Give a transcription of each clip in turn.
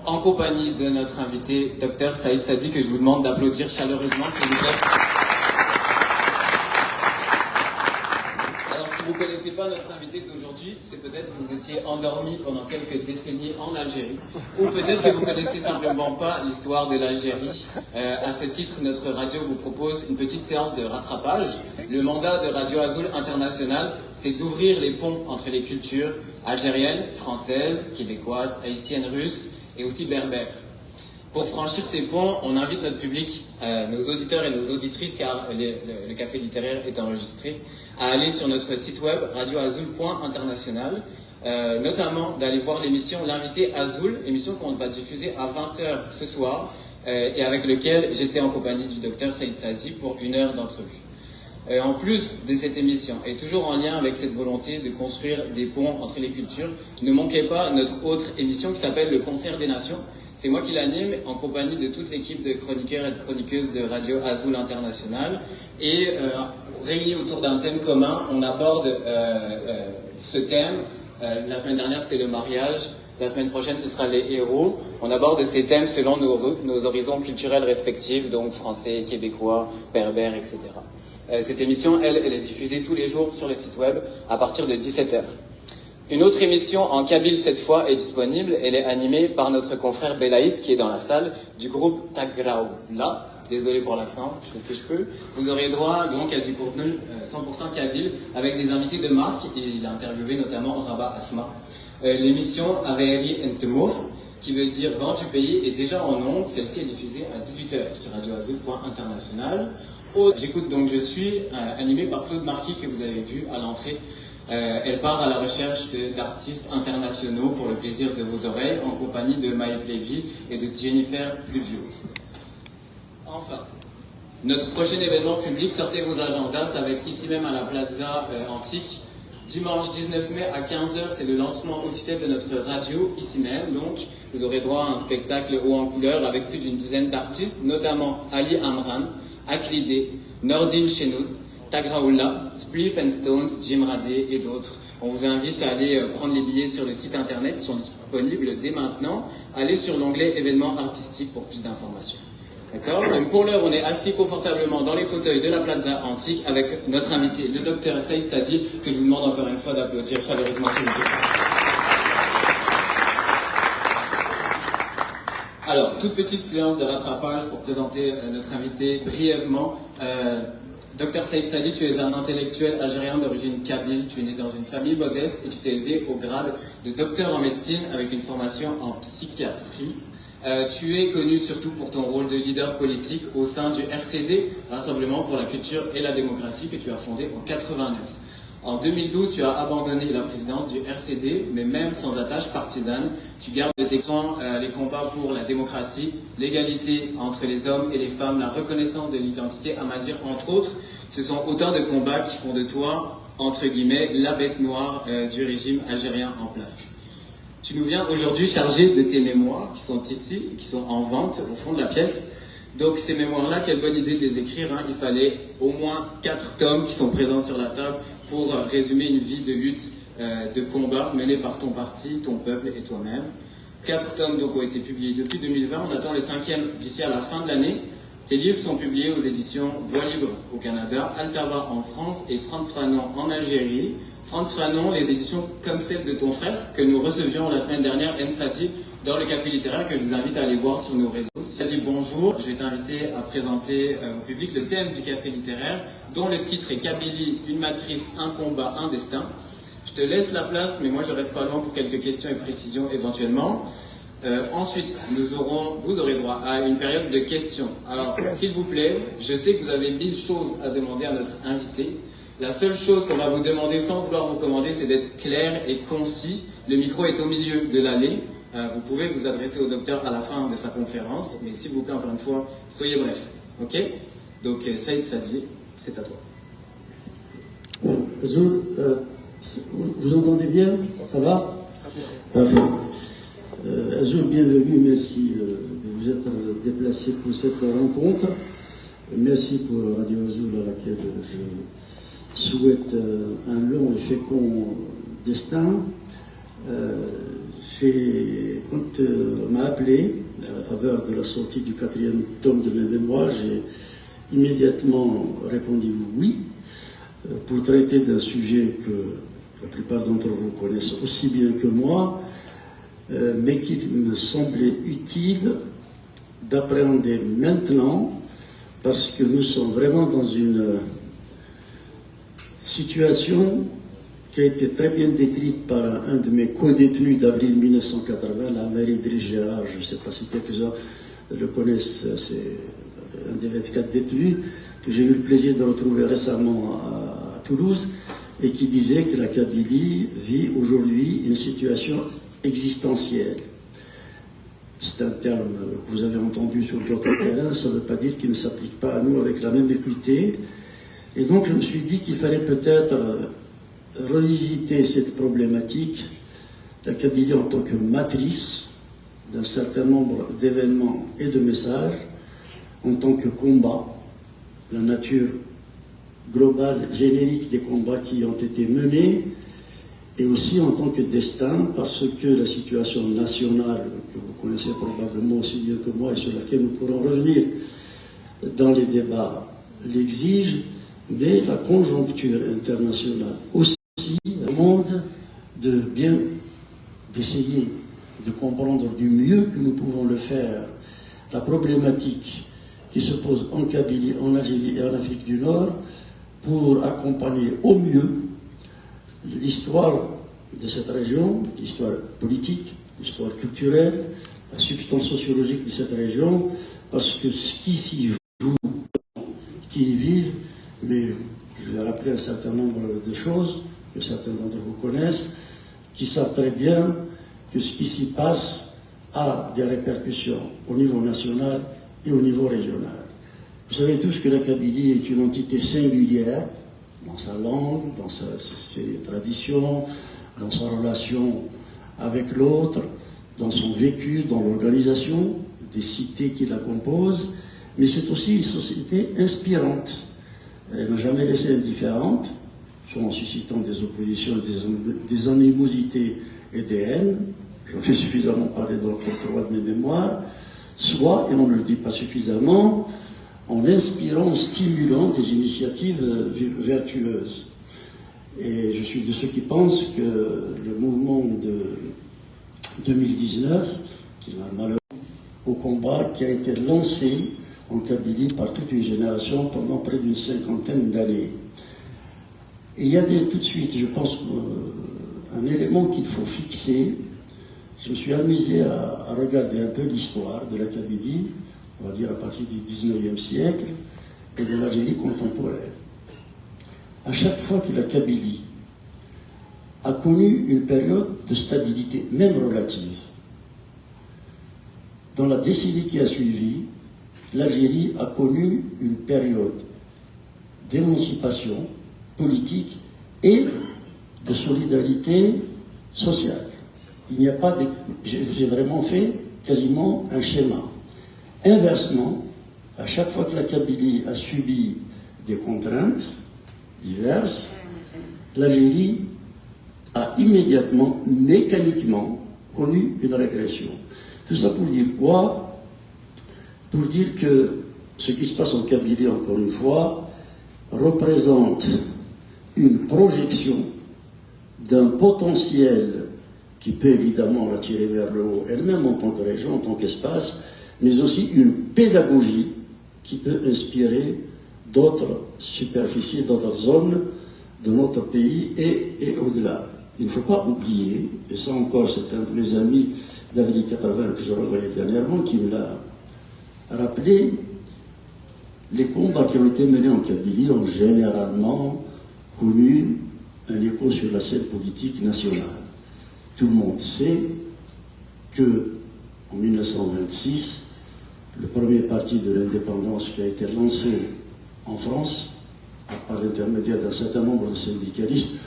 En compagnie de notre invité, Dr Saïd Sadi, que je vous demande d'applaudir chaleureusement, s'il vous plaît. Alors, si vous ne connaissez pas notre invité d'aujourd'hui, c'est peut-être que vous étiez endormi pendant quelques décennies en Algérie, ou peut-être que vous ne connaissez simplement pas l'histoire de l'Algérie. À ce titre, notre radio vous propose une petite séance de rattrapage. Le mandat de Radio Azul International, c'est d'ouvrir les ponts entre les cultures algériennes, françaises, québécoises, haïtiennes, russes, et aussi berbère. Pour franchir ces ponts, on invite notre public, nos auditeurs et nos auditrices, car le café littéraire est enregistré, à aller sur notre site web radioazul.international, notamment d'aller voir l'émission L'invité Azul, émission qu'on va diffuser à 20h ce soir, et avec lequel j'étais en compagnie du docteur Saïd Sadi pour 1 heure d'entrevue. En plus de cette émission, et toujours en lien avec cette volonté de construire des ponts entre les cultures, ne manquez pas notre autre émission qui s'appelle Le Concert des Nations. C'est moi qui l'anime en compagnie de toute l'équipe de chroniqueurs et de chroniqueuses de Radio Azul International. Et réunis autour d'un thème commun, on aborde ce thème. La semaine dernière, c'était le mariage. La semaine prochaine, ce sera les héros. On aborde ces thèmes selon nos horizons culturels respectifs, donc français, québécois, berbères, etc. Cette émission, elle est diffusée tous les jours sur le site web à partir de 17h. Une autre émission en kabyle cette fois est disponible. Elle est animée par notre confrère Belaïd qui est dans la salle du groupe Tagraoula. Désolé pour l'accent, je fais ce que je peux. Vous aurez droit donc à du contenu 100% kabyle avec des invités de marque. Et il a interviewé notamment Rabat Asma. L'émission Avery Entemour, qui veut dire vent du pays, est déjà en ondes. Celle-ci est diffusée à 18h sur radioazul.international. J'écoute donc je suis, animée par Claude Marquis que vous avez vu à l'entrée. Elle part à la recherche d'artistes internationaux pour le plaisir de vos oreilles en compagnie de Maïb Lévy et de Jennifer Pluviose. Enfin, notre prochain événement public, sortez vos agendas, ça va être ici même à la Plaza Antique. Dimanche 19 mai à 15h, c'est le lancement officiel de notre radio, ici même. Donc, vous aurez droit à un spectacle haut en couleur avec plus d'une dizaine d'artistes, notamment Ali Amran, Aklidé, Nordine Chenoud, Tagraoula, Spliff and Stones, Jim Radé et d'autres. On vous invite à aller prendre les billets sur le site internet, ils sont disponibles dès maintenant. Allez sur l'onglet événements artistiques pour plus d'informations. D'accord? Donc pour l'heure, on est assis confortablement dans les fauteuils de la Plaza Antique avec notre invité, le docteur Saïd Sadi, que je vous demande encore une fois d'applaudir chaleureusement s'il vous plaît. Alors, toute petite séance de rattrapage pour présenter notre invité brièvement. Dr Saïd Sadi, tu es un intellectuel algérien d'origine kabyle, tu es né dans une famille modeste et tu t'es élevé au grade de docteur en médecine avec une formation en psychiatrie. Tu es connu surtout pour ton rôle de leader politique au sein du RCD, Rassemblement pour la culture et la démocratie, que tu as fondé en 89. En 2012, tu as abandonné la présidence du RCD, mais même sans attache partisane, tu gardes de tes soins les combats pour la démocratie, l'égalité entre les hommes et les femmes, la reconnaissance de l'identité amazigh, entre autres. Ce sont autant de combats qui font de toi, entre guillemets, la bête noire du régime algérien en place. Tu nous viens aujourd'hui chargé de tes mémoires qui sont ici, qui sont en vente au fond de la pièce. Donc ces mémoires-là, quelle bonne idée de les écrire, hein. Il fallait au moins 4 tomes qui sont présents sur la table pour résumer une vie de lutte, de combat menée par ton parti, ton peuple et toi-même. 4 tomes donc ont été publiés depuis 2020, on attend le 5e d'ici à la fin de l'année. Tes livres sont publiés aux éditions Voix Libre au Canada, Altava en France et Frantz Fanon en Algérie. Frantz Fanon, les éditions comme celles de ton frère, que nous recevions la semaine dernière, Ensati, dans le café littéraire, que je vous invite à aller voir sur nos réseaux. Ensati, bonjour. Je vais t'inviter à présenter au public le thème du café littéraire, dont le titre est Kabylie, une matrice, un combat, un destin. Je te laisse la place, mais moi je reste pas loin pour quelques questions et précisions éventuellement. Ensuite, vous aurez droit à une période de questions. Alors, s'il vous plaît, je sais que vous avez 1000 choses à demander à notre invité. La seule chose qu'on va vous demander sans vouloir vous commander, c'est d'être clair et concis. Le micro est au milieu de l'allée. Vous pouvez vous adresser au docteur à la fin de sa conférence, mais s'il vous plaît, encore une fois, soyez bref. Ok? Donc, Saïd Sadi, c'est à toi. Azul, vous entendez bien? Ça va? Parfait. Azul, bienvenue, merci de vous être déplacé pour cette rencontre. Merci pour Radio Azul à laquelle je souhaite un long et fécond destin. Quand appelé, à la faveur de la sortie du 4e tome de mes mémoires, j'ai immédiatement répondu oui, pour traiter d'un sujet que la plupart d'entre vous connaissent aussi bien que moi, mais qu'il me semblait utile d'appréhender maintenant, parce que nous sommes vraiment dans une situation qui a été très bien décrite par un de mes co-détenus d'avril 1980, la mère Idriss Gérard. Je ne sais pas si quelques-uns le connaissent, c'est un des 24 détenus que j'ai eu le plaisir de retrouver récemment à Toulouse, et qui disait que la Kabylie vit aujourd'hui une situation existentielle. C'est un terme que vous avez entendu sur d'autres terrains, ça ne veut pas dire qu'il ne s'applique pas à nous avec la même équité. Et donc je me suis dit qu'il fallait peut-être revisiter cette problématique, la Kabylie en tant que matrice d'un certain nombre d'événements et de messages, en tant que combat, la nature globale, générique des combats qui ont été menés, et aussi en tant que destin, parce que la situation nationale, que vous connaissez probablement aussi bien que moi et sur laquelle nous pourrons revenir dans les débats, l'exige, mais la conjoncture internationale aussi demande d'essayer de comprendre du mieux que nous pouvons le faire la problématique qui se pose en Kabylie, en Algérie et en Afrique du Nord, pour accompagner au mieux l'histoire de cette région, l'histoire politique, l'histoire culturelle, la substance sociologique de cette région, parce que ce qui s'y joue, qui y vivent, mais je vais rappeler un certain nombre de choses que certains d'entre vous connaissent, qui savent très bien que ce qui s'y passe a des répercussions au niveau national et au niveau régional. Vous savez tous que la Kabylie est une entité singulière dans sa langue, dans ses traditions, dans sa relation avec l'autre, dans son vécu, dans l'organisation des cités qui la composent, mais c'est aussi une société inspirante. Elle n'a jamais laissé indifférente, soit en suscitant des oppositions, des animosités et des haines, j'en ai suffisamment parlé dans le tome 3 de mes mémoires, soit, et on ne le dit pas suffisamment, en inspirant, en stimulant des initiatives vertueuses. Et je suis de ceux qui pensent que le mouvement de 2019, qui est un malheur au combat, qui a été lancé en Kabylie par toute une génération pendant près d'une 50aine d'années. Et il y a tout de suite, je pense, un élément qu'il faut fixer. Je me suis amusé à regarder un peu l'histoire de la Kabylie, on va dire à partir du 19e siècle, et de l'Algérie contemporaine. À chaque fois que la Kabylie a connu une période de stabilité, même relative, dans la décennie qui a suivi, l'Algérie a connu une période d'émancipation politique et de solidarité sociale. Il n'y a pas de... J'ai vraiment fait quasiment un schéma. Inversement, à chaque fois que la Kabylie a subi des contraintes diverses, l'Algérie a immédiatement, mécaniquement, connu une régression. Tout ça pour dire quoi? Pour dire que ce qui se passe en Kabylie, encore une fois, représente une projection d'un potentiel qui peut évidemment la tirer vers le haut elle-même en tant que région, en tant qu'espace, mais aussi une pédagogie qui peut inspirer d'autres superficies, d'autres zones de notre pays et au-delà. Il ne faut pas oublier, et ça encore c'est un de mes amis d'Avril 80 que je revoyais dernièrement qui me l'a rappelé, les combats qui ont été menés en Kabylie ont généralement connu un écho sur la scène politique nationale. Tout le monde sait que en 1926, le premier parti de l'indépendance qui a été lancé en France, par l'intermédiaire d'un certain nombre de syndicalistes,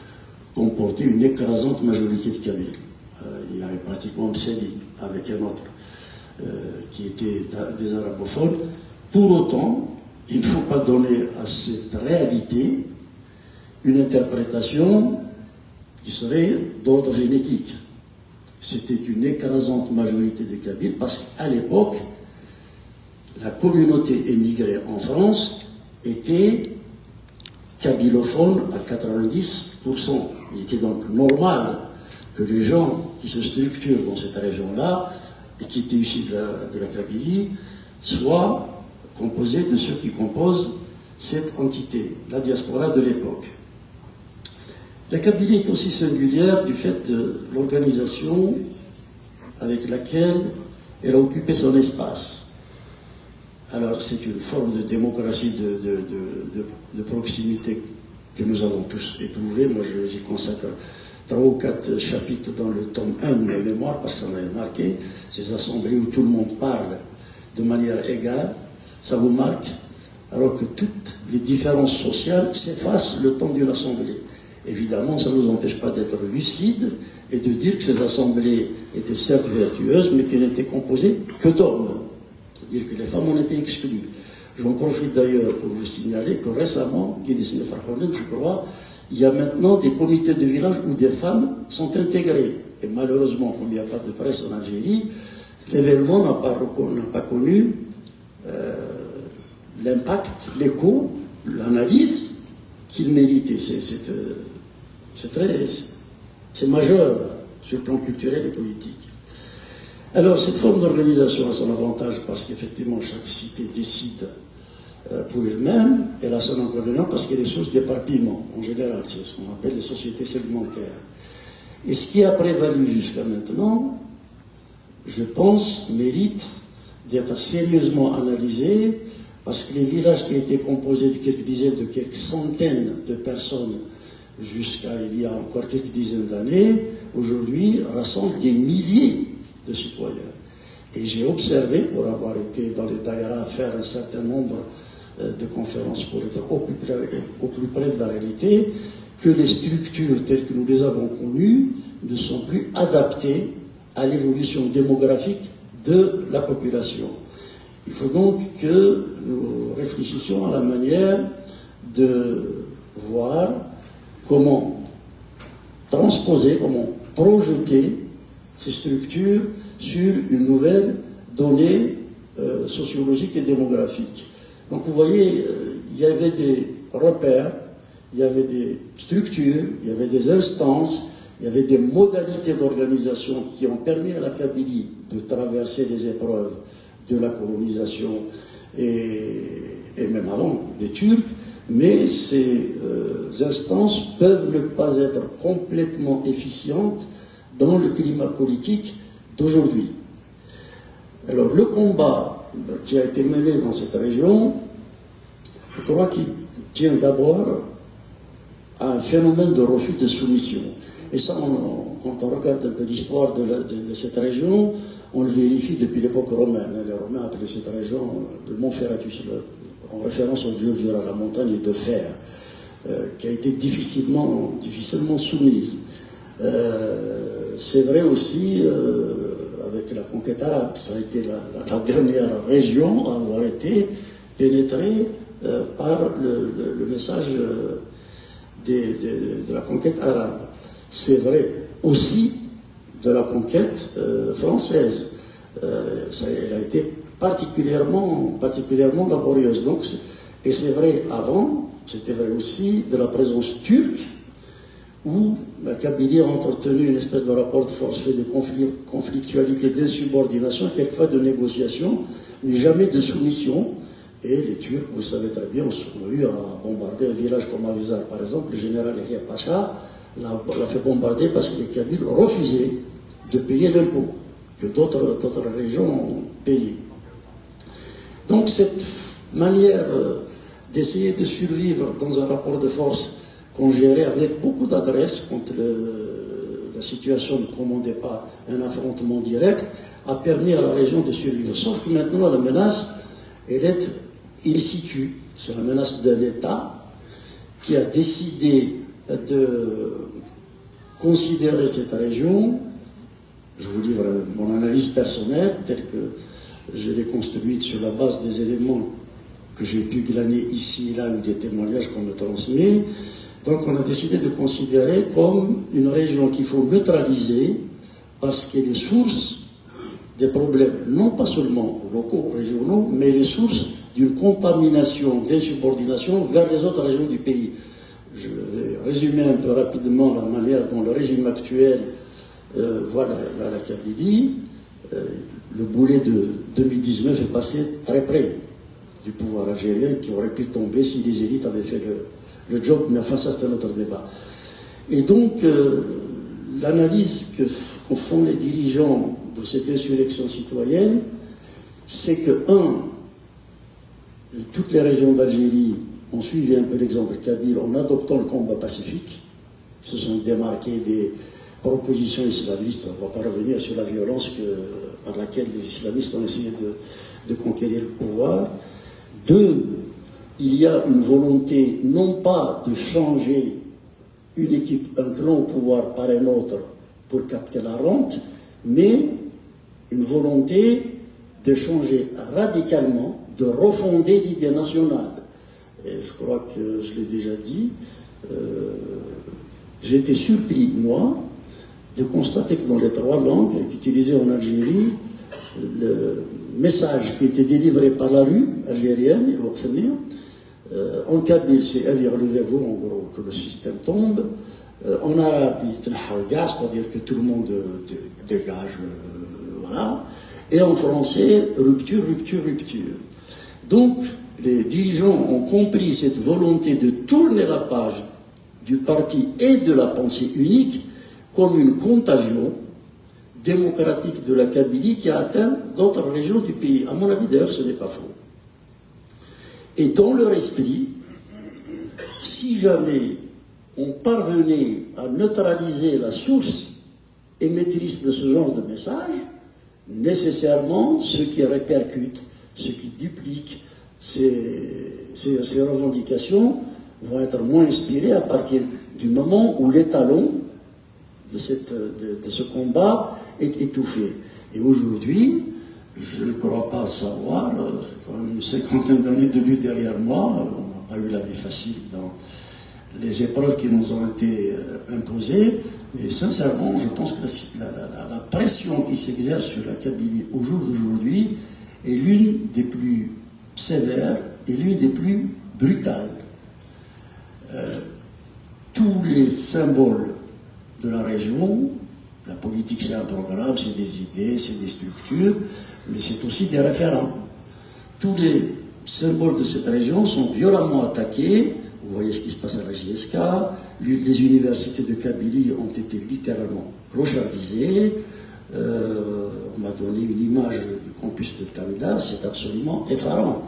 comportait une écrasante majorité de Kabyles. Il y avait pratiquement Mseli avec un autre qui était des arabophones. Pour autant, il ne faut pas donner à cette réalité une interprétation qui serait d'ordre génétique. c'était une écrasante majorité des Kabyles, parce qu'à l'époque, la communauté émigrée en France était kabylophone à 90%. Il était donc normal que les gens qui se structurent dans cette région-là et qui étaient issus de la Kabylie soient composés de ceux qui composent cette entité, la diaspora de l'époque. La Kabylie est aussi singulière du fait de l'organisation avec laquelle elle a occupé son espace. Alors c'est une forme de démocratie de proximité que nous avons tous éprouvée. Moi j'y consacre 3 ou 4 chapitres dans le tome 1 de mes mémoires, parce que ça m'avait marqué, ces assemblées où tout le monde parle de manière égale, ça vous marque, alors que toutes les différences sociales s'effacent le temps d'une assemblée. Évidemment, ça ne nous empêche pas d'être lucides et de dire que ces assemblées étaient certes vertueuses, mais qu'elles n'étaient composées que d'hommes. C'est-à-dire que les femmes en étaient exclues. J'en profite d'ailleurs pour vous signaler que récemment, je crois, il y a maintenant des comités de village où des femmes sont intégrées. Et malheureusement, comme il n'y a pas de presse en Algérie, l'événement n'a pas connu l'impact, l'écho, l'analyse qu'il méritait. C'est majeur sur le plan culturel et politique. Alors, cette forme d'organisation a son avantage parce qu'effectivement, chaque cité décide pour elle-même. Elle a son inconvénient parce qu'elle est source d'éparpillement, en général. C'est ce qu'on appelle les sociétés segmentaires. Et ce qui a prévalu jusqu'à maintenant, je pense, mérite d'être sérieusement analysé, parce que les villages qui étaient composés de quelques dizaines, de quelques centaines de personnes jusqu'à il y a encore quelques dizaines d'années, aujourd'hui rassemblent des milliers de citoyens. Et j'ai observé, pour avoir été dans les daïras, faire un certain nombre de conférences pour être au plus près de la réalité, que les structures telles que nous les avons connues ne sont plus adaptées à l'évolution démographique de la population. Il faut donc que nous réfléchissions à la manière de voir comment transposer, comment projeter ces structures sur une nouvelle donnée sociologique et démographique. Donc vous voyez, il y avait des repères, il y avait des structures, il y avait des instances, il y avait des modalités d'organisation qui ont permis à la Kabylie de traverser les épreuves de la colonisation et même avant des Turcs, mais ces instances peuvent ne pas être complètement efficientes dans le climat politique d'aujourd'hui. Alors le combat qui a été mené dans cette région, je crois qu'il tient d'abord à un phénomène de refus de soumission. Et ça, quand on regarde un peu l'histoire de cette région, on le vérifie depuis l'époque romaine. Les Romains appelaient cette région le Mont Ferratus, en référence au dieu à la montagne de fer, qui a été difficilement soumise. C'est vrai aussi avec la conquête arabe. Ça a été la dernière région à avoir été pénétrée par le message de la conquête arabe. C'est vrai aussi de la conquête française. Elle a été particulièrement laborieuse. Donc, et c'est vrai avant, c'était vrai aussi de la présence turque, où la Kabylie a entretenu une espèce de rapport de force fait de conflictualité, d'insubordination, quelquefois de négociation, mais jamais de soumission. Et les Turcs, vous le savez très bien, ont eu à bombarder un village comme Avizar, par exemple. Le général Yahya Pacha l'a fait bombarder parce que les Kabyles refusaient de payer l'impôt que d'autres régions ont payé. Donc cette manière d'essayer de survivre dans un rapport de force qu'on gérait avec beaucoup d'adresse quand la situation ne commandait pas un affrontement direct, a permis à la région de survivre. Sauf que maintenant la menace, elle est in situ. C'est la menace d'un État qui a décidé de considérer cette région. Je vous livre mon analyse personnelle telle que je l'ai construite sur la base des éléments que j'ai pu glaner ici et là, ou des témoignages qu'on me transmet. Donc on a décidé de considérer comme une région qu'il faut neutraliser parce qu'elle est source des problèmes, non pas seulement locaux, régionaux, mais elle est source d'une contamination, d'insubordination vers les autres régions du pays. Je vais résumer un peu rapidement la manière dont le régime actuel voit la Kabylie. Le boulet de 2019 est passé très près du pouvoir algérien qui aurait pu tomber si les élites avaient fait le job, mais enfin ça c'est un autre débat. Et donc l'analyse qu'en font les dirigeants de cette insurrection citoyenne, c'est que, toutes les régions d'Algérie ont suivi un peu l'exemple kabyle en adoptant le combat pacifique, ils se sont démarqués des propositions islamistes, on ne va pas revenir sur la violence par laquelle les islamistes ont essayé de conquérir le pouvoir. 2, il y a une volonté non pas de changer une équipe, un clan au pouvoir par un autre pour capter la rente, mais une volonté de changer radicalement, de refonder l'idée nationale. Et je crois que je l'ai déjà dit, j'ai été surpris, moi, de constater que dans les 3 langues utilisées en Algérie, le message qui était délivré par la rue algérienne, en kabyle, c'est levez-vous, en gros, que le système tombe. En arabe, c'est-à-dire que tout le monde dégage, voilà. Et en français, rupture, rupture, rupture. Donc, les dirigeants ont compris cette volonté de tourner la page du parti et de la pensée unique comme une contagion démocratique de la Kabylie qui a atteint d'autres régions du pays. À mon avis, d'ailleurs, ce n'est pas faux. Et dans leur esprit, si jamais on parvenait à neutraliser la source émettrice de ce genre de message, nécessairement, ce qui répercute, ce qui duplique ces revendications vont être moins inspirés à partir du moment où l'étalon de ce combat est étouffé. Et aujourd'hui, je ne crois pas savoir, quand même une cinquantaine d'années de lutte derrière moi, on n'a pas eu la vie facile dans les épreuves qui nous ont été imposées, et sincèrement, je pense que la pression qui s'exerce sur la Kabylie au jour d'aujourd'hui est l'une des plus sévères et l'une des plus brutales. Tous les symboles de la région, la politique c'est un programme, c'est des idées, c'est des structures, mais c'est aussi des référents. Tous les symboles de cette région sont violemment attaqués. Vous voyez ce qui se passe à la JSK, les universités de Kabylie ont été littéralement clochardisées. On m'a donné une image du campus de Tamda, c'est absolument effarant.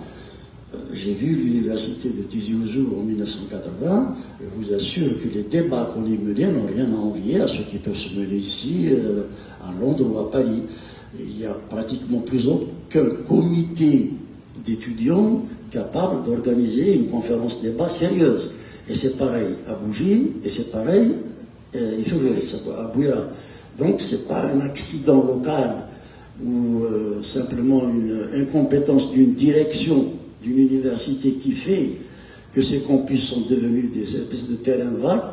J'ai vu l'université de Tizi Ouzou en 1980, je vous assure que les débats qu'on y menait n'ont rien à envier à ceux qui peuvent se mener ici, à Londres ou à Paris. Et il n'y a pratiquement plus aucun comité d'étudiants capable d'organiser une conférence débat sérieuse. Et c'est pareil à Bougie, et c'est pareil à Bouira. Donc c'est pas un accident local ou simplement une incompétence d'une direction d'une université qui fait que ces campus sont devenus des espèces de terrains vagues,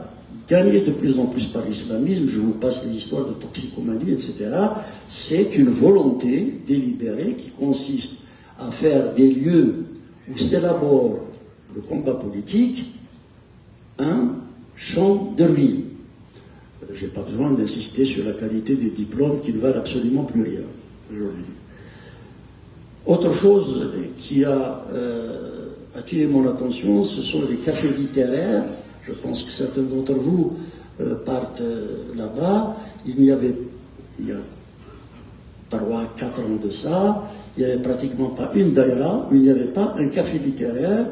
gagnés de plus en plus par l'islamisme, je vous passe l'histoire de toxicomanie, etc. C'est une volonté délibérée qui consiste à faire des lieux où s'élabore le combat politique un champ de ruines. Je n'ai pas besoin d'insister sur la qualité des diplômes qui ne valent absolument plus rien aujourd'hui. Autre chose qui a attiré mon attention, ce sont les cafés littéraires. Je pense que certains d'entre vous partent là-bas. Il y a 3-4 ans de ça, il n'y avait pratiquement pas une daïra où il n'y avait pas un café littéraire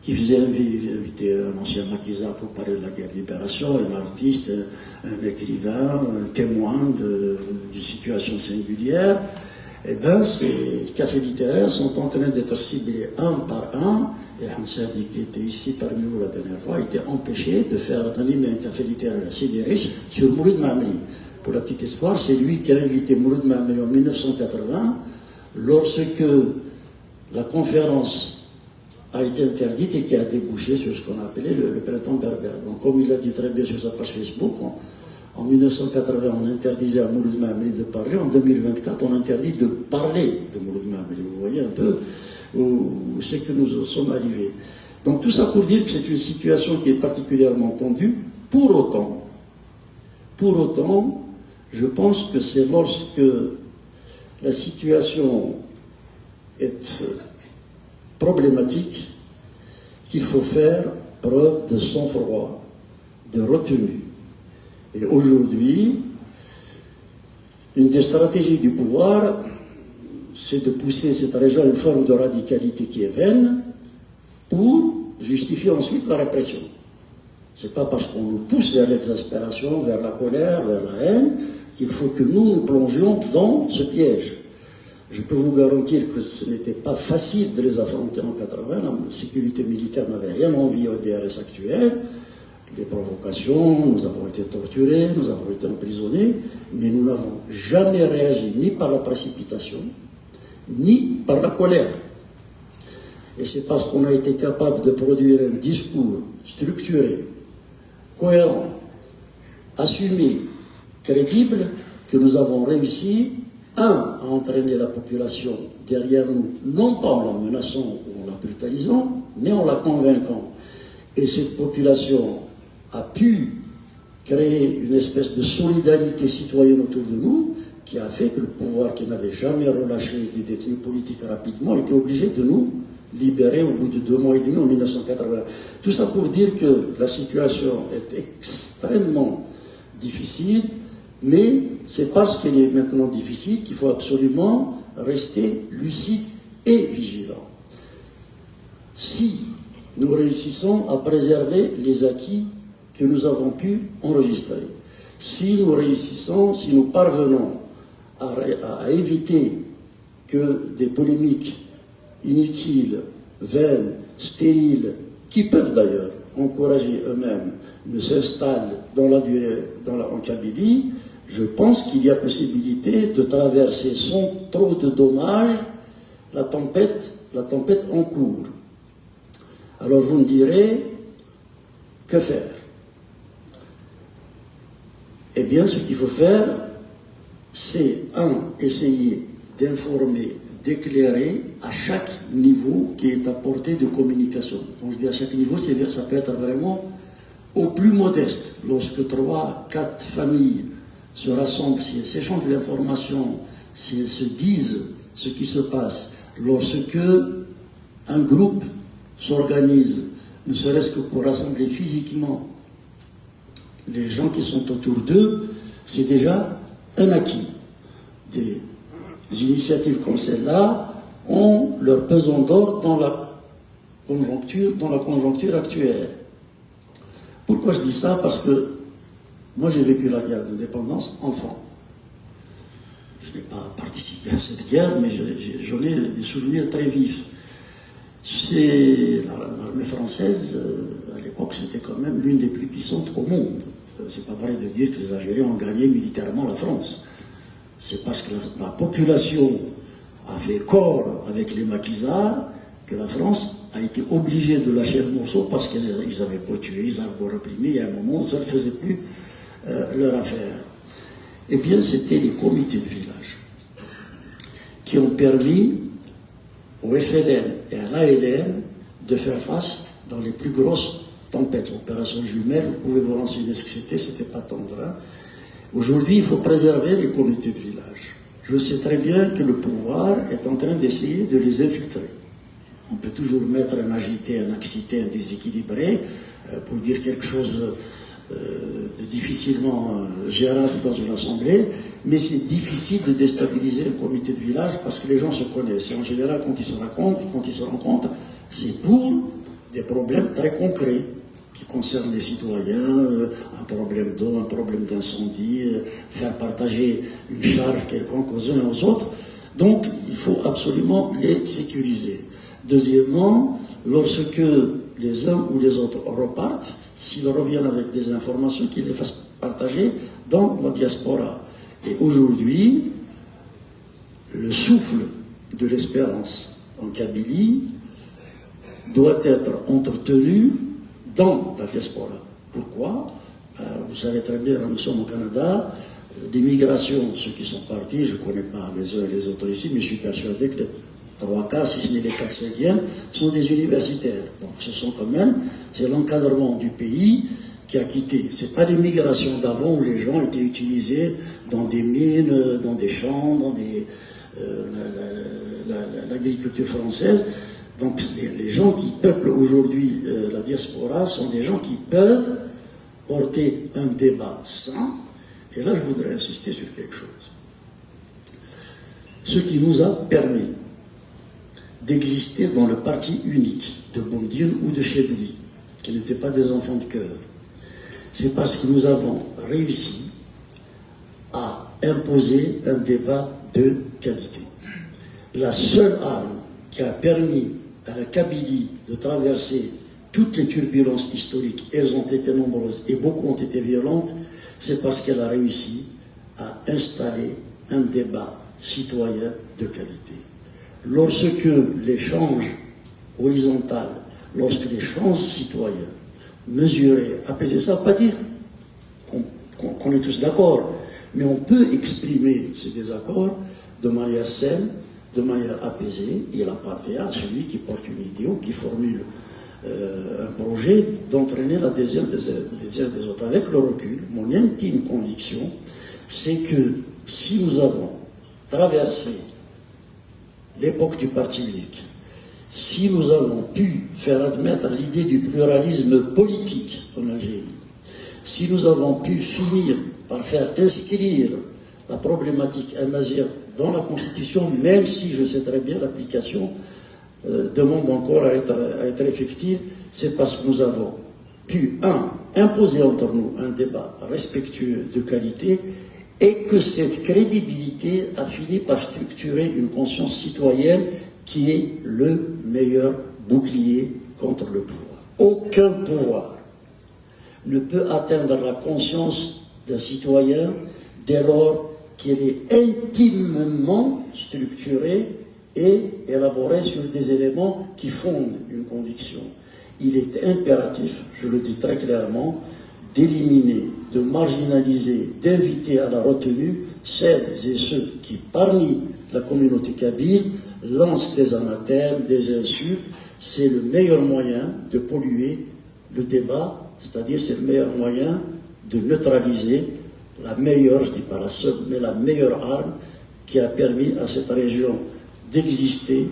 qui faisait inviter un ancien maquisard pour parler de la guerre de libération, un artiste, un écrivain, un témoin d'une situation singulière. Eh bien, ces cafés littéraires sont en train d'être ciblés un par un. Et Hansadi, qui était ici parmi nous la dernière fois, a été empêché de faire animer un café littéraire à Sidi Rich sur Mouloud Mamri. Pour la petite histoire, c'est lui qui a invité Mouloud Mamri en 1980, lorsque la conférence a été interdite et qui a débouché sur ce qu'on appelait le printemps berbère. Donc, comme il l'a dit très bien sur sa page Facebook, En 1980, on interdisait à Mouloud Maamri de parler. En 2024, on interdit de parler de Mouloud Maamri. Vous voyez un peu où c'est que nous sommes arrivés. Donc tout ça pour dire que c'est une situation qui est particulièrement tendue. Pour autant, je pense que c'est lorsque la situation est problématique qu'il faut faire preuve de sang-froid, de retenue. Et aujourd'hui, une des stratégies du pouvoir, c'est de pousser cette région à une forme de radicalité qui est vaine pour justifier ensuite la répression. Ce n'est pas parce qu'on nous pousse vers l'exaspération, vers la colère, vers la haine, qu'il faut que nous plongions dans ce piège. Je peux vous garantir que ce n'était pas facile de les affronter en 80. La sécurité militaire n'avait rien envie au DRS actuel. Les provocations, nous avons été torturés, nous avons été emprisonnés, mais nous n'avons jamais réagi ni par la précipitation, ni par la colère. Et c'est parce qu'on a été capable de produire un discours structuré, cohérent, assumé, crédible, que nous avons réussi, à entraîner la population derrière nous, non pas en la menaçant ou en la brutalisant, mais en la convainquant. Et cette population a pu créer une espèce de solidarité citoyenne autour de nous, qui a fait que le pouvoir, qui n'avait jamais relâché des détenus politiques rapidement, était obligé de nous libérer au bout de 2 mois et demi en 1980. Tout ça pour dire que la situation est extrêmement difficile, mais c'est parce qu'elle est maintenant difficile qu'il faut absolument rester lucide et vigilant. Si nous réussissons à préserver les acquis que nous avons pu enregistrer, si nous parvenons à éviter que des polémiques inutiles, vaines, stériles, qui peuvent d'ailleurs encourager eux-mêmes, ne s'installent dans la durée en Kabylie, je pense qu'il y a possibilité de traverser sans trop de dommages la tempête en cours. Alors vous me direz, que faire? Eh bien, ce qu'il faut faire, c'est, essayer d'informer, d'éclairer à chaque niveau qui est à portée de communication. Quand je dis à chaque niveau, ça peut être vraiment au plus modeste. Lorsque 3, 4 familles se rassemblent, si elles s'échangent l'information, si elles se disent ce qui se passe, lorsque un groupe s'organise, ne serait-ce que pour rassembler physiquement les gens qui sont autour d'eux, c'est déjà un acquis. Des initiatives comme celle-là ont leur pesant d'or dans la conjoncture actuelle. Pourquoi je dis ça? Parce que moi j'ai vécu la guerre d'indépendance enfant. Je n'ai pas participé à cette guerre, mais j'en ai des souvenirs très vifs. L'armée française, à l'époque, c'était quand même l'une des plus puissantes au monde. C'est pas vrai de dire que les Algériens ont gagné militairement la France. C'est parce que la population a fait corps avec les maquisards que la France a été obligée de lâcher le morceau parce qu'ils avaient beau tuer, ils avaient beau réprimer, et à un moment, ça ne faisait plus leur affaire. Eh bien, c'était les comités de village qui ont permis au FLN et à l'ALN de faire face dans les plus grosses tempêtes. L'opération Jumelle, vous pouvez vous renseigner ce que c'était pas tendre. Aujourd'hui, il faut préserver les comités de village. Je sais très bien que le pouvoir est en train d'essayer de les infiltrer. On peut toujours mettre un agité, un excité, un déséquilibré pour dire quelque chose de difficilement gérable dans une assemblée, mais c'est difficile de déstabiliser un comité de village parce que les gens se connaissent. Et en général, quand ils se rencontrent, c'est pour des problèmes très concrets qui concernent les citoyens, un problème d'eau, un problème d'incendie, faire partager une charge quelconque aux uns et aux autres. Donc, il faut absolument les sécuriser. Deuxièmement, lorsque les uns ou les autres repartent, s'ils reviennent avec des informations, qu'ils les fassent partager dans la diaspora. Et aujourd'hui, le souffle de l'espérance en Kabylie doit être entretenu dans la diaspora. Pourquoi? Vous savez très bien, nous sommes au Canada, l'immigration, ceux qui sont partis, je ne connais pas les uns et les autres ici, mais je suis persuadé que les 3/4, si ce n'est les 4/5e, sont des universitaires. Donc ce sont quand même, c'est l'encadrement du pays qui a quitté. Ce n'est pas l'immigration d'avant où les gens étaient utilisés dans des mines, dans des champs, dans l'agriculture française. Donc les gens qui peuplent aujourd'hui la diaspora sont des gens qui peuvent porter un débat sain. Et là, je voudrais insister sur quelque chose. Ce qui nous a permis d'exister dans le parti unique de Boumediene ou de Chedli, qui n'étaient pas des enfants de cœur, c'est parce que nous avons réussi à imposer un débat de qualité. La seule arme qui a permis à la Kabylie de traverser toutes les turbulences historiques, elles ont été nombreuses et beaucoup ont été violentes, c'est parce qu'elle a réussi à installer un débat citoyen de qualité. Lorsque l'échange horizontal, lorsque l'échange citoyen mesuré, apaiser, ça ne veut pas dire qu'on est tous d'accord, mais on peut exprimer ces désaccords de manière saine, de manière apaisée, et il appartient à celui qui porte une idée ou qui formule un projet d'entraîner l'adhésion des uns des autres. Avec le recul, mon intime conviction, c'est que si nous avons traversé l'époque du parti unique, si nous avons pu faire admettre l'idée du pluralisme politique en Algérie, si nous avons pu finir par faire inscrire la problématique al-Nazir dans la Constitution, même si je sais très bien l'application demande encore à être effective, c'est parce que nous avons pu, imposer entre nous un débat respectueux de qualité, et que cette crédibilité a fini par structurer une conscience citoyenne qui est le meilleur bouclier contre le pouvoir. Aucun pouvoir ne peut atteindre la conscience d'un citoyen dès lors qu'il est intimement structuré et élaboré sur des éléments qui fondent une conviction. Il est impératif, je le dis très clairement, d'éliminer, de marginaliser, d'inviter à la retenue celles et ceux qui, parmi la communauté kabyle, lancent des anathèmes, des insultes. C'est le meilleur moyen de polluer le débat, c'est-à-dire c'est le meilleur moyen de neutraliser la meilleure, je ne dis pas la seule, mais la meilleure arme qui a permis à cette région d'exister,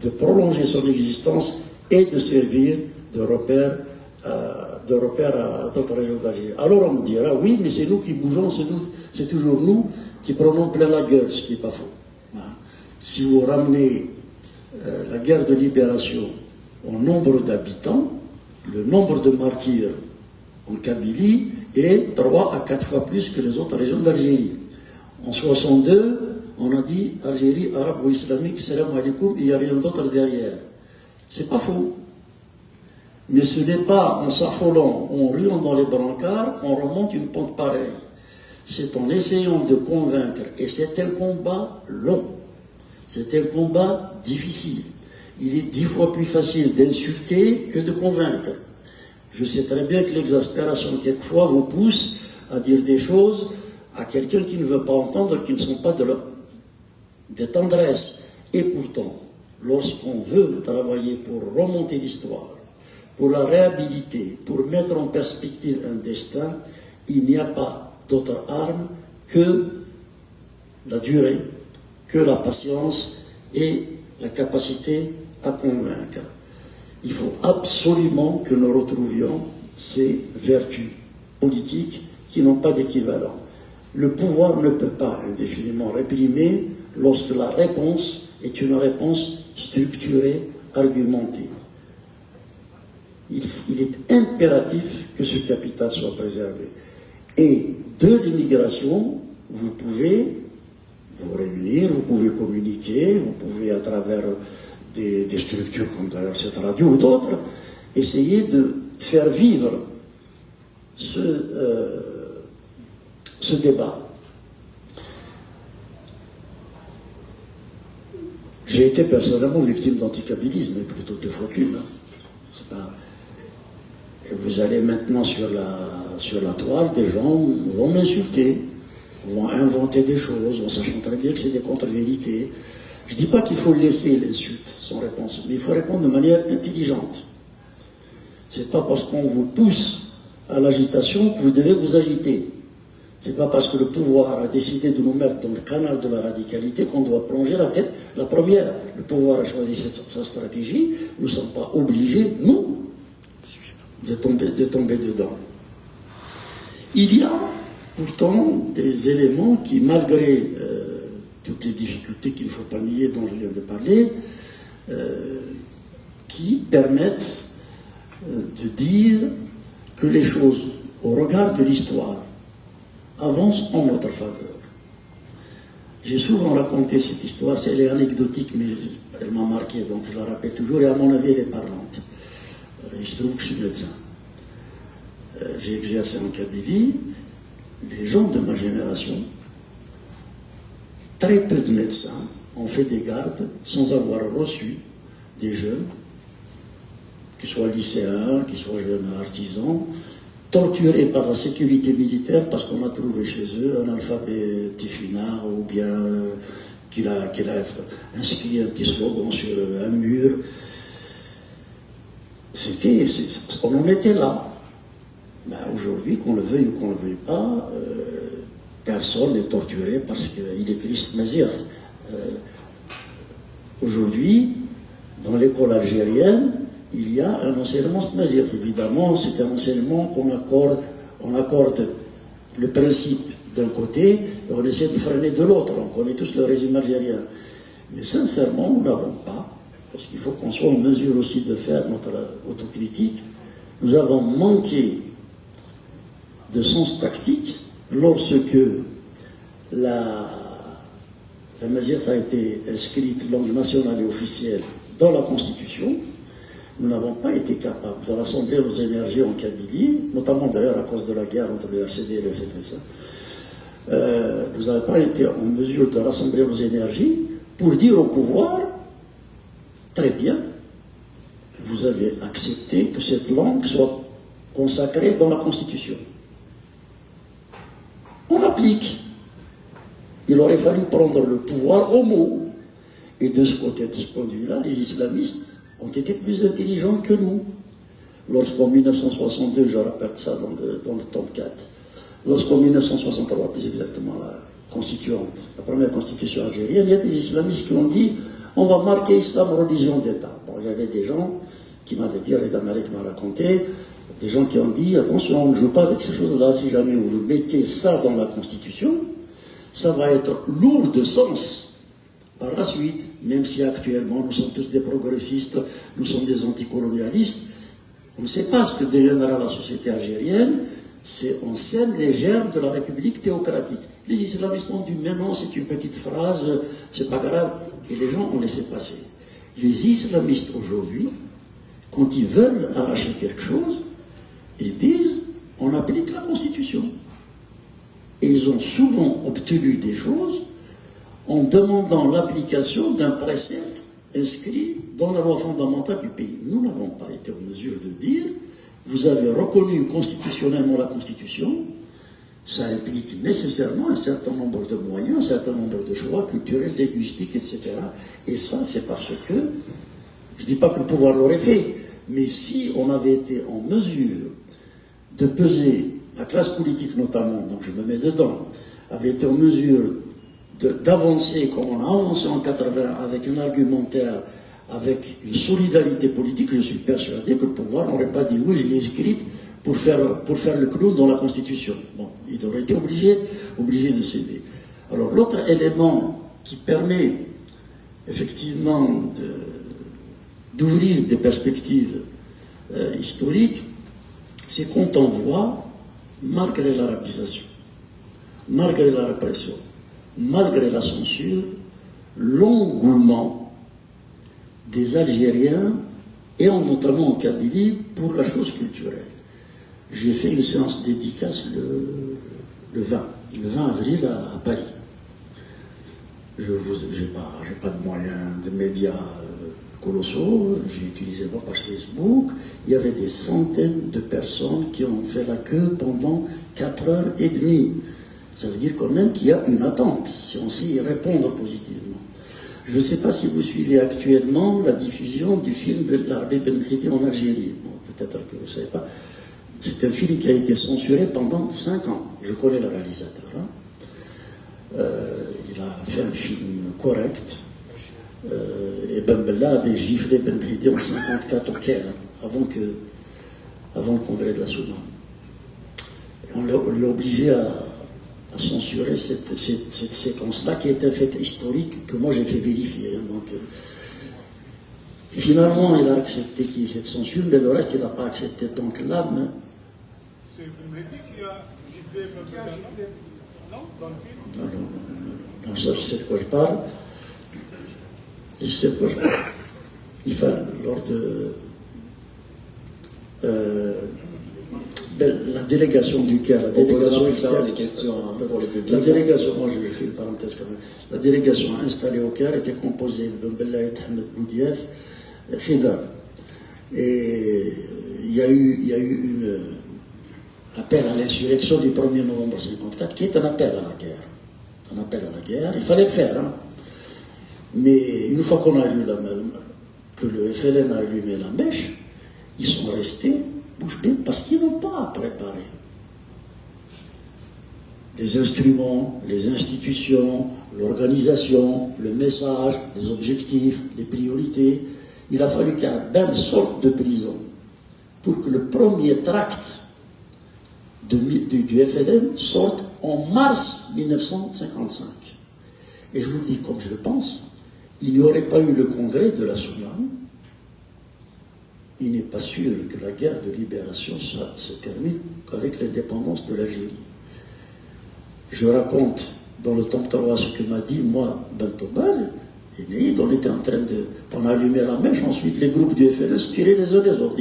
de prolonger son existence et de servir de repère à d'autres régions d'Algérie. Alors on me dira, oui, mais c'est nous qui bougeons, c'est toujours nous qui prenons plein la gueule, ce qui n'est pas faux. Si vous ramenez la guerre de libération au nombre d'habitants, le nombre de martyrs en Kabylie est 3 à 4 fois plus que les autres régions d'Algérie. En 62, on a dit Algérie, arabe ou islamique, salam alaikum, il n'y a rien d'autre derrière. C'est pas faux. Mais ce n'est pas en s'affolant, en riant dans les brancards, qu'on remonte une pente pareille. C'est en essayant de convaincre, et c'est un combat long, c'est un combat difficile. Il est 10 fois plus facile d'insulter que de convaincre. Je sais très bien que l'exaspération, quelquefois, vous pousse à dire des choses à quelqu'un qui ne veut pas entendre, qui ne sont pas des tendresses. Et pourtant, lorsqu'on veut travailler pour remonter l'histoire, pour la réhabiliter, pour mettre en perspective un destin, il n'y a pas d'autre arme que la durée, que la patience et la capacité à convaincre. Il faut absolument que nous retrouvions ces vertus politiques qui n'ont pas d'équivalent. Le pouvoir ne peut pas indéfiniment réprimer lorsque la réponse est une réponse structurée, argumentée. Il est impératif que ce capital soit préservé. Et de l'immigration, vous pouvez vous réunir, vous pouvez communiquer, vous pouvez à travers des structures comme d'ailleurs cette radio ou d'autres, essayer de faire vivre ce débat. J'ai été personnellement victime d'anticabilisme, mais plutôt 2 fois qu'une. C'est pas... Vous allez maintenant sur sur la toile, des gens vont m'insulter, vont inventer des choses, en sachant très bien que c'est des contre-vérités. Je ne dis pas qu'il faut laisser l'insulte sans réponse, mais il faut répondre de manière intelligente. Ce n'est pas parce qu'on vous pousse à l'agitation que vous devez vous agiter. Ce n'est pas parce que le pouvoir a décidé de nous mettre dans le canal de la radicalité qu'on doit plonger la tête la première. Le pouvoir a choisi sa stratégie, nous ne sommes pas obligés, nous, de tomber dedans. Il y a pourtant des éléments qui, malgré toutes les difficultés qu'il ne faut pas nier dont je viens de parler, qui permettent de dire que les choses, au regard de l'histoire, avancent en notre faveur. J'ai souvent raconté cette histoire, elle est anecdotique, mais elle m'a marqué, donc je la rappelle toujours, et à mon avis, elle est parlante. Il se trouve que je suis médecin. J'ai exercé en Kabylie. Les gens de ma génération, très peu de médecins ont fait des gardes sans avoir reçu des jeunes, qu'ils soient lycéens, qu'ils soient jeunes artisans, torturés par la sécurité militaire parce qu'on a trouvé chez eux un alphabet tifinard ou bien qu'il a inscrit un petit slogan sur un mur. On en était là. Ben aujourd'hui, qu'on le veuille ou qu'on ne le veuille pas, personne n'est torturé parce qu'il est triste Mazir. Aujourd'hui, dans l'école algérienne, il y a un enseignement Mazir. Évidemment, c'est un enseignement qu'on accorde le principe d'un côté et on essaie de freiner de l'autre. On connaît tous le régime algérien. Mais sincèrement, nous n'avons pas, parce qu'il faut qu'on soit en mesure aussi de faire notre autocritique, nous avons manqué de sens tactique lorsque la Mazir a été inscrite langue nationale et officielle dans la Constitution. Nous n'avons pas été capables de rassembler nos énergies en Kabylie, notamment d'ailleurs à cause de la guerre entre le RCD et le FFSA. Nous n'avons pas été en mesure de rassembler nos énergies pour dire au pouvoir, très bien, vous avez accepté que cette langue soit consacrée dans la Constitution. On applique. Il aurait fallu prendre le pouvoir au mot. Et de ce côté, de ce point de vue-là, les islamistes ont été plus intelligents que nous. Lorsqu'en 1962, je rappelle ça dans le tome 4, lorsqu'en 1963, plus exactement, la constituante, la première constitution algérienne, il y a des islamistes qui ont dit on va marquer islam religion d'État. Bon, il y avait des gens qui m'avaient dit, Reda Malek m'a raconté, des gens qui ont dit attention, on ne joue pas avec ces choses-là, si jamais vous mettez ça dans la Constitution, ça va être lourd de sens. Par la suite, même si actuellement nous sommes tous des progressistes, nous sommes des anticolonialistes, on ne sait pas ce que deviendra la société algérienne, on sème les germes de la République théocratique. Les islamistes ont dit mais non, c'est une petite phrase, c'est pas grave, et les gens ont laissé passer. Les islamistes aujourd'hui, quand ils veulent arracher quelque chose, ils disent on applique la Constitution. Et ils ont souvent obtenu des choses en demandant l'application d'un précepte inscrit dans la loi fondamentale du pays. Nous n'avons pas été en mesure de dire vous avez reconnu constitutionnellement la Constitution, ça implique nécessairement un certain nombre de moyens, un certain nombre de choix culturels, linguistiques, etc. Et ça, c'est parce que, je ne dis pas que le pouvoir l'aurait fait, mais si on avait été en mesure de peser, la classe politique notamment, donc je me mets dedans, avait été en mesure d'avancer comme on a avancé en 80 avec un argumentaire, avec une solidarité politique, je suis persuadé que le pouvoir n'aurait pas dit oui, je l'ai écrite pour faire le clown dans la Constitution. Bon, il aurait été obligé de céder. Alors l'autre élément qui permet effectivement d'ouvrir des perspectives historiques, c'est quand on voit, malgré l'arabisation, malgré la répression, malgré la censure, l'engouement des Algériens, et notamment en Kabylie, pour la chose culturelle. J'ai fait une séance dédicace le 20 avril à Paris. Je n'ai pas de moyens, de médias colossaux. J'ai utilisé ma page Facebook. Il y avait des centaines de personnes qui ont fait la queue pendant 4h30. Ça veut dire quand même qu'il y a une attente, si on sait y répondre positivement. Je ne sais pas si vous suivez actuellement la diffusion du film L'Arabie Ben Mhidi en Algérie. Bon, peut-être que vous ne savez pas. C'est un film qui a été censuré pendant 5 ans. Je connais le réalisateur. Hein. Il a fait un film correct. Et Ben Bella avait giflé Ben Mhidi en 1954 au Caire, avant le congrès de la Souma. On lui a obligé à censurer cette séquence-là, qui est un fait historique que moi j'ai fait vérifier. Hein. Donc, finalement, il a accepté qu'il y ait cette censure, mais le reste, il n'a pas accepté. Donc là, c'est Ben Mhidi qui a giflé Ben Bella, non, dans le film? Non, ça, je sais de quoi je parle. Je sais de quoi je parle. Il fallait, lors de la délégation du Caire, la délégation externe, des questions pour le public. La délégation, moi je fais une parenthèse quand même, la délégation installée au Caire était composée de Ben Bella et Ahmed Boudief, Khidr. Et il y a eu un appel à l'insurrection du 1er novembre 1954, qui est un appel à la guerre. Un appel à la guerre, il fallait le faire. Hein. Mais une fois qu'on a eu que le FLN a allumé la mèche, ils sont restés bouche bée parce qu'ils n'ont pas préparé les instruments, les institutions, l'organisation, le message, les objectifs, les priorités. Il a fallu qu'un Ben sorte de prison pour que le premier tract du FLN sorte en mars 1955. Et je vous dis comme je le pense, il n'y aurait pas eu le congrès de la Souma, il n'est pas sûr que la guerre de libération se termine qu'avec l'indépendance de l'Algérie. Je raconte dans le tome 3 ce que m'a dit, moi, Bentobal, et Néid, on était en train de... On a allumé la mèche, ensuite les groupes du FLN se tiraient les uns les autres.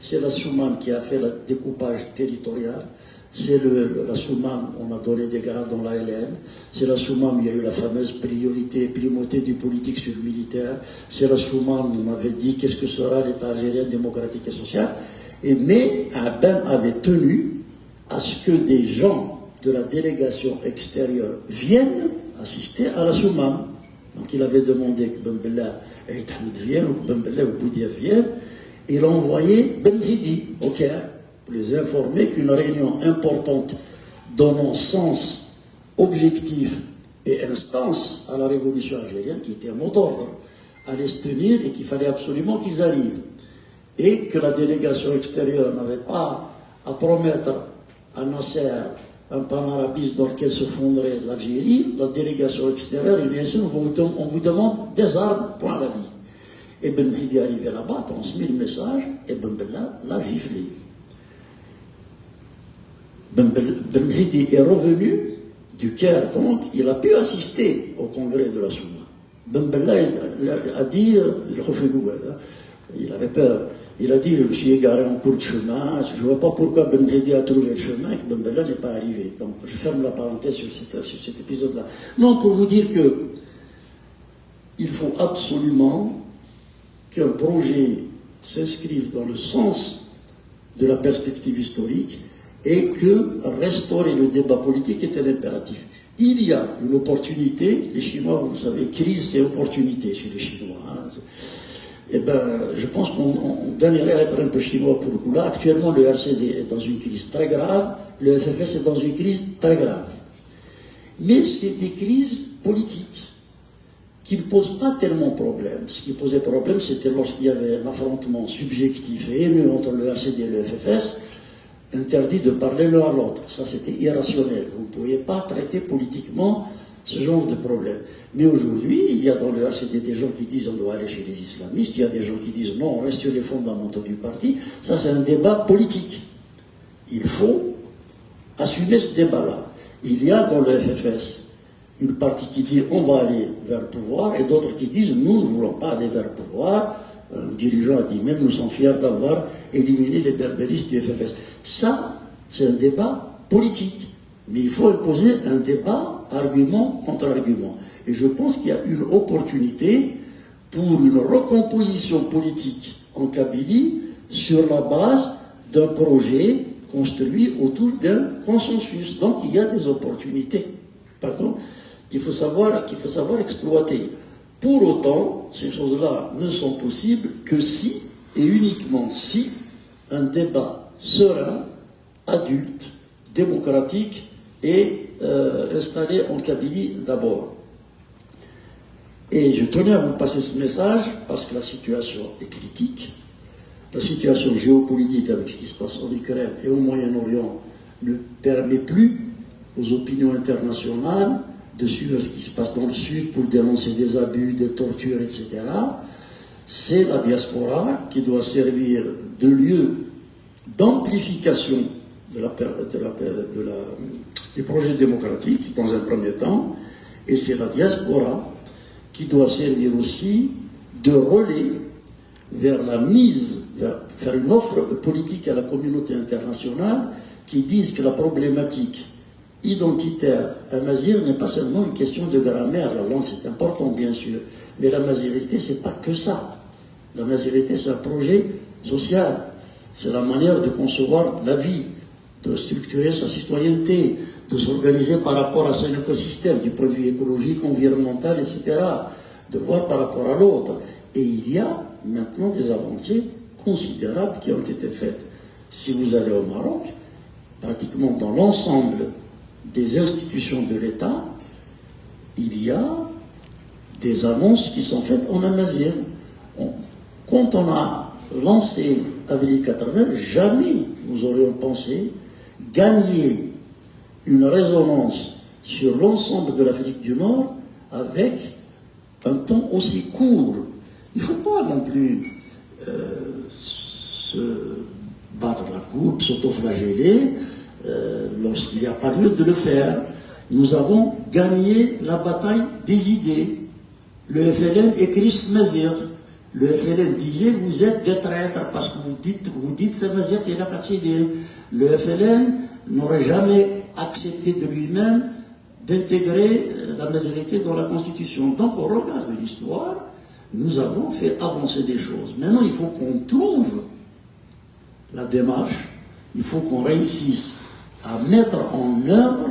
C'est la Soumam qui a fait le découpage territorial, c'est la Soumam, on a donné des grades dans la LN, c'est la Soumam, il y a eu la fameuse primauté du politique sur le militaire, c'est la Soumam, on avait dit qu'est-ce que sera l'État algérien démocratique et social, mais Ben avait tenu à ce que des gens de la délégation extérieure viennent assister à la Soumam. Donc il avait demandé que Ben Bella et Ahmed viennent, ou que Ben Bella ou Boudiaf viennent, et il a envoyé Ben Mhidi au Caire pour les informer qu'une réunion importante donnant sens, objectif et instance à la révolution algérienne, qui était un mot d'ordre, allait se tenir et qu'il fallait absolument qu'ils arrivent. Et que la délégation extérieure n'avait pas à promettre à Nasser un panarabisme dans lequel se fondrait l'Algérie. La délégation extérieure, et bien sûr, on vous demande des armes pour la vie. Et Ben Mhidi est arrivé là-bas, transmis le message, et Ben Bella l'a giflé. Ben Mhidi est revenu du Caire, donc il a pu assister au congrès de la Souma. Ben Bella a dit, il avait peur, il a dit, je me suis égaré en cours de chemin, je ne vois pas pourquoi Ben Mhidi a trouvé le chemin, que Ben Bella n'est pas arrivé. Donc je ferme la parenthèse sur cet épisode-là. Non, pour vous dire que il faut absolument qu'un projet s'inscrive dans le sens de la perspective historique et que restaurer le débat politique est un impératif. Il y a une opportunité, les Chinois, vous savez, crise c'est opportunité chez les Chinois. Hein. Eh bien, je pense qu'on gagnerait à être un peu chinois pour le coup. Là, actuellement, le RCD est dans une crise très grave, le FFS est dans une crise très grave. Mais c'est des crises politiques qui ne posent pas tellement problème. Ce qui posait problème, c'était lorsqu'il y avait un affrontement subjectif et haineux entre le RCD et le FFS, interdit de parler l'un à l'autre. Ça, c'était irrationnel. Vous ne pouviez pas traiter politiquement ce genre de problème. Mais aujourd'hui, il y a dans le RCD des gens qui disent on doit aller chez les islamistes, il y a des gens qui disent non, on reste sur les fondamentaux du parti. Ça, c'est un débat politique. Il faut assumer ce débat-là. Il y a dans le FFS une partie qui dit on va aller vers le pouvoir et d'autres qui disent nous ne voulons pas aller vers le pouvoir. Un dirigeant a dit même nous sommes fiers d'avoir éliminé les berbéristes du FFS. Ça, c'est un débat politique. Mais il faut imposer un débat argument contre argument. Et je pense qu'il y a une opportunité pour une recomposition politique en Kabylie sur la base d'un projet construit autour d'un consensus. Donc il y a des opportunités, pardon, qu'il faut savoir exploiter. Pour autant, ces choses-là ne sont possibles que si, et uniquement si, un débat serein, adulte, démocratique est installé en Kabylie d'abord. Et je tenais à vous passer ce message parce que la situation est critique. La situation géopolitique avec ce qui se passe en Ukraine et au Moyen-Orient ne permet plus aux opinions internationales de suivre ce qui se passe dans le Sud pour dénoncer des abus, des tortures, etc. C'est la diaspora qui doit servir de lieu d'amplification des projets démocratiques dans un premier temps, et c'est la diaspora qui doit servir aussi de relais vers faire une offre politique à la communauté internationale qui dise que la problématique identitaire à Mazir n'est pas seulement une question de grammaire, la langue c'est important bien sûr, mais la mazirité c'est pas que ça. La mazirité c'est un projet social, c'est la manière de concevoir la vie, de structurer sa citoyenneté, de s'organiser par rapport à son écosystème, du point de vue écologique, environnemental, etc., de voir par rapport à l'autre. Et il y a maintenant des avancées considérables qui ont été faites. Si vous allez au Maroc, pratiquement dans l'ensemble des institutions de l'État, il y a des annonces qui sont faites en amazigh. Quand on a lancé Avril 80, jamais nous aurions pensé gagner une résonance sur l'ensemble de l'Afrique du Nord avec un temps aussi court. Il ne faut pas non plus se battre la coupe, s'autoflageller lorsqu'il n'y a pas lieu de le faire. Nous avons gagné la bataille des idées. Le FLN écrit Mazir. Le FLN disait vous êtes des traîtres parce que vous dites que Mazir c'est la partie. Le FLN n'aurait jamais accepté de lui-même d'intégrer la majorité dans la Constitution. Donc au regard de l'histoire, nous avons fait avancer des choses. Maintenant, il faut qu'on trouve la démarche, il faut qu'on réussisse à mettre en œuvre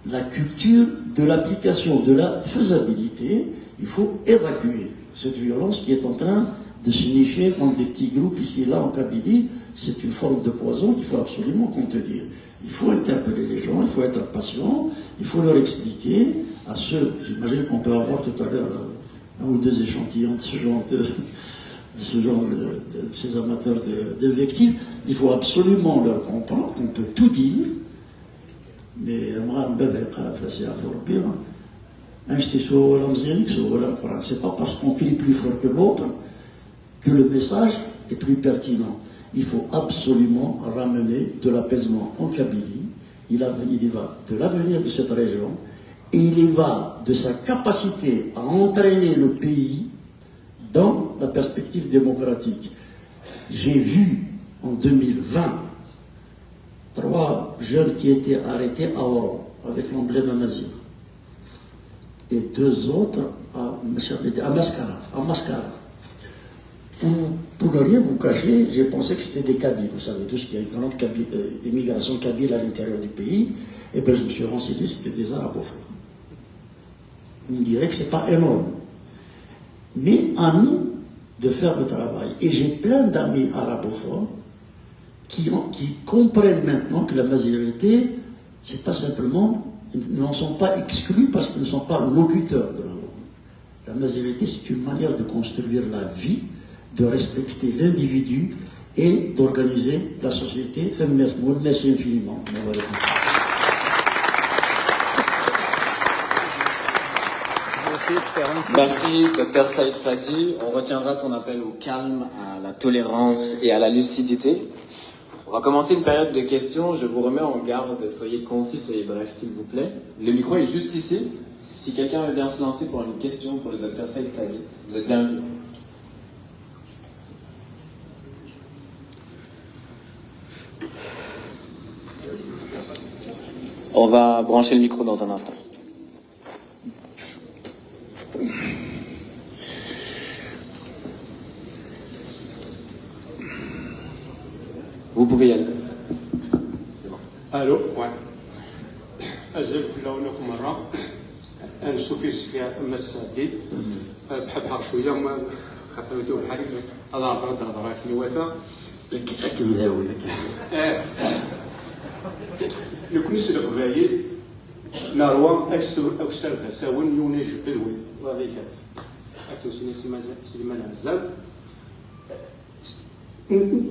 la culture de l'application, de la faisabilité. Il faut évacuer cette violence qui est en train de se nicher dans des petits groupes ici et là en Kabylie. C'est une forme de poison qu'il faut absolument contenir. Il faut interpeller les gens, il faut être patient, il faut leur expliquer à ceux, j'imagine qu'on peut avoir tout à l'heure un ou deux échantillons de ce genre de ces amateurs d'invectives, il faut absolument leur comprendre qu'on peut tout dire, mais moi, c'est pas parce qu'on crie plus fort que l'autre que le message est plus pertinent. Il faut absolument ramener de l'apaisement en Kabylie. Il y va de l'avenir de cette région et il y va de sa capacité à entraîner le pays dans la perspective démocratique. J'ai vu en 2020 3 jeunes qui étaient arrêtés à Oran avec l'emblème amazigh et 2 autres à Mascara. Pour ne rien vous cacher, j'ai pensé que c'était des Kabyles. Vous savez tous qu'il y a une grande immigration kabyle à l'intérieur du pays. Et bien je me suis renseigné, c'était des arabophones. On dirait que ce n'est pas énorme. Mais à nous de faire le travail. Et j'ai plein d'amis arabophones qui comprennent maintenant que la majorité, c'est pas simplement, ils n'en sont pas exclus parce qu'ils ne sont pas locuteurs de la langue. La majorité, c'est une manière de construire la vie, de respecter l'individu et d'organiser la société. Merci infiniment. Merci, Dr Saïd Sadi. On retiendra ton appel au calme, à la tolérance et à la lucidité. On va commencer une période de questions. Je vous remets en garde. Soyez concis, soyez bref, s'il vous plaît. Le micro est juste ici. Si quelqu'un veut bien se lancer pour une question pour le Dr Saïd Sadi, vous êtes bienvenue. On va brancher le micro dans un instant. Vous pouvez y aller. الو ازيك في لونكم مره انا سوفيس فيها مساكي بحال شويه ما خاطرتو بحال هذا هضره كي وفا اكمل هاوي لو كنت القبايل نروى اكثر تساون يونيج بدوي وهذيك اكثر سليمان عزام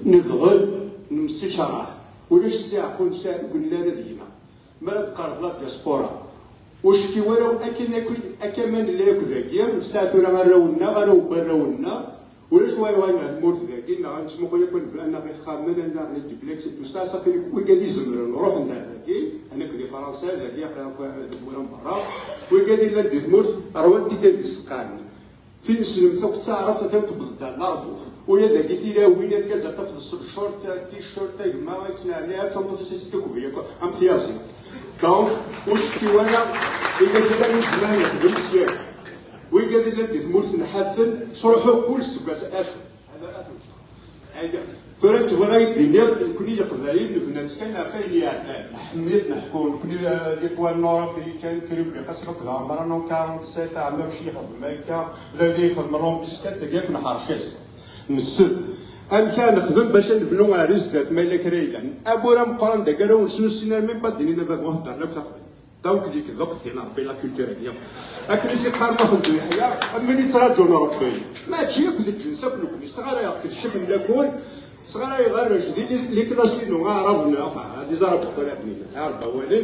نضغل نمسي شرح ولاش الساعه كنت قلنا لنا ديما ما تقرب لا ديسبورا واش كي وراو اكمان لا ياكل ذاكيا ساعه ولا غنراونا غنوبراونا ولاش وانا الموت ذاكي غنسمو خويا كون انا غير خامن انا غير ديبليكس تو سا صافي وقال يزمر نروح لنا ذاكي انا كنت فرنسا ذاكي قرا برا وقال لي لا ديزمور رواتي ديال السقاني فين سلم ثوك تعرف تنطبق لارفوف ويا ذاك تيلاوي كذا تفضل الشورت تي شورت ما يتنعني تنطبق تكوفيا ام ثيازي دونك واش كي وانا اذا كان من زمان يخدم مزيان ويقال لي ديزمور نحفل صروحو كل سكاس اشهر هذا فرانك بغا يدير كوني القبائل الفنان كاين فين يعطي حميت نحكوا كوني ليطوال نور افريكان كريم اللي قصرك ذا عمرنا 47 عام ماشي يخدم هكا لا يخدم لهم بسكات تلقاك نهار شاس نسد ام كان نخدم باش نفنو رزقات مالا كريلا ابو راه مقارن داك راه ونسنو السنه ميم با دينينا باب وهضر لك دونك ديك الوقت دينا ربي لا كولتور ديالو لكن شي قال ما خدو يحيى ملي تراجعوا نورك ما تجي ياكل الجنسه كل صغار ياكل الشكل لا كون صغار يغير جديد اللي كلاسينو عرفنا هذه زربت فلاتني عرب اولا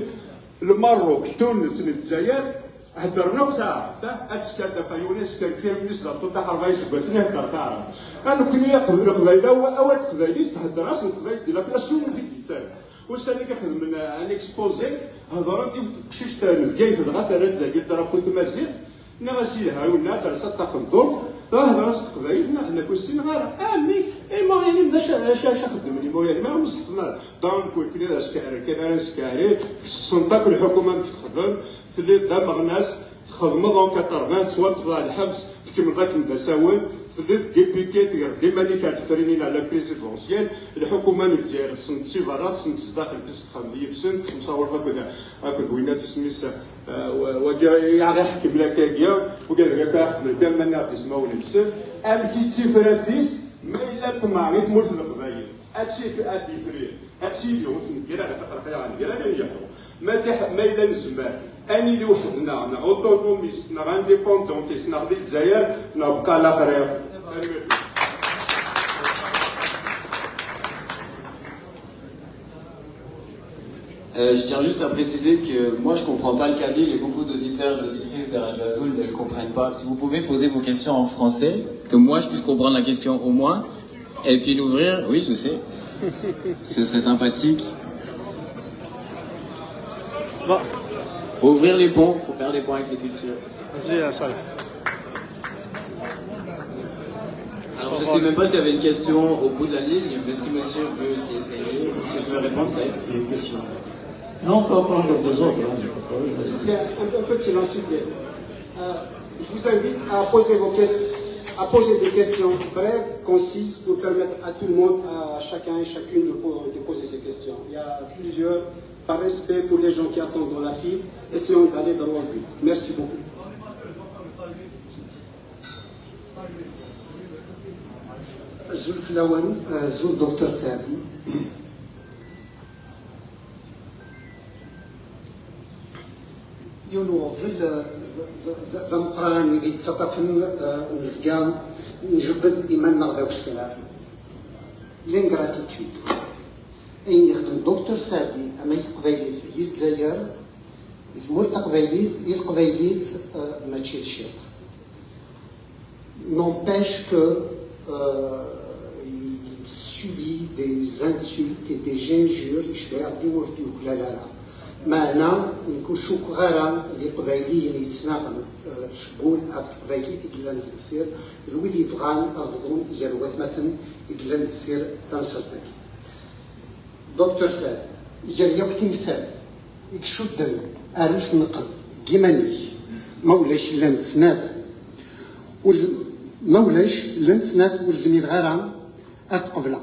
المروك تونس الجزائر هدرنا وتعرف هادشي كان فيونس كان كيرمس لا طول تاع 40 سنه هدر تعرف انا كنا يقبل قبيله اوات قبيلي هدر راس قبيل ديال كلاسينو في الجزائر واش ثاني كنخدم من ان اكسبوزي هضره ديال كشيش تاع جاي في الغا ثلاث قلت راه كنت مازيغ نغسي هاونا ثلاثه تاع الدور راه راس قبيل حنا كوستين غير امي المهم باش خدم لي مويا ما مستثمر دونك كنا سكاري كذا سكاري في السلطه الحكومه تخدم في اللي دام الناس تخدم دونك 80 سوا تطلع الحبس تكمل غاك نتساوي ديبيكيت ديما اللي كانت فرينين على بريزيدونسيال الحكومه الجزائر سنت سي فرا سنت داخل بس خمديه سنت مصور هكذا وينات سميس وجا يحكي بلا كاكيا وقال لك احمد كان منا بسمو نفسه امشي تسيفراتيس ما الا طمع غير تمر في القبايل هادشي في ادي فري هادشي اليوم ندير على تقرقيا ندير انا نيحو ما الا الزمان اني اللي وحدنا انا اوتونوميست نا انديبوندونتيست نا الجزائر نبقى لا غير Je tiens juste à préciser que moi je comprends pas le kabyle et beaucoup d'auditeurs et d'auditrices de Radio Azul ne le comprennent pas. Si vous pouvez poser vos questions en français, que moi je puisse comprendre la question au moins, et puis l'ouvrir, oui je sais, ce serait sympathique. Bon. Faut ouvrir les ponts, faut faire des ponts avec les cultures. Vas-y, Asal. Alors je sais même pas s'il y avait une question au bout de la ligne, mais si monsieur veut s'y essayer, si je veux répondre, ça y est. Une question. Non, on peut prendre deux autres. Un peu de silence, s'il vous plaît. Je vous invite à poser à poser des questions brèves, concises, pour permettre à tout le monde, à chacun et chacune de poser ses questions. Il y a plusieurs, par respect pour les gens qui attendent dans la file, essayons d'aller dans le but. Merci beaucoup. زول فلاوان زول دكتور سعدي يونو ذا مقران يدي تطفن نزقام نجبد إيمان نغدا والسلام لينغراتيتود أين يخدم دكتور سعدي أما يتقبيلي يتزاير يتمور تقبيلي يتقبيلي ما تشيل شيط n'empêche que il subit des insultes et des injures معنا نكون شكرا لقبائليين يتناقل تسبون أو قبائليين إلا نزفير ذوي اللي يبغان أظهرون يروات مثلا إلا نزفير تنصرتك دكتور سعد يجري يوك تمثال يكشدن أرس نقل جيماني مولاش لان سنات مولاش لان سنات ورزني الغرام أتقبلق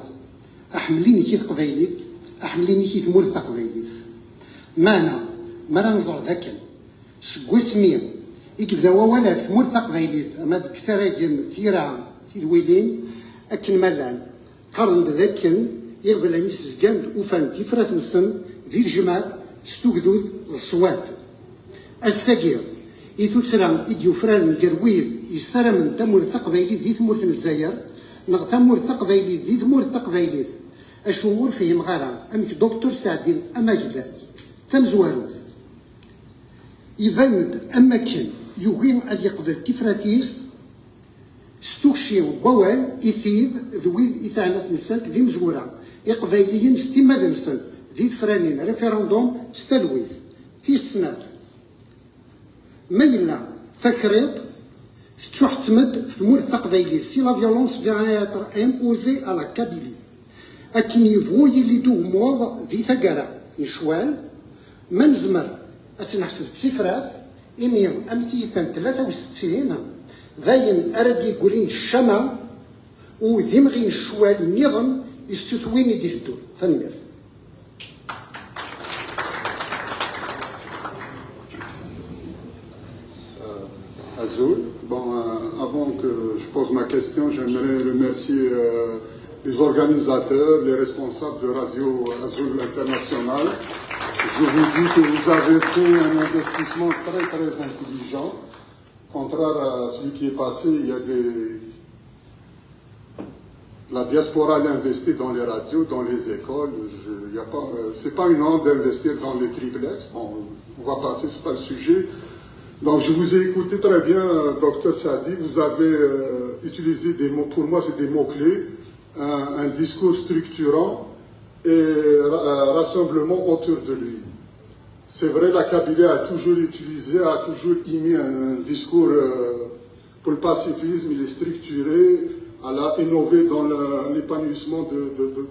أحمليني كي تقبايلي أحمليني كي تمول تقبايلي مانا مرا نزر ذاك سكو سمير يكبدا ولا في مول تقبايلي أما ديك سراجم ثيرا في الويلين أكن ملان قرن ذاك يقبل أن يسزقان وفان تفرات نسن ذي الجماعة ستوكدود الصوات الساقير إذا تسرم إديو فران مقرويد يسترى من تمور تقبايلي ذي ثمور الجزائر نغ تمور تقبايلي ذي ثمور تقبايلي أشهور فيه مغارة أمك دكتور سعدين أما جدا تم زواروث يفند أما كان يغيم أن يقبل كفراتيس ستوكشي وبوال إثيب ذويد إثانة مسات ذي مزورة يقبايليين ستيما ذي مسات ذي فرانين ريفيروندوم ستلويث في السنات ما إلا فكرت تحتمد في مور التقبايلي سي لا فيولونس فيغا اتر امبوزي على كابيلي اكن يفوي اللي دو موض ذي ثقرة نشوال ما نزمر اتنحسب بسفرات إميم أمتيتان 63 ذاين أرقي يقولين الشمع وذمغين الشوال النظام يستوين يديردو فنمير. Azul. Bon, avant que je pose ma question, j'aimerais remercier les organisateurs, les responsables de Radio Azul International. Je vous dis que vous avez fait un investissement très très intelligent. Contraire à celui qui est passé, il y a la diaspora l'investit dans les radios, dans les écoles. C'est pas une honte d'investir dans les triplex. Bon, on va passer, c'est pas le sujet. Donc je vous ai écouté très bien, Dr Sadi, vous avez utilisé des mots, pour moi c'est des mots-clés, un discours structurant et rassemblement autour de lui. C'est vrai, la Kabylie a toujours utilisé, a toujours émis un discours pour le pacifisme, il est structuré, elle a innové dans l'épanouissement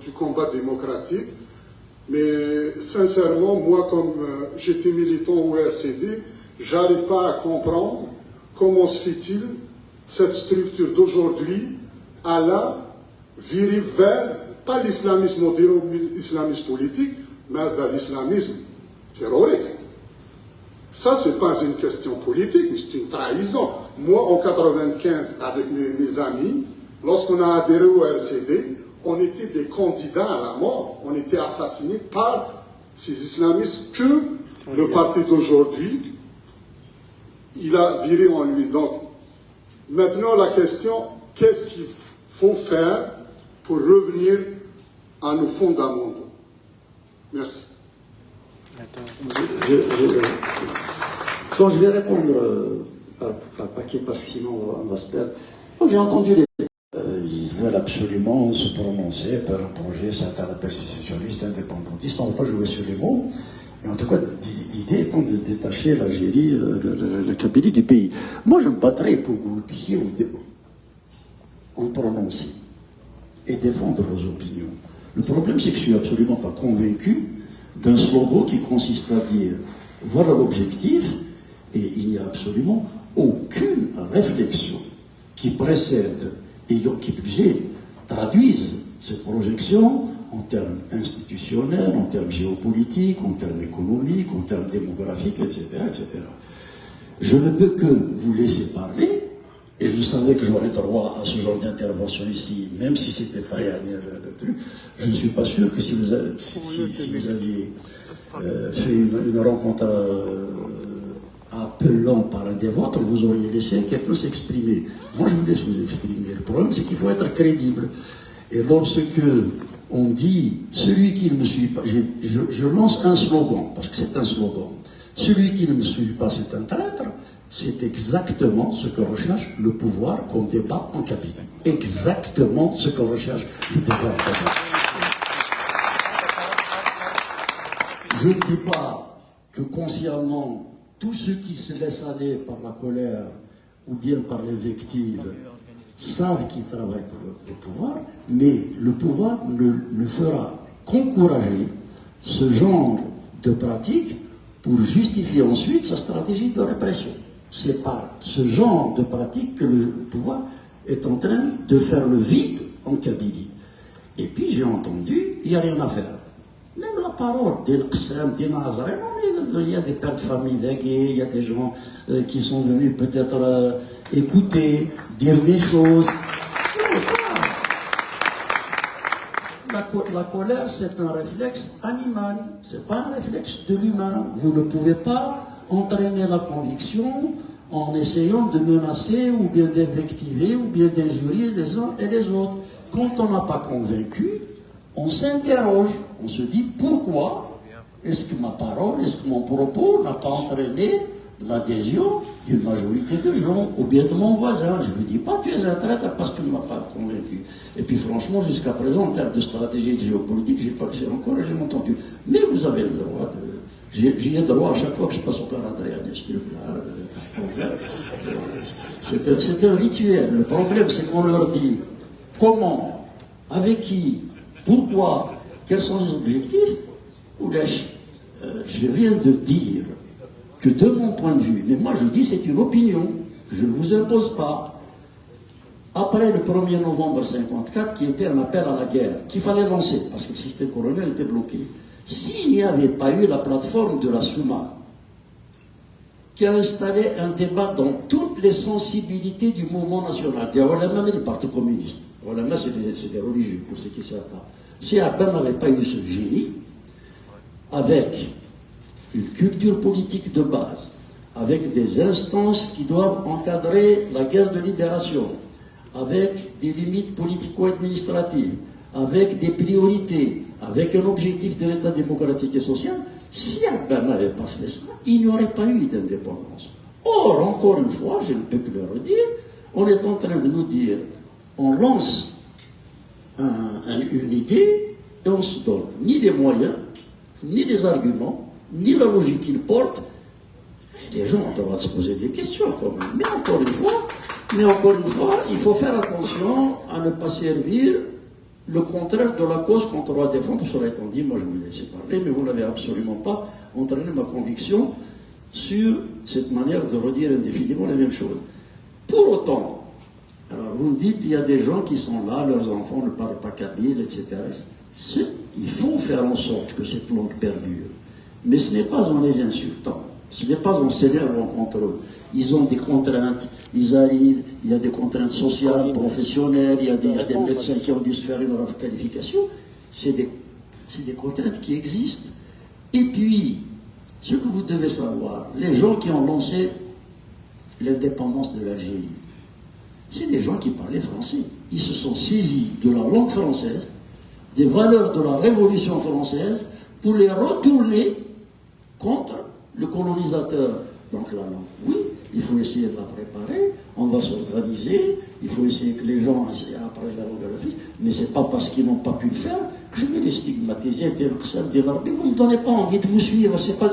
du combat démocratique. Mais sincèrement, moi comme j'étais militant au RCD, j'arrive pas à comprendre comment se fait-il cette structure d'aujourd'hui à la virer vers, pas l'islamisme, on dirait l'islamisme politique, mais vers l'islamisme terroriste. Ça, c'est pas une question politique, mais c'est une trahison. Moi, en 95, avec mes amis, lorsqu'on a adhéré au RCD, on était des candidats à la mort, on était assassinés par ces islamistes que le parti d'aujourd'hui il a viré en lui. Donc, maintenant la question, qu'est-ce qu'il faut faire pour revenir à nos fondamentaux? Merci. Quand je vais répondre par paquet, parce que sinon on va se perdre. J'ai entendu ils veulent absolument se prononcer par un projet persécutionniste, indépendantiste. On ne va pas jouer sur les mots. Mais en tout cas, l'idée étant de détacher l'Algérie, la Kabylie du pays. Moi, je me battrai pour que vous puissiez en prononcer et défendre vos opinions. Le problème, c'est que je ne suis absolument pas convaincu d'un slogan qui consiste à dire voilà l'objectif, et il n'y a absolument aucune réflexion qui précède et qui plus est traduise cette projection en termes institutionnels, en termes géopolitiques, en termes économiques, en termes démographiques, etc., etc. Je ne peux que vous laisser parler, et je savais que j'aurais droit à ce genre d'intervention ici, même si c'était pas le truc. Je ne suis pas sûr que si vous aviez fait une rencontre appelant par un des vôtres, vous auriez laissé quelqu'un s'exprimer. Moi, je vous laisse vous exprimer. Le problème, c'est qu'il faut être crédible. Et lorsque on dit « celui qui ne me suit pas », je lance un slogan, parce que c'est un slogan. « Celui qui ne me suit pas, c'est un traître », c'est exactement ce que recherche le pouvoir qu'on débat en Kabylie. Exactement ce que recherche le débat en Kabylie. Je ne dis pas que consciemment, tous ceux qui se laissent aller par la colère ou bien par l'invective savent qu'ils travaillent pour le pouvoir, mais le pouvoir ne fera qu'encourager ce genre de pratique pour justifier ensuite sa stratégie de répression. C'est par ce genre de pratique que le pouvoir est en train de faire le vide en Kabylie. Et puis j'ai entendu, il n'y a rien à faire. Même la parole d'El-Qsam, d'El-Nazaré, il y a des pères de famille dégués, il y a des gens qui sont venus peut-être écouter, dire des choses. La colère, c'est un réflexe animal, c'est pas un réflexe de l'humain. Vous ne pouvez pas entraîner la conviction en essayant de menacer ou bien d'invectiver ou bien d'injurier les uns et les autres. Quand on n'a pas convaincu, on s'interroge, on se dit pourquoi est-ce que ma parole, est-ce que mon propos n'a pas entraîné l'adhésion d'une majorité de gens, ou bien de mon voisin. Je ne lui dis pas tu es un traître parce que tu ne m'as pas convaincu. Et puis franchement, jusqu'à présent, en termes de stratégie géopolitique, j'ai encore rien entendu. Mais vous avez le droit de... J'y ai droit à chaque fois que je passe au calendrier à ce truc-là. C'est un rituel. Le problème, c'est qu'on leur dit comment, avec qui, pourquoi, quels sont les objectifs. Ou je viens de dire que de mon point de vue, mais moi je dis c'est une opinion, que je ne vous impose pas, après le 1er novembre 1954, qui était un appel à la guerre, qu'il fallait lancer, parce que le système colonial était bloqué, s'il n'y avait pas eu la plateforme de la Souma, qui a installé un débat dans toutes les sensibilités du mouvement national, des ulama et du Parti communiste. Les ulama, c'est des religieux, pour ceux qui ne savent pas. Si Abba n'avait pas eu ce génie, avec une culture politique de base, avec des instances qui doivent encadrer la guerre de libération, avec des limites politico-administratives, avec des priorités, avec un objectif de l'État démocratique et social, si Abba n'avait pas fait ça, il n'y aurait pas eu d'indépendance. Or, encore une fois, je ne peux que le redire, on est en train de nous dire, on lance une idée et on ne se donne ni les moyens, ni les arguments, ni la logique qu'ils portent. Les gens ont le droit de se poser des questions quand même. Mais encore une fois, il faut faire attention à ne pas servir le contraire de la cause qu'on doit défendre. Cela étant dit, moi je vous laisse parler, mais vous n'avez absolument pas entraîné ma conviction sur cette manière de redire indéfiniment les mêmes choses. Pour autant, alors vous me dites, il y a des gens qui sont là, leurs enfants ne parlent pas kabyle, etc. Il faut faire en sorte que cette langue perdure. Mais ce n'est pas en les insultant. Ce n'est pas en s'énervant contre eux. Ils ont des contraintes, ils arrivent, il y a des contraintes sociales, professionnelles, il y a des médecins qui ont dû se faire une qualification. C'est des contraintes qui existent. Et puis, ce que vous devez savoir, les gens qui ont lancé l'indépendance de l'Algérie, c'est des gens qui parlaient français. Ils se sont saisis de la langue française, des valeurs de la Révolution française, pour les retourner contre le colonisateur. Donc la langue, oui, il faut essayer de la préparer, on va s'organiser, il faut essayer que les gens apprennent la langue à la fille, mais c'est pas parce qu'ils n'ont pas pu le faire que je vais les stigmatiser, vous ne me donnez pas envie de vous suivre, c'est pas...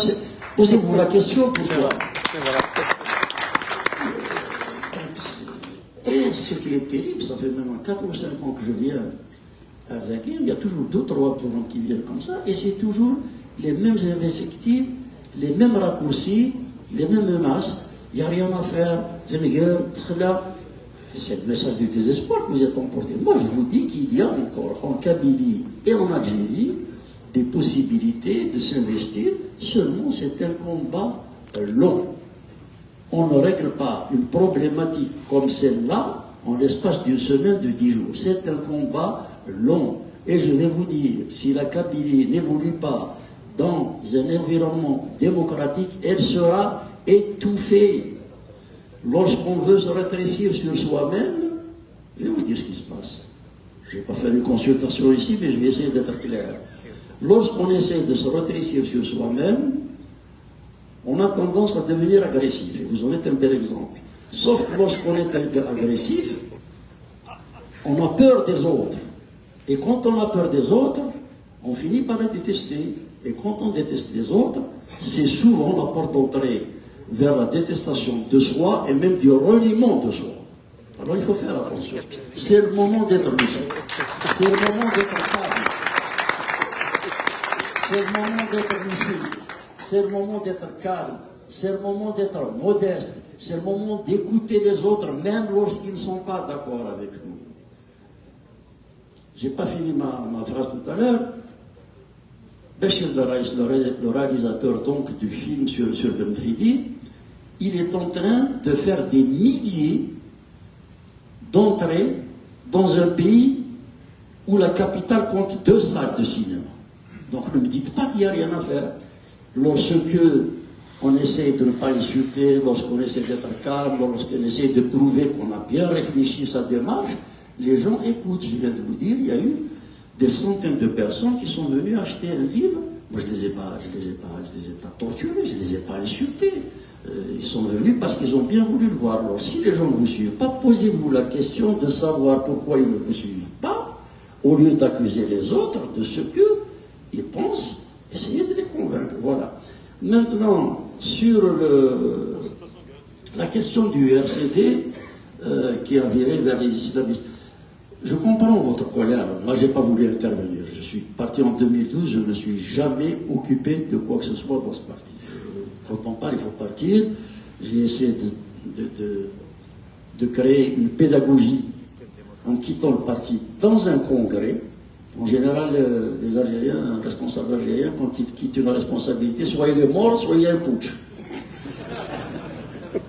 Posez-vous la question, pourquoi? Et ce qui est terrible, ça fait maintenant 4 ou 5 ans que je viens à Zagir, il y a toujours 2 ou 3 programmes qui viennent comme ça, et c'est toujours les mêmes invectives, les mêmes raccourcis, les mêmes menaces. Il n'y a rien à faire, c'est le message du désespoir que vous êtes emporté. Moi, je vous dis qu'il y a encore en Kabylie et en Algérie des possibilités de s'investir, seulement c'est un combat long. On ne règle pas une problématique comme celle-là en l'espace d'une semaine, de 10 jours. C'est un combat long. Et je vais vous dire, si la Kabylie n'évolue pas dans un environnement démocratique, elle sera étouffée. Lorsqu'on veut se rétrécir sur soi-même, je vais vous dire ce qui se passe. Je ne vais pas faire une consultation ici, mais je vais essayer d'être clair. Lorsqu'on essaie de se rétrécir sur soi-même, on a tendance à devenir agressif. Et vous en êtes un bel exemple. Sauf que lorsqu'on est agressif, on a peur des autres. Et quand on a peur des autres, on finit par les détester. Et quand on déteste les autres, c'est souvent la porte d'entrée vers la détestation de soi et même du reniement de soi. Alors il faut faire attention. C'est le moment d'être lucide. C'est le moment d'être calme. C'est le moment d'être lucide. C'est le moment d'être calme. C'est le moment d'être modeste. C'est le moment d'écouter les autres, même lorsqu'ils ne sont pas d'accord avec nous. j'ai pas fini ma phrase tout à l'heure. Bachir Daraïs, le réalisateur donc du film sur Ben Mehdi, il est en train de faire des milliers d'entrées dans un pays où la capitale compte 2 salles de cinéma. Donc ne me dites pas qu'il n'y a rien à faire. Lorsque on essaie de ne pas insulter, lorsqu'on essaie d'être calme, lorsqu'on essaie de prouver qu'on a bien réfléchi sa démarche, les gens écoutent. Je viens de vous dire, il y a eu des centaines de personnes qui sont venues acheter un livre. Moi, je les ai pas torturés, je les ai pas insultés. Ils sont venus parce qu'ils ont bien voulu le voir. Alors, si les gens ne vous suivent pas, posez-vous la question de savoir pourquoi ils ne vous suivent pas, au lieu d'accuser les autres de ce qu'ils pensent, essayez de les convaincre. Voilà. Maintenant, sur la question du RCD qui a viré vers les islamistes, je comprends votre colère. Moi, je n'ai pas voulu intervenir. Je suis parti en 2012, je ne me suis jamais occupé de quoi que ce soit dans ce parti. Quand on parle, il faut partir. J'ai essayé de créer une pédagogie en quittant le parti dans un congrès. En général, les Algériens, un responsable algérien, quand il quitte une responsabilité, soit il est mort, soit il y a un putsch.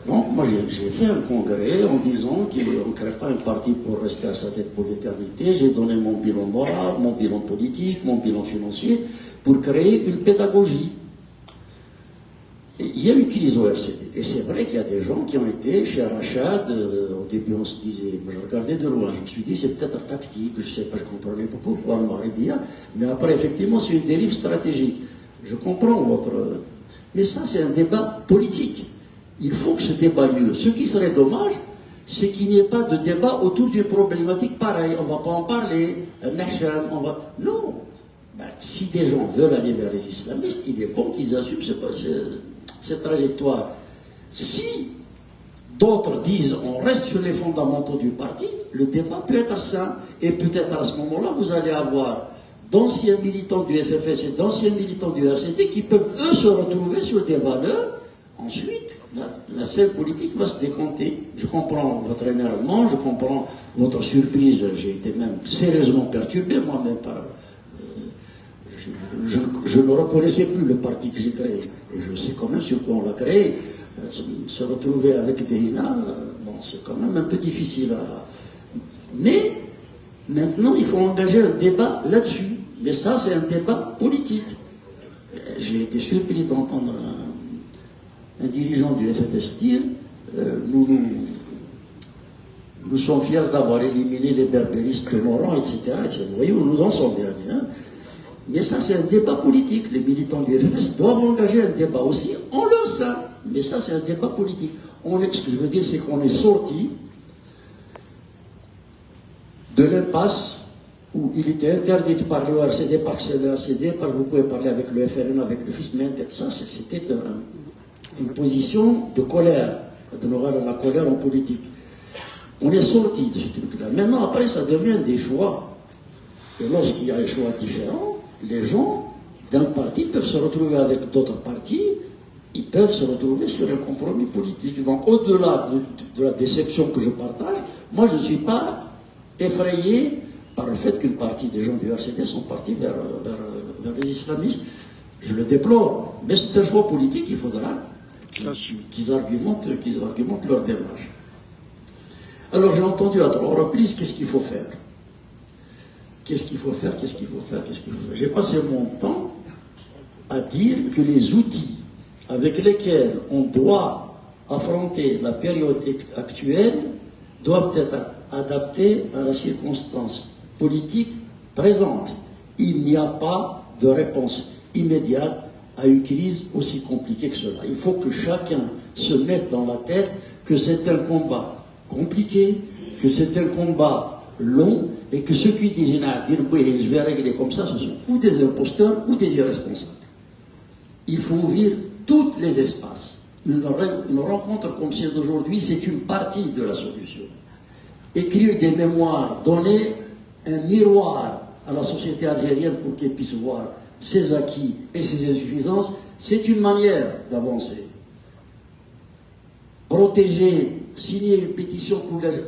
Donc, moi, j'ai fait un congrès en disant qu'on ne crée pas un parti pour rester à sa tête pour l'éternité. J'ai donné mon bilan moral, mon bilan politique, mon bilan financier, pour créer une pédagogie. Et il y a une crise au RCD. Et c'est vrai qu'il y a des gens qui ont été chez Rachad. Au début, on se disait, moi, je regardais de loin, je me suis dit, c'est peut-être tactique, je ne sais pas, je ne comprenais pas pourquoi le Maghreb bien. Mais après, effectivement, c'est une dérive stratégique. Je comprends votre. Mais ça, c'est un débat politique. Il faut que ce débat ait lieu. Ce qui serait dommage, c'est qu'il n'y ait pas de débat autour d'une problématique pareille. On ne va pas en parler. Non. Ben, si des gens veulent aller vers les islamistes, il est bon qu'ils assument cette trajectoire. Si d'autres disent on reste sur les fondamentaux du parti, le débat peut être sain. Et peut-être à ce moment-là, vous allez avoir d'anciens militants du FFS et d'anciens militants du RCD qui peuvent, eux, se retrouver sur des valeurs. Ensuite, la scène politique va se décompter. Je comprends votre énervement, je comprends votre surprise. J'ai été même sérieusement perturbé moi-même par... Je ne reconnaissais plus le parti que j'ai créé. Et je sais quand même sur quoi on l'a créé. Se retrouver avec des INA, bon, c'est quand même un peu difficile à... Mais, maintenant, il faut engager un débat là-dessus. Mais ça, c'est un débat politique. J'ai été surpris d'entendre un dirigeant du FFS dire nous sommes fiers d'avoir éliminé les berbéristes de Moran, etc. Vous voyez où nous en sommes bien. Hein. Mais ça, c'est un débat politique. Les militants du FFS doivent engager un débat aussi en leur sein. Mais ça, c'est un débat politique. Ce que je veux dire, c'est qu'on est sorti de l'impasse où il était interdit de parler au RCD parce que c'est le RCD, vous pouvez parler avec le FRN, avec le FIS, mais ça, c'était une position de colère, de la colère en politique. On est sorti de ce truc-là. Maintenant, après, ça devient des choix. Et lorsqu'il y a un choix différent, les gens d'un parti peuvent se retrouver avec d'autres partis, ils peuvent se retrouver sur un compromis politique. Donc, au-delà de la déception que je partage, moi, je ne suis pas effrayé par le fait qu'une partie des gens du RCD sont partis vers les islamistes. Je le déplore. Mais c'est un choix politique, il faudra qu'ils argumentent leur démarche. Alors j'ai entendu à 3 reprises qu'est-ce qu'il faut faire. Qu'est-ce qu'il faut faire, qu'est-ce qu'il faut faire, qu'est-ce qu'il faut faire. J'ai passé mon temps à dire que les outils avec lesquels on doit affronter la période actuelle doivent être adaptés à la circonstance politique présente. Il n'y a pas de réponse immédiate à une crise aussi compliquée que cela. Il faut que chacun se mette dans la tête que c'est un combat compliqué, que c'est un combat long, et que ceux qui disent je vais régler comme ça, ce sont ou des imposteurs ou des irresponsables. Il faut ouvrir tous les espaces. Une rencontre comme celle d'aujourd'hui, c'est une partie de la solution. Écrire des mémoires, donner un miroir à la société algérienne pour qu'elle puisse voir ses acquis et ses insuffisances, c'est une manière d'avancer. Protéger, signer une pétition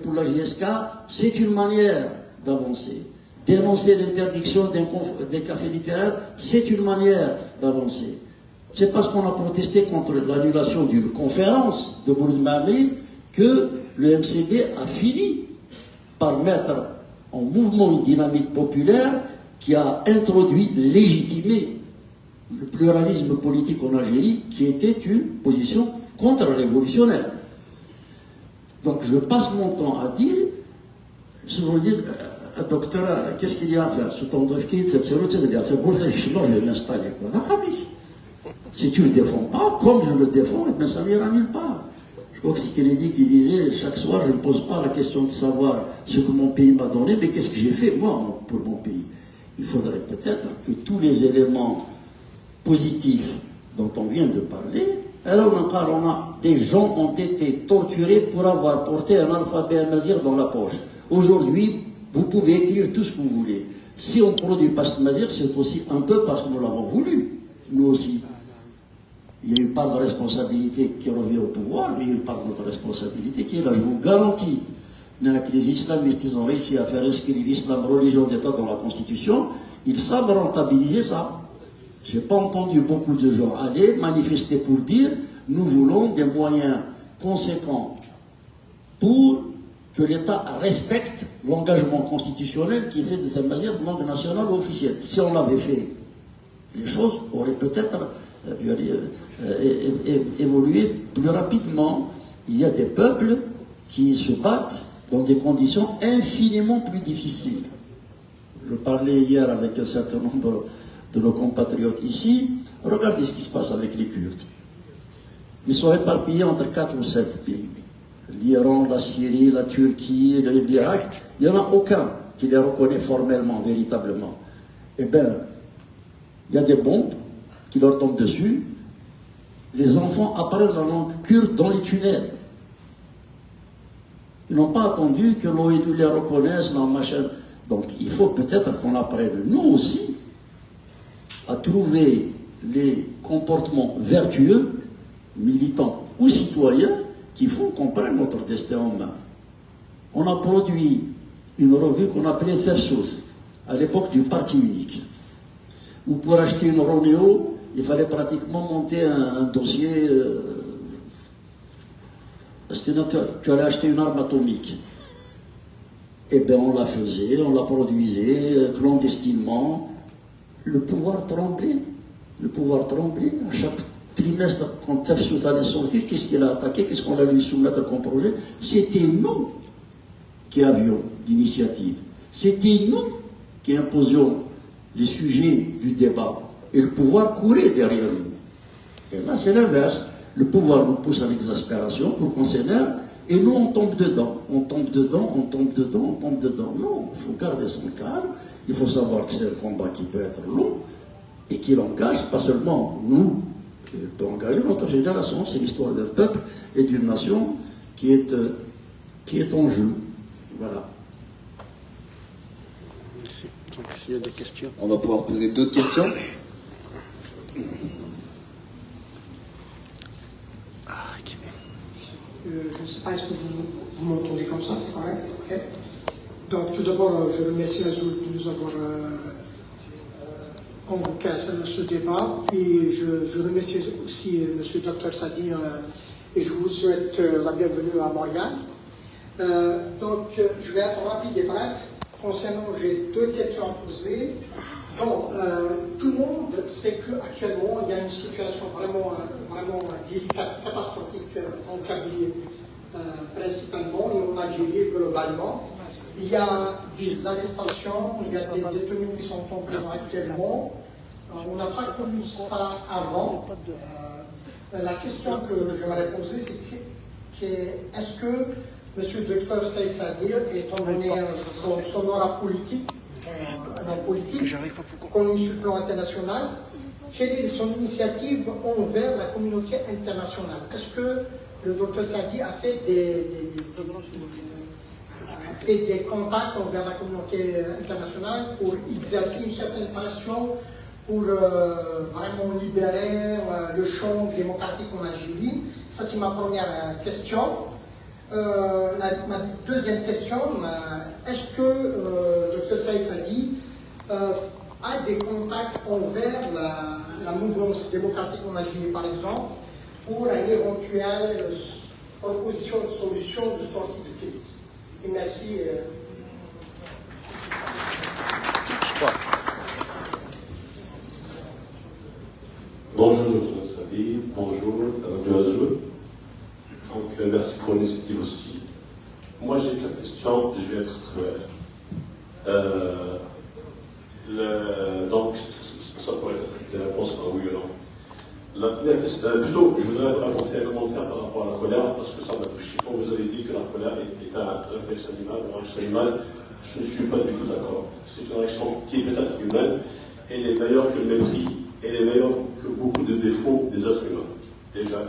pour la JSK, c'est une manière d'avancer. Dénoncer l'interdiction des cafés littéraires, c'est une manière d'avancer. C'est parce qu'on a protesté contre l'annulation d'une conférence de Bourg Mamri que le MCD a fini par mettre en mouvement une dynamique populaire qui a introduit, légitimé le pluralisme politique en Algérie, qui était une position contre-révolutionnaire. Donc je passe mon temps à dire, souvent dire, docteur, qu'est-ce qu'il y a à faire? Si tu ne le défends pas, comme je le défends, eh bien, ça n'ira nulle part. Je crois que c'est Kennedy qui disait, chaque soir, je ne pose pas la question de savoir ce que mon pays m'a donné, mais qu'est-ce que j'ai fait, moi, pour mon pays. Il faudrait peut-être que tous les éléments positifs dont on vient de parler, alors des gens ont été torturés pour avoir porté un alphabet amazigh dans la poche. Aujourd'hui, vous pouvez écrire tout ce que vous voulez. Si on produit pas ce mazigh, c'est aussi un peu parce que nous l'avons voulu, nous aussi. Il y a une part de responsabilité qui revient au pouvoir, mais il y a une part de notre responsabilité qui est là. Je vous garantis que les islamistes, ils ont réussi à faire inscrire l'islam religion d'État dans la Constitution. Ils savent rentabiliser ça. Je n'ai pas entendu beaucoup de gens aller manifester pour dire nous voulons des moyens conséquents pour que l'État respecte l'engagement constitutionnel qui fait des Amazigh langue nationale ou officielle. Si on l'avait fait, les choses auraient peut-être évolué plus rapidement. Il y a des peuples qui se battent dans des conditions infiniment plus difficiles. Je parlais hier avec un certain nombre de nos compatriotes ici. Regardez ce qui se passe avec les Kurdes. Ils sont éparpillés entre 4 ou 7 pays. L'Iran, la Syrie, la Turquie, l'Irak. Il n'y en a aucun qui les reconnaît formellement, véritablement. Eh bien, il y a des bombes qui leur tombent dessus. Les enfants apprennent la langue kurde dans les tunnels. Ils n'ont pas attendu que l'ONU les reconnaisse, non, machin. Donc il faut peut-être qu'on apprenne, nous aussi, à trouver les comportements vertueux, militants ou citoyens, qui font qu'on prenne notre destin en main. On a produit une revue qu'on appelait Tefsous, à l'époque du parti unique, où pour acheter une Roméo, il fallait pratiquement monter un dossier. Tu allais acheter une arme atomique. Eh bien, on la faisait, on la produisait clandestinement. Le pouvoir tremblait. Le pouvoir tremblait. À chaque trimestre, quand Tefsous allait sortir, qu'est-ce qu'il a attaqué? Qu'est-ce qu'on allait lui soumettre comme projet? C'était nous qui avions l'initiative. C'était nous qui imposions les sujets du débat. Et le pouvoir courait derrière nous. Et là, c'est l'inverse. Le pouvoir nous pousse à l'exaspération pour qu'on s'énerve, et nous, on tombe dedans. On tombe dedans, on tombe dedans, on tombe dedans. Non, il faut garder son calme. Il faut savoir que c'est un combat qui peut être long, et qui engage pas seulement nous, il peut engager notre génération. C'est l'histoire d'un peuple et d'une nation qui est en jeu. Voilà. Merci. Donc, s'il y a des questions. On va pouvoir poser d'autres questions. Je ne sais pas, est-ce que vous m'entendez comme ça, c'est pareil? Okay. Donc tout d'abord, je remercie Azul de nous avoir convoqué à ce débat. Puis je remercie aussi M. Dr Sadi et je vous souhaite la bienvenue à Montréal. Donc je vais être rapide et bref. Concernant, j'ai 2 questions à poser. Bon, tout le monde sait qu'actuellement, il y a une situation vraiment délicate, catastrophique en Kabylie, principalement, et en Algérie globalement. Il y a des arrestations, il y a des détenus qui sont en prison actuellement. On n'a pas connu ça avant. La question que j'aimerais poser, c'est est-ce que M. Dr Saïd Sadir, étant donné son aura politique, un homme politique, connu sur le plan international, quelle est son initiative envers la communauté internationale? Est-ce que le Dr Sadi a fait des contacts envers la communauté internationale pour exercer une certaine pression pour vraiment libérer le champ démocratique en Algérie? Ça, c'est ma première question. Ma deuxième question, est-ce que Dr Saïd Sadi a des contacts envers la mouvance démocratique en Algérie, par exemple, pour une éventuelle proposition de solution de sortie de crise. Et merci. Brojou Dr. Sadi, bonjour Radio Azur. Donc merci pour l'initiative aussi. Moi j'ai 4 questions, je vais être très bref. Donc ça pourrait être des réponses par oui ou non. La première question, plutôt je voudrais apporter un commentaire par rapport à la colère, parce que ça m'a touché. Quand vous avez dit que la colère est un réflexe animal, une réaction animale, je ne suis pas du tout d'accord. C'est une réaction qui est peut-être humaine, elle est meilleure que le mépris, elle est meilleure que beaucoup de défauts des êtres humains. Déjà,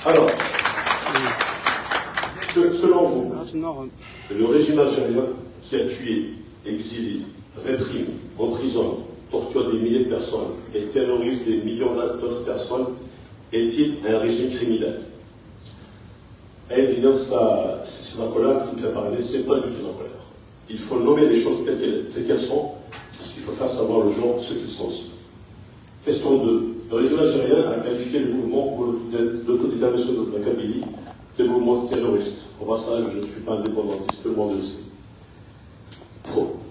Alors, selon vous, le régime algérien qui a tué, exilé, réprime, emprisonne, torture des milliers de personnes et terrorise des millions d'autres personnes, est-il un régime criminel? Et dire ça, c'est la colère qui me fait parler, c'est pas du tout la colère. Il faut nommer les choses telles qu'elles sont, parce qu'il faut faire savoir aux gens ce qu'ils sont. Question 2. Le régime algérien a qualifié le mouvement pour l'autodétermination de la Kabylie de mouvement terroriste. Au passage, je ne suis pas indépendantiste, tout le monde le sait.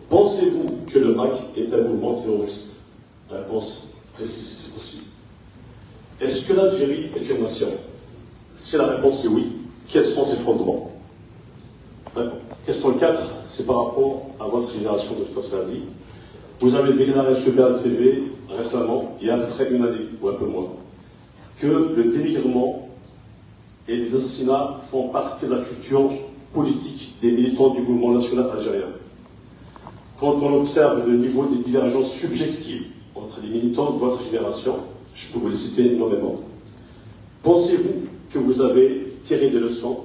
Pensez-vous que le MAC est un mouvement terroriste? Réponse précise si c'est possible. Est-ce que l'Algérie est une nation? Si la réponse est oui, quels sont ses fondements? Question 4, c'est par rapport à votre génération, Dr. Sadi. Vous avez déclaré sur BRTV récemment, il y a à peu près une année, ou un peu moins, que le dénigrement et les assassinats font partie de la culture politique des militants du mouvement national algérien. Quand on observe le niveau des divergences subjectives entre les militants de votre génération, je peux vous les citer énormément. Pensez-vous que vous avez tiré des leçons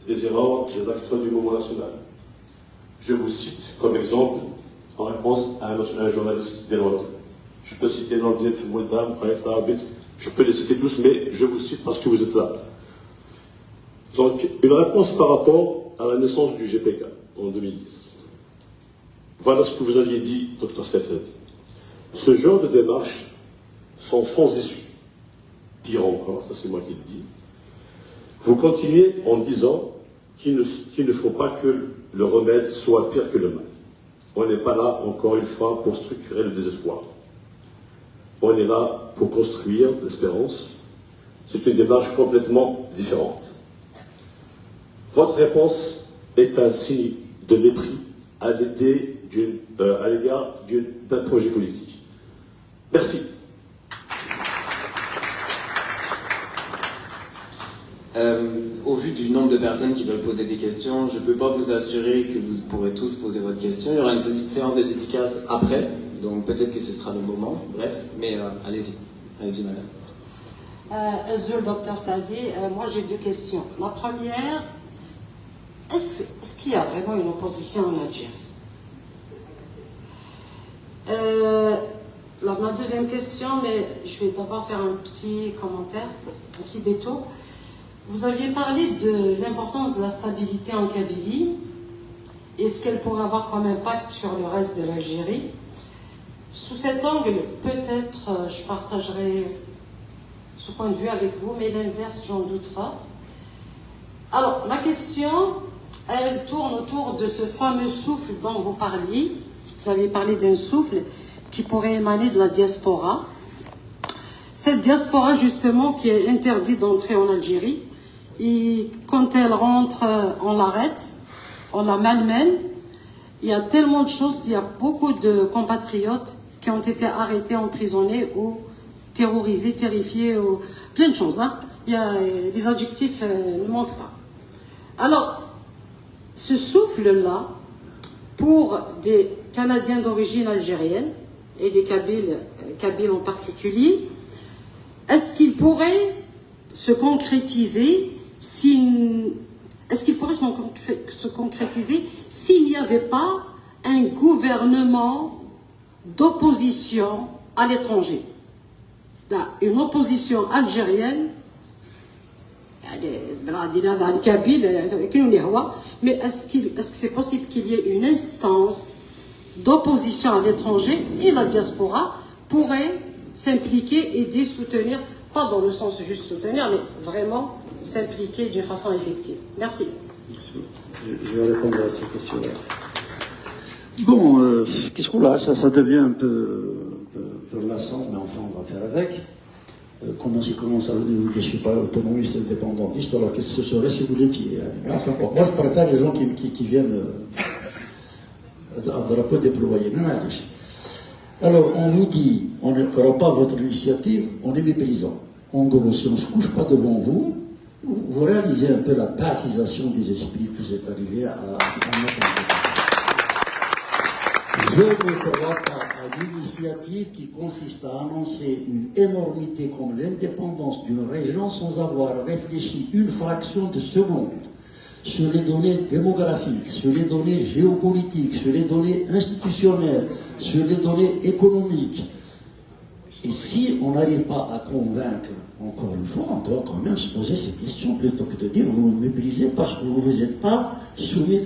des erreurs des acteurs du mouvement national? Je vous cite comme exemple en réponse à un journaliste des Londres. Je peux citer l'anglais, je peux les citer tous, mais je vous cite parce que vous êtes là. Donc, une réponse par rapport à la naissance du GPK en 2010. Voilà ce que vous aviez dit, Dr. Sadi. Ce genre de démarches sont sans issue. Pire encore, ça c'est moi qui le dis. Vous continuez en disant qu'il ne faut pas que le remède soit pire que le mal. On n'est pas là, encore une fois, pour structurer le désespoir. On est là pour construire l'espérance. C'est une démarche complètement différente. Votre réponse est un signe de mépris à l'égard d'un projet politique. Merci. Au vu du nombre de personnes qui veulent poser des questions, je ne peux pas vous assurer que vous pourrez tous poser votre question. Il y aura une séance de dédicace après, donc peut-être que ce sera le moment. Bref, mais allez-y. Allez-y, madame. Azur, Dr. Sadi, moi j'ai 2 questions. La première, est-ce qu'il y a vraiment une opposition en Algérie? Ma deuxième question, mais je vais d'abord faire un petit commentaire, un petit détour. Vous aviez parlé de l'importance de la stabilité en Kabylie et ce qu'elle pourrait avoir comme impact sur le reste de l'Algérie. Sous cet angle, peut-être je partagerai ce point de vue avec vous, mais l'inverse, j'en doute fort. Alors, ma question, elle tourne autour de ce fameux souffle dont vous parliez. Vous avez parlé d'un souffle qui pourrait émaner de la diaspora. Cette diaspora, justement, qui est interdite d'entrer en Algérie, et quand elle rentre, on l'arrête, on la malmène. Il y a tellement de choses, il y a beaucoup de compatriotes qui ont été arrêtés, emprisonnés ou terrorisés, terrifiés, ou plein de choses. Hein. Les adjectifs ne manquent pas. Alors, ce souffle-là, pour des Canadiens d'origine algérienne, et des Kabyles en particulier, est-ce qu'il pourrait se concrétiser s'il n'y avait pas un gouvernement d'opposition à l'étranger? Une opposition algérienne, mais est-ce que c'est possible qu'il y ait une instance d'opposition à l'étranger et la diaspora pourraient s'impliquer, aider, soutenir, pas dans le sens juste soutenir, mais vraiment s'impliquer d'une façon effective. Merci. Je vais répondre à ces questions-là. Bon, qu'est-ce qu'on a? Ça devient un peu lassant, mais enfin, on va faire avec. Comment je commence à vous dire que je ne suis pas autonomiste indépendantiste, alors qu'est-ce que ce serait si vous l'étiez? Enfin, bon, moi, je préfère les gens qui viennent à drapeau déployé. Alors, on vous dit, on ne croit pas à votre initiative, on est méprisant. En gros, si on ne se couche pas devant vous, vous réalisez un peu la baptisation des esprits que vous êtes arrivés à mettre en place. Je ne crois pas à l'initiative qui consiste à annoncer une énormité comme l'indépendance d'une région sans avoir réfléchi une fraction de seconde sur les données démographiques, sur les données géopolitiques, sur les données institutionnelles, sur les données économiques. Et si on n'arrive pas à convaincre, encore une fois, on doit quand même se poser ces questions plutôt que de dire vous me méprisez parce que vous ne vous êtes pas soumis.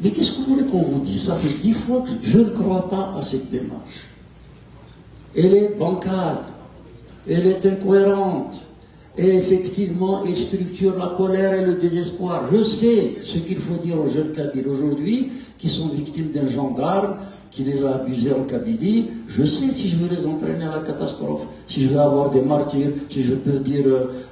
Mais qu'est-ce que vous voulez qu'on vous dise? Ça fait 10 fois que je ne crois pas à cette démarche. Elle est bancale, elle est incohérente, et effectivement, elle structure la colère et le désespoir. Je sais ce qu'il faut dire aux jeunes Kabyles aujourd'hui, qui sont victimes d'un gendarme qui les a abusés en Kabylie. Je sais si je veux les entraîner à la catastrophe, si je veux avoir des martyrs, si je peux dire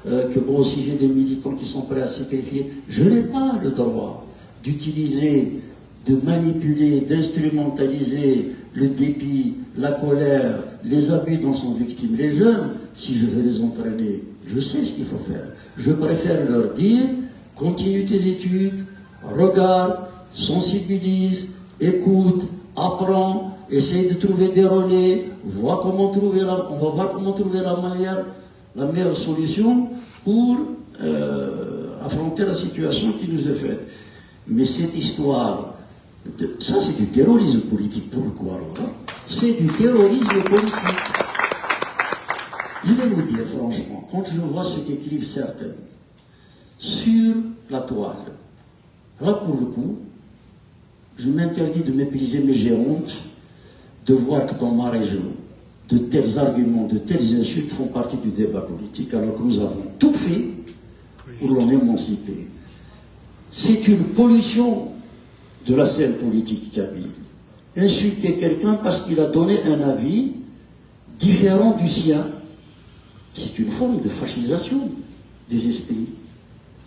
que bon, si j'ai des militants qui sont prêts à sacrifier, je n'ai pas le droit d'utiliser, de manipuler, d'instrumentaliser le dépit, la colère, les abus dont sont victimes les jeunes. Si je veux les entraîner, je sais ce qu'il faut faire. Je préfère leur dire, continue tes études, regarde, sensibilise, écoute, apprends, essaye de trouver des relais, on va voir comment trouver la meilleure solution pour affronter la situation qui nous est faite. Mais cette histoire, ça c'est du terrorisme politique pour le coup alors. Hein. C'est du terrorisme politique. Je vais vous dire franchement, quand je vois ce qu'écrivent certains sur la toile, là pour le coup, je m'interdis de mépriser, mais j'ai honte de voir que dans ma région, de tels arguments, de telles insultes font partie du débat politique, alors que nous avons tout fait pour l'en émanciper. C'est une pollution de la scène politique kabyle. Insulter quelqu'un parce qu'il a donné un avis différent du sien, c'est une forme de fascisation des esprits.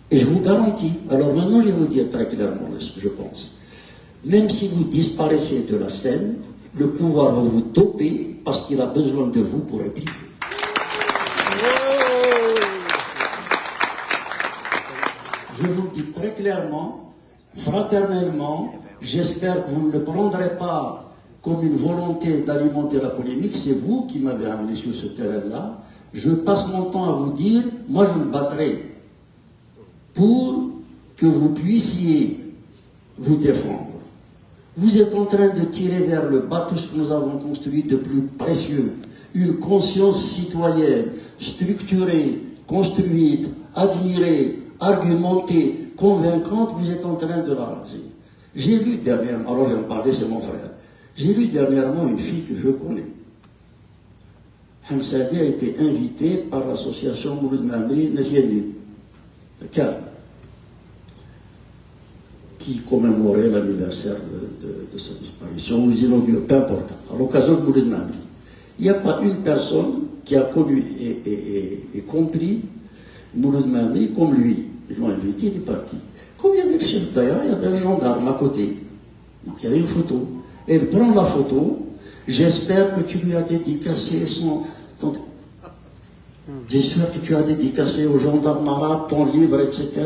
Et je vous garantis, alors maintenant je vais vous dire très clairement ce que je pense. Même si vous disparaissez de la scène, le pouvoir va vous doper parce qu'il a besoin de vous pour répliquer. Je vous le dis très clairement, fraternellement, j'espère que vous ne le prendrez pas comme une volonté d'alimenter la polémique. C'est vous qui m'avez amené sur ce terrain-là. Je passe mon temps à vous dire, moi je me battrai pour que vous puissiez vous défendre. Vous êtes en train de tirer vers le bas tout ce que nous avons construit de plus précieux. Une conscience citoyenne, structurée, construite, admirée, argumentée, convaincante, vous êtes en train de la raser. J'ai lu dernièrement, alors je vais en parler, c'est mon frère, j'ai lu dernièrement une fille que je connais. Hansadi a été invitée par l'association Mouloud Mamri Nafieni, qui commémorait l'anniversaire de sa disparition, ou peu importe, à l'occasion de Mouloud Mamri. Il n'y a pas une personne qui a connu et compris Mouloud Mamri comme lui. Ils l'ont invité, il est parti. Comme il y avait le chef d'ailleurs, il y avait un gendarme à côté. Donc il y avait une photo. Elle prend la photo. J'espère que tu lui as dédicacé j'espère que tu as dédicacé au gendarme arabe ton livre, etc.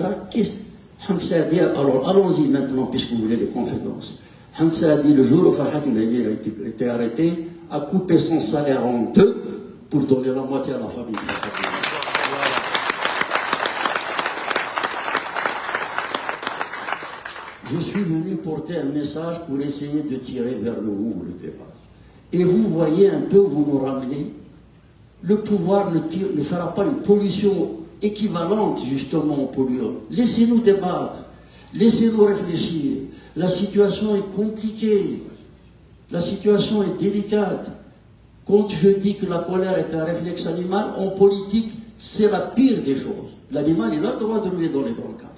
Alors allons-y maintenant, puisque vous voulez des conférences. Hansadi, le jour où Farhat a été arrêté, a coupé son salaire en deux pour donner la moitié à la famille. Je suis venu porter un message pour essayer de tirer vers le haut le débat. Et vous voyez un peu où vous nous ramenez. Le pouvoir ne fera pas une pollution équivalente justement aux polluants. Laissez-nous débattre, laissez-nous réfléchir. La situation est compliquée. La situation est délicate. Quand je dis que la colère est un réflexe animal, en politique, c'est la pire des choses. L'animal, il a le droit de rouler dans les brancards.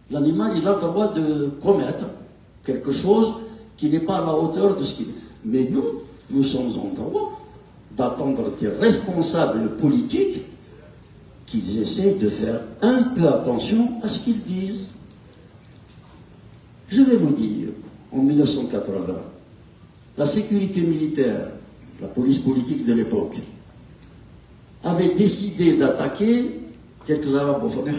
L'animal, il a le droit de commettre quelque chose qui n'est pas à la hauteur de ce qu'il est. Mais nous sommes en droit d'attendre des responsables politiques qu'ils essayent de faire un peu attention à ce qu'ils disent. Je vais vous dire, en 1980, la sécurité militaire, la police politique de l'époque, avait décidé d'attaquer quelques arabophones,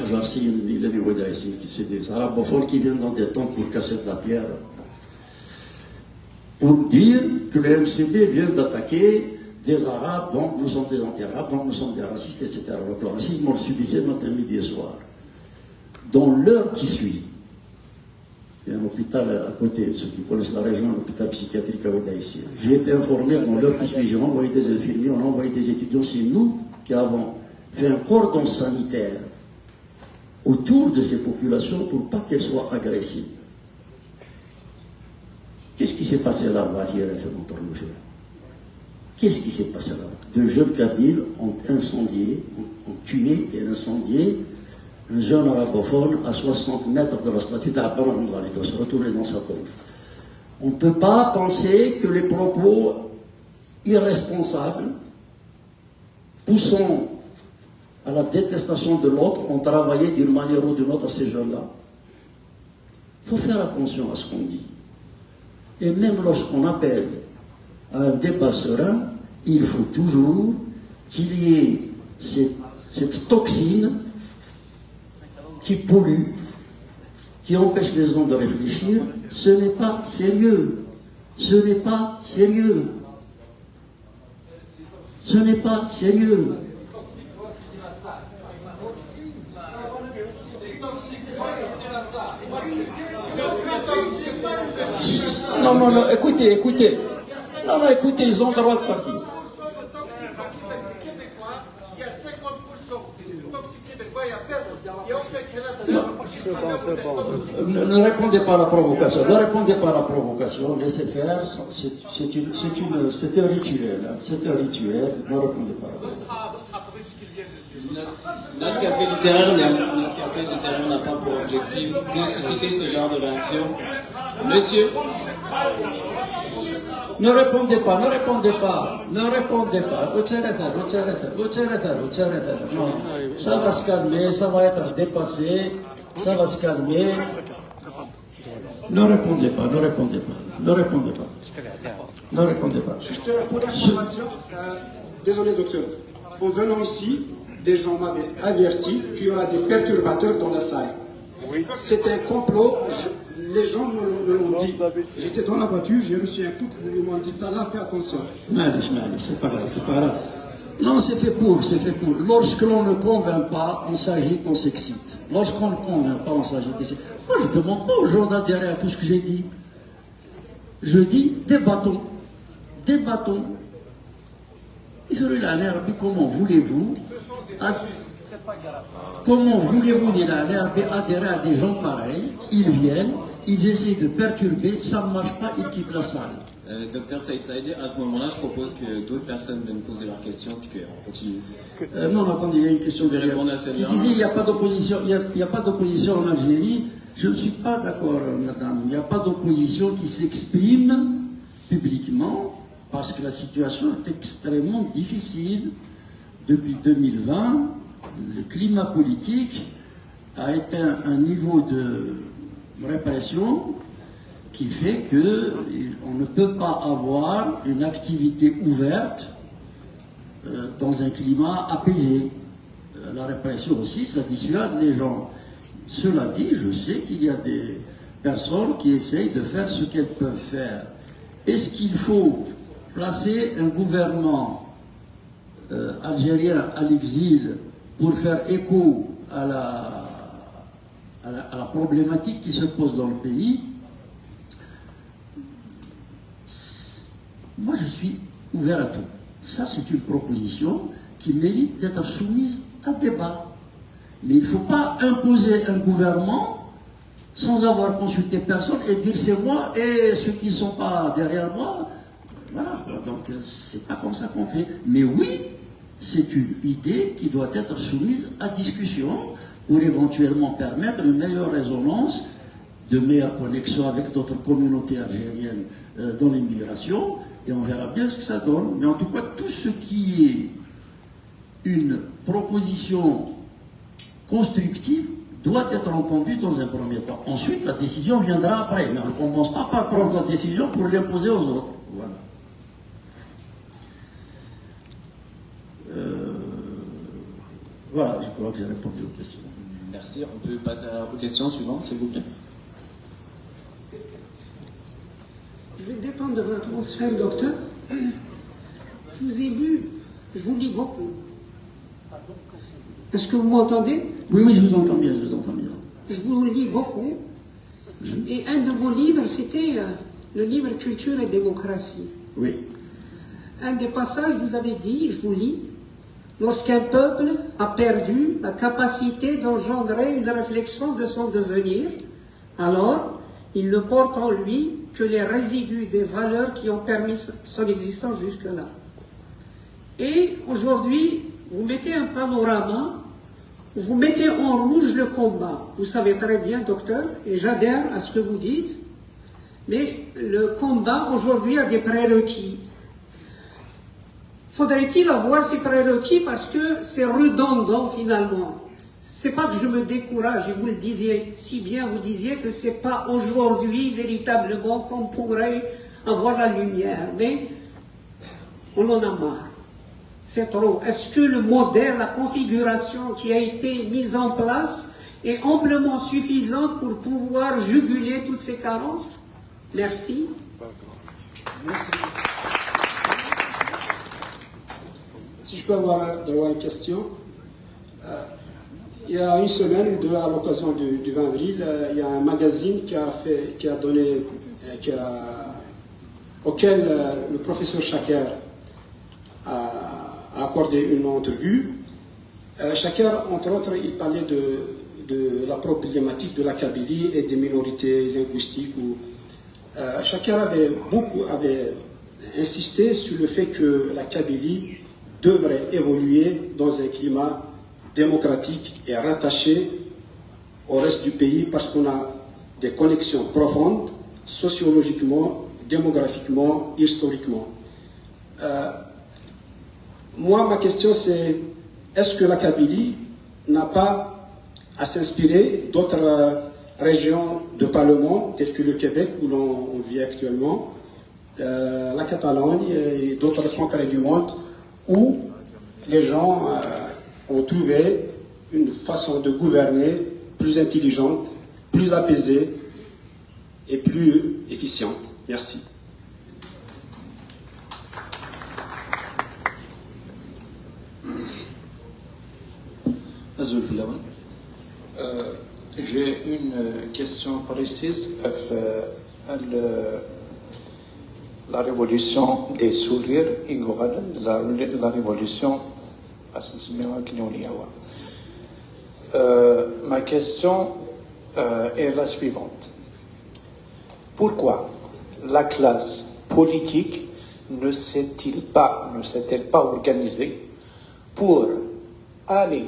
des arabophones qui viennent dans des tentes pour casser de la pierre, pour dire que le MCD vient d'attaquer des Arabes, donc nous sommes des anti-arabes, donc nous sommes des racistes, etc. Donc le racisme, on le subissait matin, midi et soir. Dans l'heure qui suit, il y a un hôpital à côté, ceux qui connaissent la région, un hôpital psychiatrique à Ouadaïssi. J'ai été informé, dans l'heure qui suit, j'ai envoyé des infirmiers, on a envoyé des étudiants, c'est nous qui avons fait un cordon sanitaire autour de ces populations pour pas qu'elles soient agressives. Qu'est-ce qui s'est passé là-bas hier, Qu'est-ce qui s'est passé là-bas? De jeunes Kabyles ont incendié, ont tué et incendié un jeune arabophone à 60 mètres de la statue d'Abba, il doit se retourner dans sa tombe. On ne peut pas penser que les propos irresponsables, poussant à la détestation de l'autre, ont travaillé d'une manière ou d'une autre à ces jeunes-là. Il faut faire attention à ce qu'on dit. Et même lorsqu'on appelle à un débat serein, il faut toujours qu'il y ait cette toxine qui pollue, qui empêche les gens de réfléchir. Ce n'est pas sérieux. Ce n'est pas sérieux. Ce n'est pas sérieux. Non, non, non, écoutez, écoutez. Non, non, écoutez, ils ont le droit de partir. Ne répondez pas à la provocation. Ne répondez pas à la provocation. Laissez faire. C'est un rituel. Hein. C'est un rituel. Ne répondez pas à la provocation. Notre café littéraire n'a pas pour objectif de susciter ce genre de réaction. Monsieur. Ne répondez pas, ne répondez pas, ne répondez pas. Non, ça va se calmer, ça va être dépassé, ça va se calmer. Ne répondez pas, ne répondez pas, ne répondez pas. Ne répondez pas. Juste pour l'information, désolé docteur, en venant ici, des gens m'avaient averti qu'il y aura des perturbateurs dans la salle. C'est un complot. Les gens me l'ont dit. J'étais dans la voiture, j'ai reçu un coup, ils m'ont dit ça là, fais attention. C'est pas grave, c'est pas grave. Non, c'est fait pour, c'est fait pour. Lorsque l'on ne convainc pas, on s'agite, on s'excite. Lorsqu'on ne convainc pas, on s'agite, on s'excite. Moi, je ne demande pas aux gens d'adhérer à tout ce que j'ai dit. Je dis, débattons. Débattons. Comment voulez-vous adhérer à des gens pareils? Ils viennent, ils essaient de perturber, ça ne marche pas, ils quittent la salle. Docteur Saïd Saïdi, à ce moment-là, je propose que d'autres personnes viennent poser leurs questions, puis qu'on continue. Non, attendez, il y a une question de répondre à celle-là. Qui disait il n'y a pas d'opposition, il n'y a pas d'opposition en Algérie. Je ne suis pas d'accord, madame. Il n'y a pas d'opposition qui s'exprime publiquement parce que la situation est extrêmement difficile. Depuis 2020, le climat politique a atteint un niveau de répression qui fait qu'on ne peut pas avoir une activité ouverte dans un climat apaisé. La répression aussi, ça dissuade les gens. Cela dit, je sais qu'il y a des personnes qui essayent de faire ce qu'elles peuvent faire. Est-ce qu'il faut placer un gouvernement algérien à l'exil pour faire écho à la problématique qui se pose dans le pays? Moi, je suis ouvert à tout. Ça, c'est une proposition qui mérite d'être soumise à débat. Mais il ne faut pas imposer un gouvernement sans avoir consulté personne et dire c'est moi et ceux qui ne sont pas derrière moi. Voilà, donc c'est pas comme ça qu'on fait. Mais oui, c'est une idée qui doit être soumise à discussion pour éventuellement permettre une meilleure résonance, de meilleures connexions avec d'autres communautés algériennes dans l'immigration, et on verra bien ce que ça donne. Mais en tout cas, tout ce qui est une proposition constructive doit être entendu dans un premier temps. Ensuite, la décision viendra après, mais on ne commence pas par prendre la décision pour l'imposer aux autres. Voilà. Voilà, je crois que j'ai répondu aux questions. Merci. On peut passer aux questions suivantes, s'il vous plaît. Je vais détendre l'atmosphère, docteur. Je vous ai lu, je vous lis beaucoup. Est-ce que vous m'entendez? Oui, oui, je vous entends bien, je vous entends bien. Je vous lis beaucoup. Et un de vos livres, c'était le livre Culture et démocratie. Oui. Un des passages, vous avez dit, je vous lis, lorsqu'un peuple a perdu la capacité d'engendrer une réflexion de son devenir, alors il ne porte en lui que les résidus des valeurs qui ont permis son existence jusque-là. Et aujourd'hui, vous mettez un panorama, vous mettez en rouge le combat. Vous savez très bien, docteur, et j'adhère à ce que vous dites, mais le combat aujourd'hui a des prérequis. Faudrait-il avoir ces prérequis parce que c'est redondant finalement. C'est pas que je me décourage, et vous le disiez si bien, vous disiez que c'est pas aujourd'hui véritablement qu'on pourrait avoir la lumière, mais on en a marre. C'est trop. Est-ce que le modèle, la configuration qui a été mise en place est amplement suffisante pour pouvoir juguler toutes ces carences? Merci. Merci. Si je peux avoir droit à une question. Il y a une semaine ou deux, à l'occasion du 20 avril, il y a un magazine auquel le professeur Chaker a accordé une entrevue. Chaker, entre autres, il parlait de la problématique de la Kabylie et des minorités linguistiques. Chaker avait insisté sur le fait que la Kabylie devrait évoluer dans un climat démocratique et rattaché au reste du pays parce qu'on a des connexions profondes, sociologiquement, démographiquement, historiquement. Moi, ma question c'est, est-ce que la Kabylie n'a pas à s'inspirer d'autres régions de Parlement, telles que le Québec, où l'on vit actuellement, la Catalogne et d'autres contrées du monde, où les gens ont trouvé une façon de gouverner plus intelligente, plus apaisée et plus efficiente. Merci. J'ai une question précise. La révolution des sourires, la révolution. Ma question est la suivante. Pourquoi la classe politique ne s'est-elle pas organisée pour aller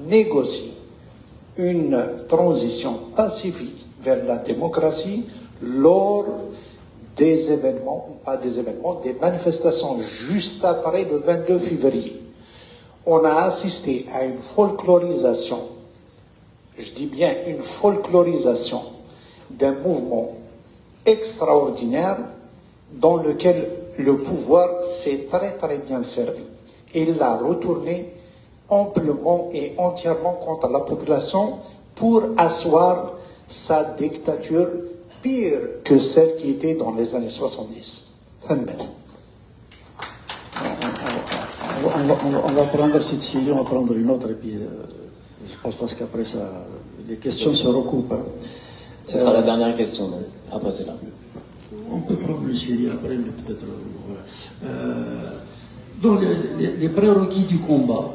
négocier une transition pacifique vers la démocratie lors des événements, pas des événements, des manifestations juste après le 22 février. On a assisté à une folklorisation, je dis bien une folklorisation d'un mouvement extraordinaire dans lequel le pouvoir s'est très très bien servi. Il l'a retourné amplement et entièrement contre la population pour asseoir sa dictature pire que celle qui était dans les années 70. On va prendre cette série, on va prendre une autre, et puis je pense qu'après ça, les questions se recoupent. Hein. Ce sera la dernière question, donc. Après c'est là. On peut prendre le série après, mais peut-être... voilà. Donc les prérequis du combat,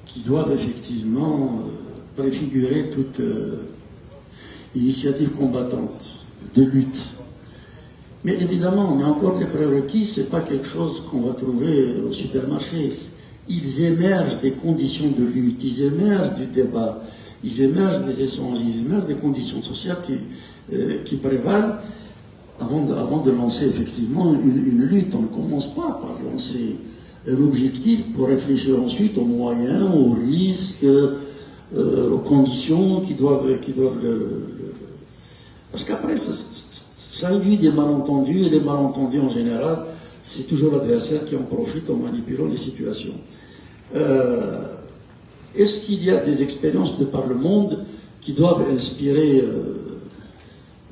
qui doivent effectivement préfigurer toute initiative combattante, de lutte. Mais évidemment, mais encore les prérequis, ce n'est pas quelque chose qu'on va trouver au supermarché. Ils émergent des conditions de lutte, ils émergent du débat, ils émergent des échanges, ils émergent des conditions sociales qui prévalent avant de lancer effectivement une lutte. On ne commence pas par lancer un objectif pour réfléchir ensuite aux moyens, aux risques, aux conditions qui doivent parce qu'après, ça induit des malentendus, et les malentendus en général, c'est toujours l'adversaire qui en profite en manipulant les situations. Est-ce qu'il y a des expériences de par le monde qui doivent inspirer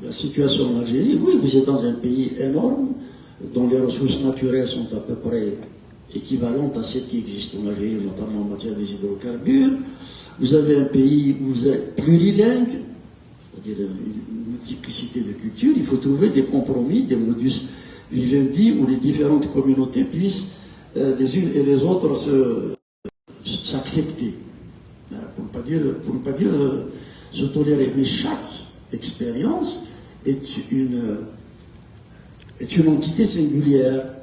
la situation en Algérie? Oui, vous êtes dans un pays énorme, dont les ressources naturelles sont à peu près équivalentes à celles qui existent en Algérie, notamment en matière des hydrocarbures. Vous avez un pays où vous êtes plurilingue, c'est-à-dire une multiplicité de cultures. Il faut trouver des compromis, des modus vivendi où les différentes communautés puissent les unes et les autres s'accepter, pour ne pas dire se tolérer. Mais chaque expérience est une entité singulière.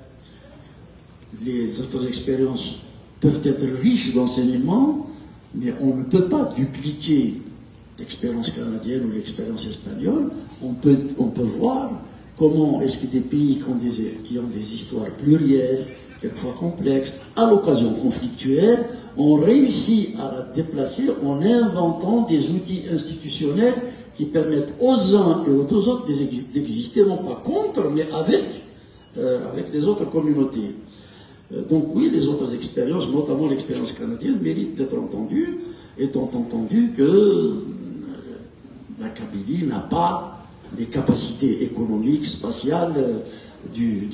Les autres expériences peuvent être riches d'enseignements, mais on ne peut pas dupliquer l'expérience canadienne ou l'expérience espagnole. On peut voir comment est-ce que des pays qui ont des histoires plurielles, quelquefois complexes, à l'occasion conflictuelle, ont réussi à la déplacer en inventant des outils institutionnels qui permettent aux uns et aux autres d'exister, non pas contre, mais avec les autres communautés. Donc oui, les autres expériences, notamment l'expérience canadienne, méritent d'être entendues, étant entendu que la Kabylie n'a pas les capacités économiques, spatiales du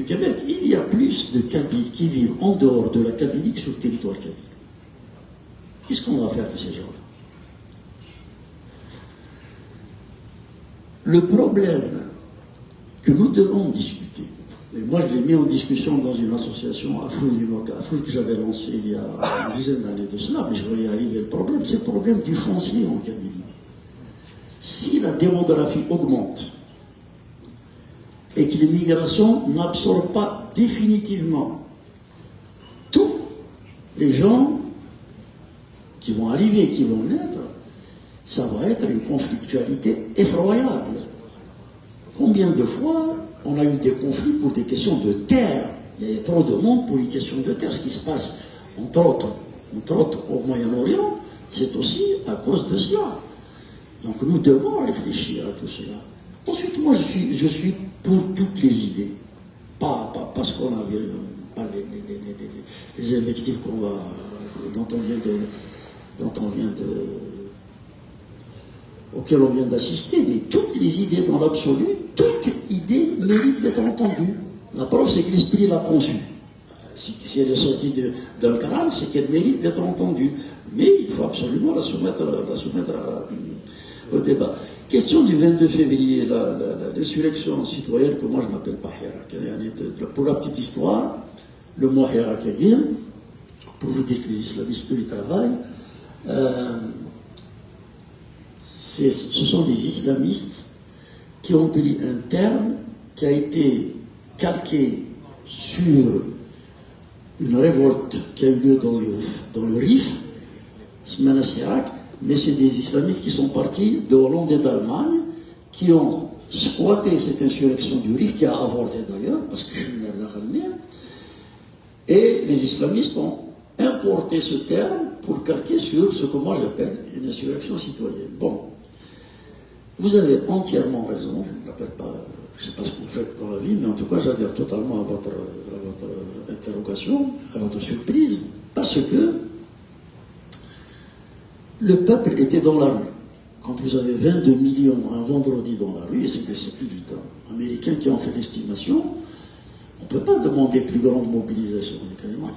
Québec. Il y a plus de Kabyles qui vivent en dehors de la Kabylie que sur le territoire kabyle. Qu'est-ce qu'on va faire de ces gens-là? Le problème que nous devons discuter, et moi je l'ai mis en discussion dans une association Afouz que j'avais lancée il y a une dizaine d'années de cela, mais je vais y arriver. Le problème, c'est le problème du foncier en Kabylie. Si la démographie augmente et que l'immigration n'absorbe pas définitivement tous les gens qui vont arriver, qui vont naître, ça va être une conflictualité effroyable. Combien de fois on a eu des conflits pour des questions de terre? Il y a trop de monde pour les questions de terre. Ce qui se passe, entre autres au Moyen-Orient, c'est aussi à cause de cela. Donc nous devons réfléchir à tout cela. Ensuite, moi je suis pour toutes les idées. Pas parce qu'on avait pas les invectives auxquelles on vient d'assister, mais toutes les idées dans l'absolu, toute idée mérite d'être entendue. La preuve, c'est que l'esprit l'a conçue. Si elle est sortie d'un crâne, c'est qu'elle mérite d'être entendue. Mais il faut absolument la soumettre au débat. Question du 22 février, l'insurrection citoyenne, que moi je n'appelle pas Hirak. Pour la petite histoire, le mot Hirak, pour vous dire que les islamistes du travail, ce sont des islamistes qui ont pris un terme qui a été calqué sur une révolte qui a eu lieu dans le Rif, Smanas Hirak, mais c'est des islamistes qui sont partis de Hollande et d'Allemagne, qui ont squatté cette insurrection du Rif, qui a avorté d'ailleurs, parce que je suis ramené, et les islamistes ont importé ce terme pour calquer sur ce que moi j'appelle une insurrection citoyenne. Bon, vous avez entièrement raison, je ne l'appelle pas, je ne sais pas ce que vous faites dans la vie, mais en tout cas j'adhère totalement à votre interrogation, à votre surprise, parce que le peuple était dans la rue. Quand vous avez 22 millions un vendredi dans la rue, et c'est des satellites américains qui ont fait l'estimation, on ne peut pas demander plus grande mobilisation.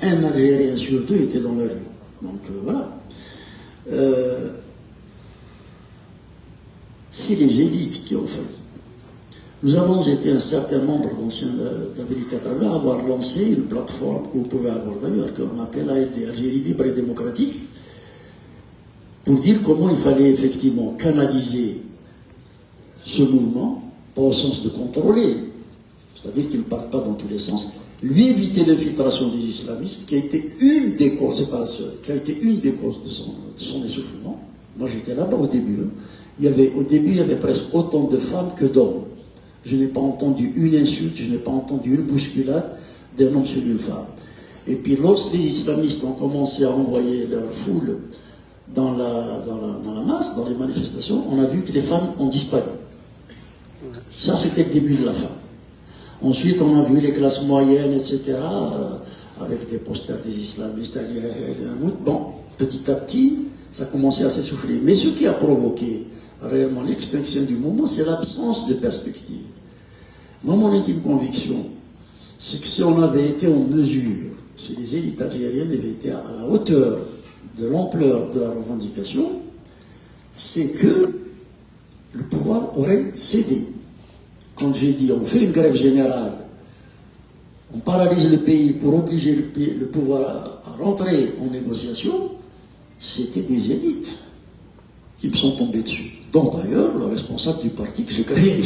Un Algérien sur deux était dans la rue. Donc voilà. C'est les élites qui ont fait. Nous avons été un certain nombre d'anciens d'Amérique à avoir lancé une plateforme que vous pouvez avoir d'ailleurs, qu'on appelait l'ALD, Algérie libre et démocratique, pour dire comment il fallait effectivement canaliser ce mouvement, pas au sens de contrôler, c'est-à-dire qu'il ne parte pas dans tous les sens, lui éviter l'infiltration des islamistes, qui a été une des causes, c'est pas la seule, qui a été une des causes de son essoufflement. Moi j'étais là-bas au début. Au début, il y avait presque autant de femmes que d'hommes. Je n'ai pas entendu une insulte, je n'ai pas entendu une bousculade d'un homme sur une femme. Et puis lorsque les islamistes ont commencé à envoyer leur foule dans la masse, dans les manifestations, on a vu que les femmes ont disparu. Ça, c'était le début de la fin. Ensuite, on a vu les classes moyennes, etc., avec des posters des islamistes. Bon, petit à petit, ça a commencé à s'essouffler. Mais ce qui a provoqué réellement l'extinction du mouvement, c'est l'absence de perspective. Moi, mon intime conviction, c'est que si on avait été en mesure, si les élites algériennes avaient été à la hauteur de l'ampleur de la revendication, c'est que le pouvoir aurait cédé. Quand j'ai dit on fait une grève générale, on paralyse le pays pour obliger le pouvoir à rentrer en négociation, c'était des élites qui me sont tombées dessus. Donc d'ailleurs, le responsable du parti que j'ai créé,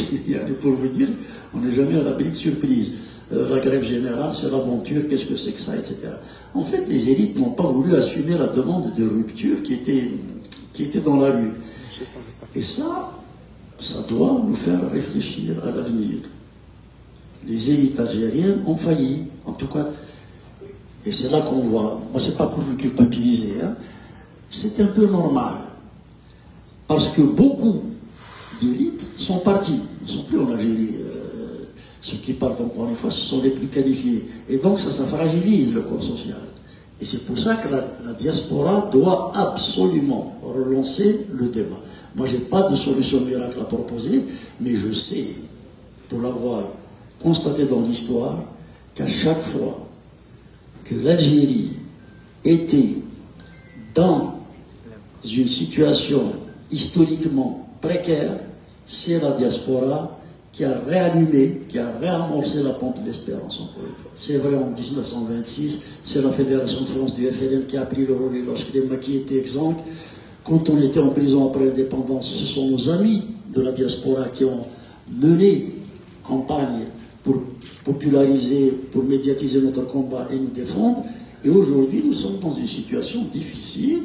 pour vous dire, on n'est jamais à l'abri de surprise. La grève générale, c'est l'aventure, qu'est-ce que c'est que ça, etc. En fait, les élites n'ont pas voulu assumer la demande de rupture qui était dans la rue. Et ça doit nous faire réfléchir à l'avenir. Les élites algériennes ont failli, en tout cas, et c'est là qu'on voit, moi c'est pas pour le culpabiliser, hein, c'est un peu normal, parce que beaucoup d'élites sont partis, ils ne sont plus en Algérie. Ceux qui partent encore une fois, ce sont les plus qualifiés. Et donc ça fragilise le corps social. Et c'est pour ça que la diaspora doit absolument relancer le débat. Moi, je n'ai pas de solution miracle à proposer, mais je sais, pour l'avoir constaté dans l'histoire, qu'à chaque fois que l'Algérie était dans une situation historiquement précaire, c'est la diaspora qui a réallumé, qui a réamorcé la pompe d'espérance, encore une fois. C'est vrai, en 1926, c'est la Fédération de France du FLN qui a pris le relais lorsque les maquis étaient exempts. Quand on était en prison après l'indépendance, ce sont nos amis de la diaspora qui ont mené campagne pour populariser, pour médiatiser notre combat et nous défendre. Et aujourd'hui, nous sommes dans une situation difficile.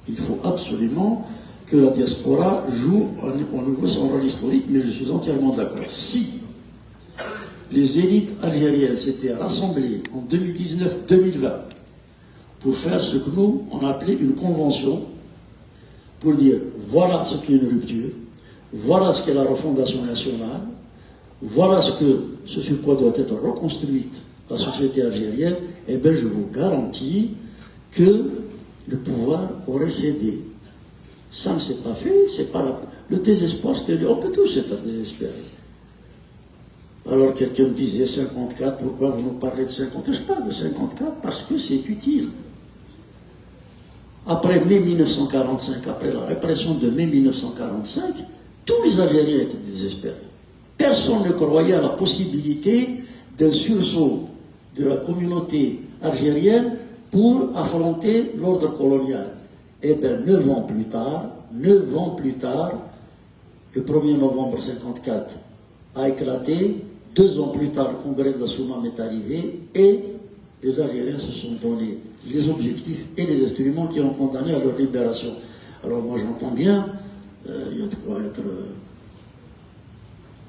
Il faut absolument que la diaspora joue à nouveau son rôle historique, mais je suis entièrement d'accord. Si les élites algériennes s'étaient rassemblées en 2019-2020 pour faire ce que nous, on a appelé une convention, pour dire voilà ce qu'est une rupture, voilà ce qu'est la refondation nationale, voilà ce sur quoi doit être reconstruite la société algérienne, eh bien je vous garantis que le pouvoir aurait cédé. Ça ne s'est pas fait, c'est pas le désespoir, c'était on peut tous être désespérés. Alors quelqu'un me disait 54, pourquoi vous nous parlez de 54? Je parle de 54 parce que c'est utile. Après mai 1945, après la répression de mai 1945, tous les Algériens étaient désespérés. Personne ne croyait à la possibilité d'un sursaut de la communauté algérienne pour affronter l'ordre colonial. Et bien, 9 ans plus tard, le 1er novembre 1954 a éclaté, 2 ans plus tard, le congrès de la Soumam est arrivé, et les Algériens se sont donné les objectifs et les instruments qui ont condamné à leur libération. Alors moi j'entends bien, il y a de quoi être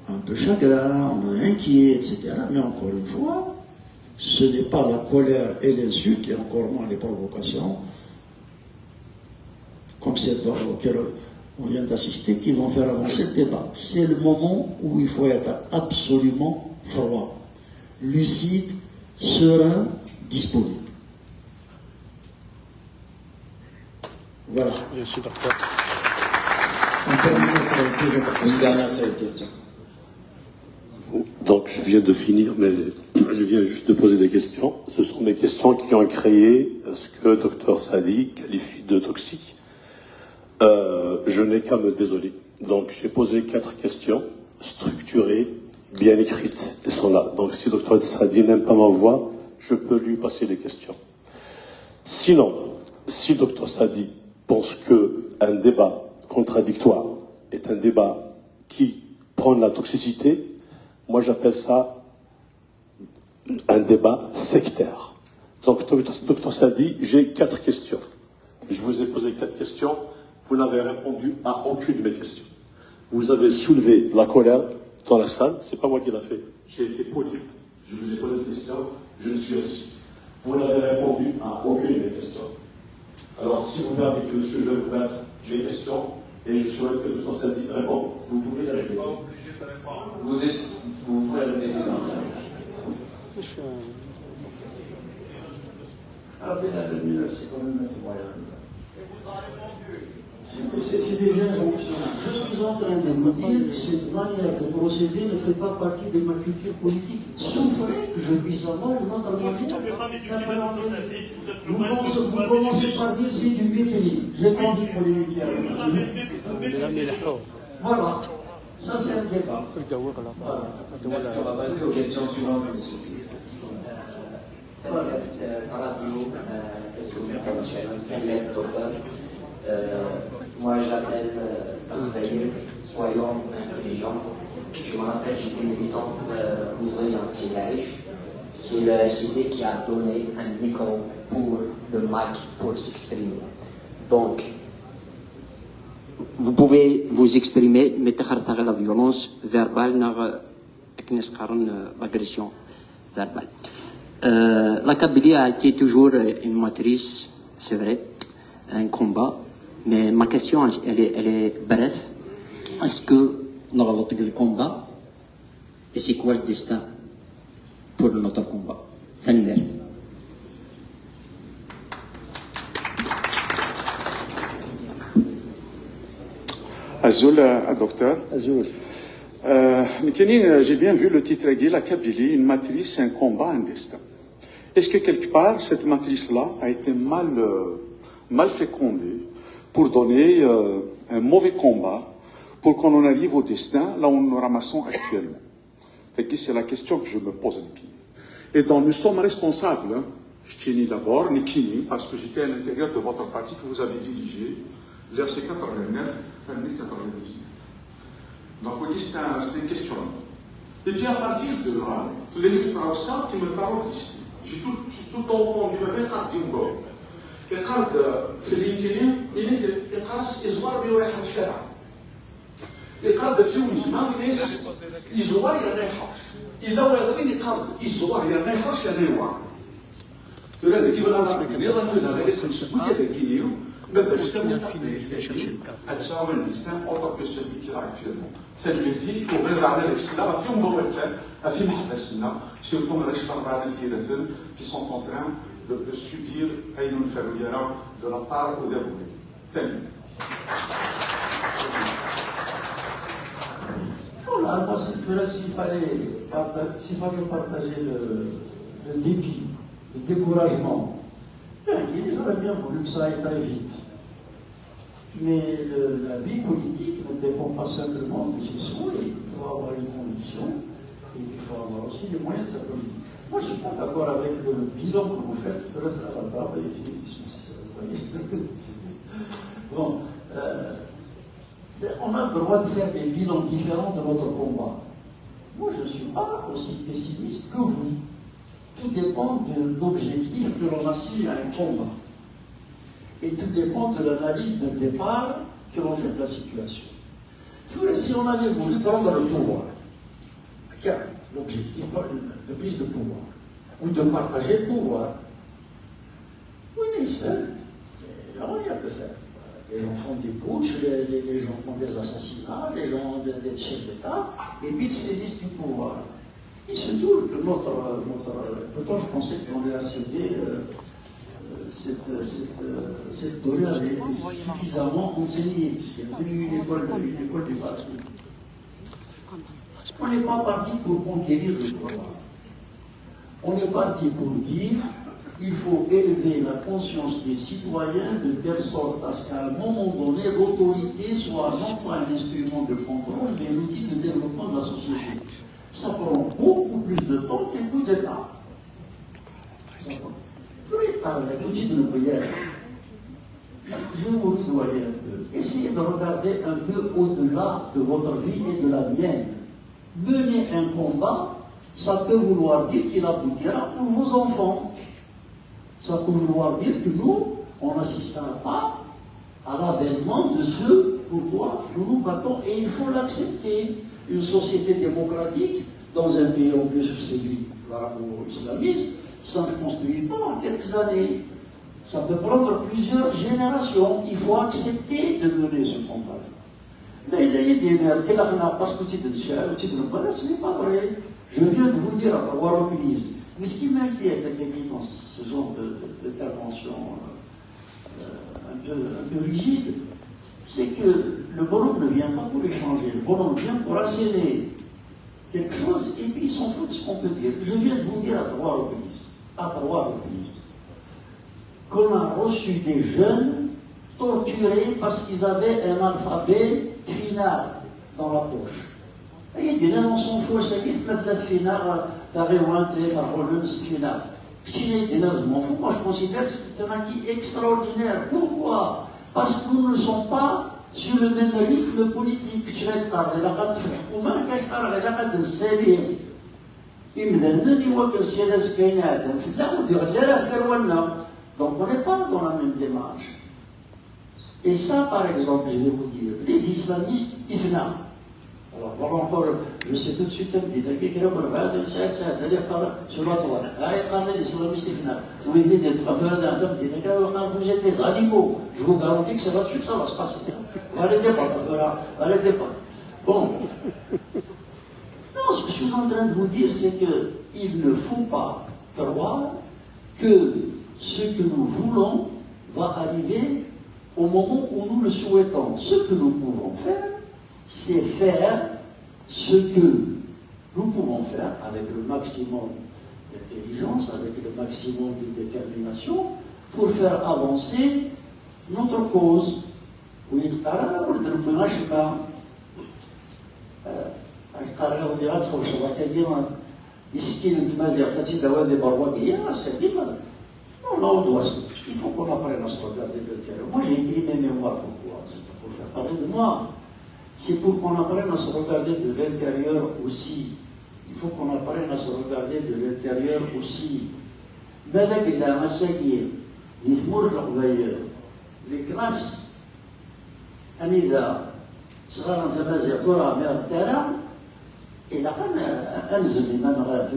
un peu chagrin, inquiet, etc. Mais encore une fois, ce n'est pas la colère et l'insulte, et encore moins les provocations, comme celle auquel on vient d'assister, qui vont faire avancer le débat. C'est le moment où il faut être absolument froid, lucide, serein, disponible. Voilà. Merci, docteur. Une dernière seule question. Donc je viens de finir, mais je viens juste de poser des questions. Ce sont des questions qui ont créé ce que Dr Sadi qualifie de toxique. Je n'ai qu'à me désoler. Donc j'ai posé 4 questions structurées, bien écrites. Elles sont là. Donc si Dr Sadi n'aime pas ma voix, je peux lui passer les questions. Sinon, si Dr Sadi pense qu'un débat contradictoire est un débat qui prend de la toxicité. Moi, j'appelle ça un débat sectaire. Donc, Dr Sadi, j'ai 4 questions. Je vous ai posé 4 questions. Vous n'avez répondu à aucune de mes questions. Vous avez soulevé la colère dans la salle. C'est pas moi qui l'ai fait. J'ai été poli. Je vous ai posé des questions. Je me suis assis. Vous n'avez répondu à aucune de mes questions. Alors, si vous permettez, monsieur, je vais vous mettre mes questions et je souhaite que Dr Sadi réponde. Vous pouvez les répéter. Vous pouvez les répéter. C'est quand même incroyable. C'est des injonctions. Je suis en train de vous dire que cette manière de procéder ne fait pas partie de ma culture politique. Souffrez que je puisse avoir une autre manière. Vous commencez par dire c'est du BPI. J'ai pas envie de polémiquer avec vous. Voilà. Ça, c'est un débat. Voilà. Merci, on va passer aux questions suivantes, monsieur. Moi j'appelle Zahir, soyons intelligents. Je me rappelle, j'étais militant ouvrier anti-Daesh. C'est le RCD qui a donné un micro pour le MAC pour s'exprimer. Donc, vous pouvez vous exprimer, mais la violence verbale, l'agression verbale. La Kabylie a été toujours une motrice, c'est vrai, un combat, mais ma question elle est brève. Est-ce que nous avons le combat et c'est quoi le destin pour notre combat? Azoul, docteur. Azoul. J'ai bien vu le titre, la Kabylie, une matrice, un combat, un destin. Est-ce que quelque part, cette matrice-là a été mal fécondée pour donner un mauvais combat pour qu'on en arrive au destin, là où nous ramassons actuellement? C'est la question que je me pose. Et donc, nous sommes responsables, je tiens d'abord, parce que j'étais à l'intérieur de votre parti que vous avez dirigé, l'RC 89 à 1098. Donc, oui, c'est une question. Et puis, à partir de là, les phrases qui me parlent ici, j'ai tout entendu, mais quand ils me disent, et quand في الإنجليزية يقرأ إزوار بواحد الشارع. يقرأ في وجهنا الناس إزوار يريحوا. إلا ويضرين يقرأ إزوار يريحوا يريحوا. فهذا كيف الأمر كبير من هذا السكوت يدقينيو. ما باش تمنع أتساوى الإنسان أوضح كسبي كلا actuellement. فالمثيل وغير على الإسلام في مضوطات في محبسنا سيرتو من الأشهر بعد ثلاثة qui sont en train de subir une familière de la part au déroulé. Voilà, dans cette fois-là, s'il fallait partager le dépit, le découragement, j'aurais bien voulu que ça aille très vite. Mais la vie politique ne dépend pas simplement de ses souhaits. Il faut avoir une conviction et il faut avoir aussi les moyens de sa politique. Moi, je ne suis pas d'accord avec le bilan que vous faites. Ça reste à la table et bon, on a le droit de faire des bilans différents de notre combat. Moi, je ne suis pas aussi pessimiste que vous. Tout dépend de l'objectif que l'on assigne à un combat. Et tout dépend de l'analyse de départ que l'on fait de la situation. Si on avait voulu prendre le pouvoir, l'objectif de prise de pouvoir, ou de partager le pouvoir, oui, mais seul, il n'y a rien de faire. Les gens font des putsch, les gens font des assassinats, les gens ont des chefs d'État, et puis ils saisissent du pouvoir. Il se trouve que pourtant je pensais que dans le RCD, cette théorie avait été suffisamment enseignée, puisqu'il y a eu une école du parti. On n'est pas parti pour conquérir le pouvoir. On est parti pour dire qu'il faut élever la conscience des citoyens de telle sorte à ce qu'à un moment donné, l'autorité soit non pas un instrument de contrôle, mais un outil de développement de la société. Ça prend beaucoup plus de temps qu'un coup d'État. Vous voyez, par l'outil de la prière. je vous ridoyer un peu. Essayez de regarder un peu au-delà de votre vie et de la mienne. Mener un combat, ça peut vouloir dire qu'il aboutira pour vos enfants. Ça peut vouloir dire que nous, on n'assistera pas à l'avènement de ce pourquoi nous nous battons. Et il faut l'accepter. Une société démocratique, dans un pays en plus où c'est l'arabo-islamisme, ça ne construit pas en quelques années. Ça peut prendre plusieurs générations. Il faut accepter de mener ce combat. Mais il y a des nerfs qui n'ont pas ce que ce n'est pas vrai. Je viens de vous dire à 3 reprises. Mais ce qui m'inquiète dans ce genre d'intervention un peu rigide, c'est que le bonhomme ne vient pas pour échanger. Le bonhomme vient pour asséner quelque chose et puis il s'en fout de ce qu'on peut dire. Je viens de vous dire à 3 reprises, qu'on a reçu des jeunes torturés parce qu'ils avaient un alphabet final dans la poche. Et il dit, là, on s'en fout, c'est qu'il fait la finale, t'avais rentré, t'as roulé le final. Je m'en fous, moi je considère que c'est un acquis extraordinaire. Pourquoi? Parce que nous ne sommes pas sur le même rythme politique. Je vais parler la carte ou même quand je parle la carte de Salim. Donc on n'est pas dans la même démarche. Et ça, par exemple, je vais vous dire, les islamistes, ils font. Alors, voilà encore, je sais tout de suite, je vous garantis que c'est là-dessus que ça va se passer. Arrêtez pas. Bon. Non, ce que je suis en train de vous dire, c'est qu'il ne faut pas croire que ce que nous voulons va arriver au moment où nous le souhaitons. Ce que nous pouvons faire, c'est faire ce que nous pouvons faire avec le maximum d'intelligence, avec le maximum de détermination, pour faire avancer notre cause. Il faut qu'on apprenne à se regarder de l'intérieur. Moi, j'ai écrit mes mémoires. Pourquoi? C'est pas pour faire parler de moi. C'est pour qu'on apprenne à se regarder de l'intérieur aussi. Il faut qu'on apprenne à se regarder de l'intérieur aussi. Les classes, صغار تمازيغ ثورة من الترى إلى أن أنزل لمن غير.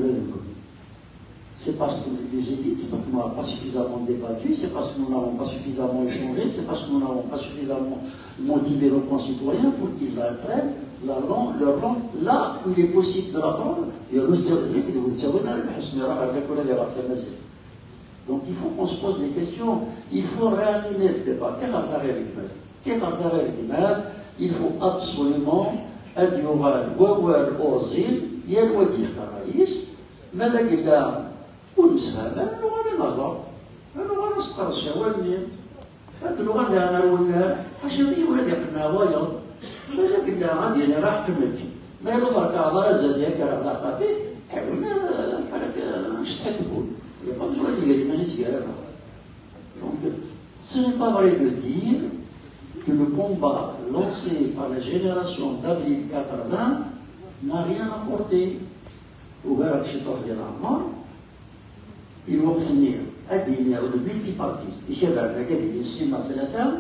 C'est parce que les élites, c'est parce que nous n'avons pas suffisamment débattu, c'est parce que nous n'avons pas suffisamment échangé, c'est parce que nous n'avons pas suffisamment motivé nos concitoyens pour qu'ils apprennent leur langue là où il est possible de l'apprendre. Donc il faut qu'on se pose des questions, il faut réanimer le débat. Il faut absolument والمسافة اللغة للنظر اللغة نسقر الشوالين هاد اللغة اللي أنا ولا حشرية ولا ديقنا وايا ولكن غادي أنا راح كملت ما يلوثر كعضلة زادية كرا خفيف حاولنا بحالك نشطح تقول يبقى مش غادي يجي ما نسيا Donc, ce n'est pas vrai de dire que le combat lancé par la génération d'avril 80 n'a rien apporté. وقالك شي طرق ديال عمار الوقت النير الدينية والملتي بارتيز الشباب قاعدين السيما ثلاثة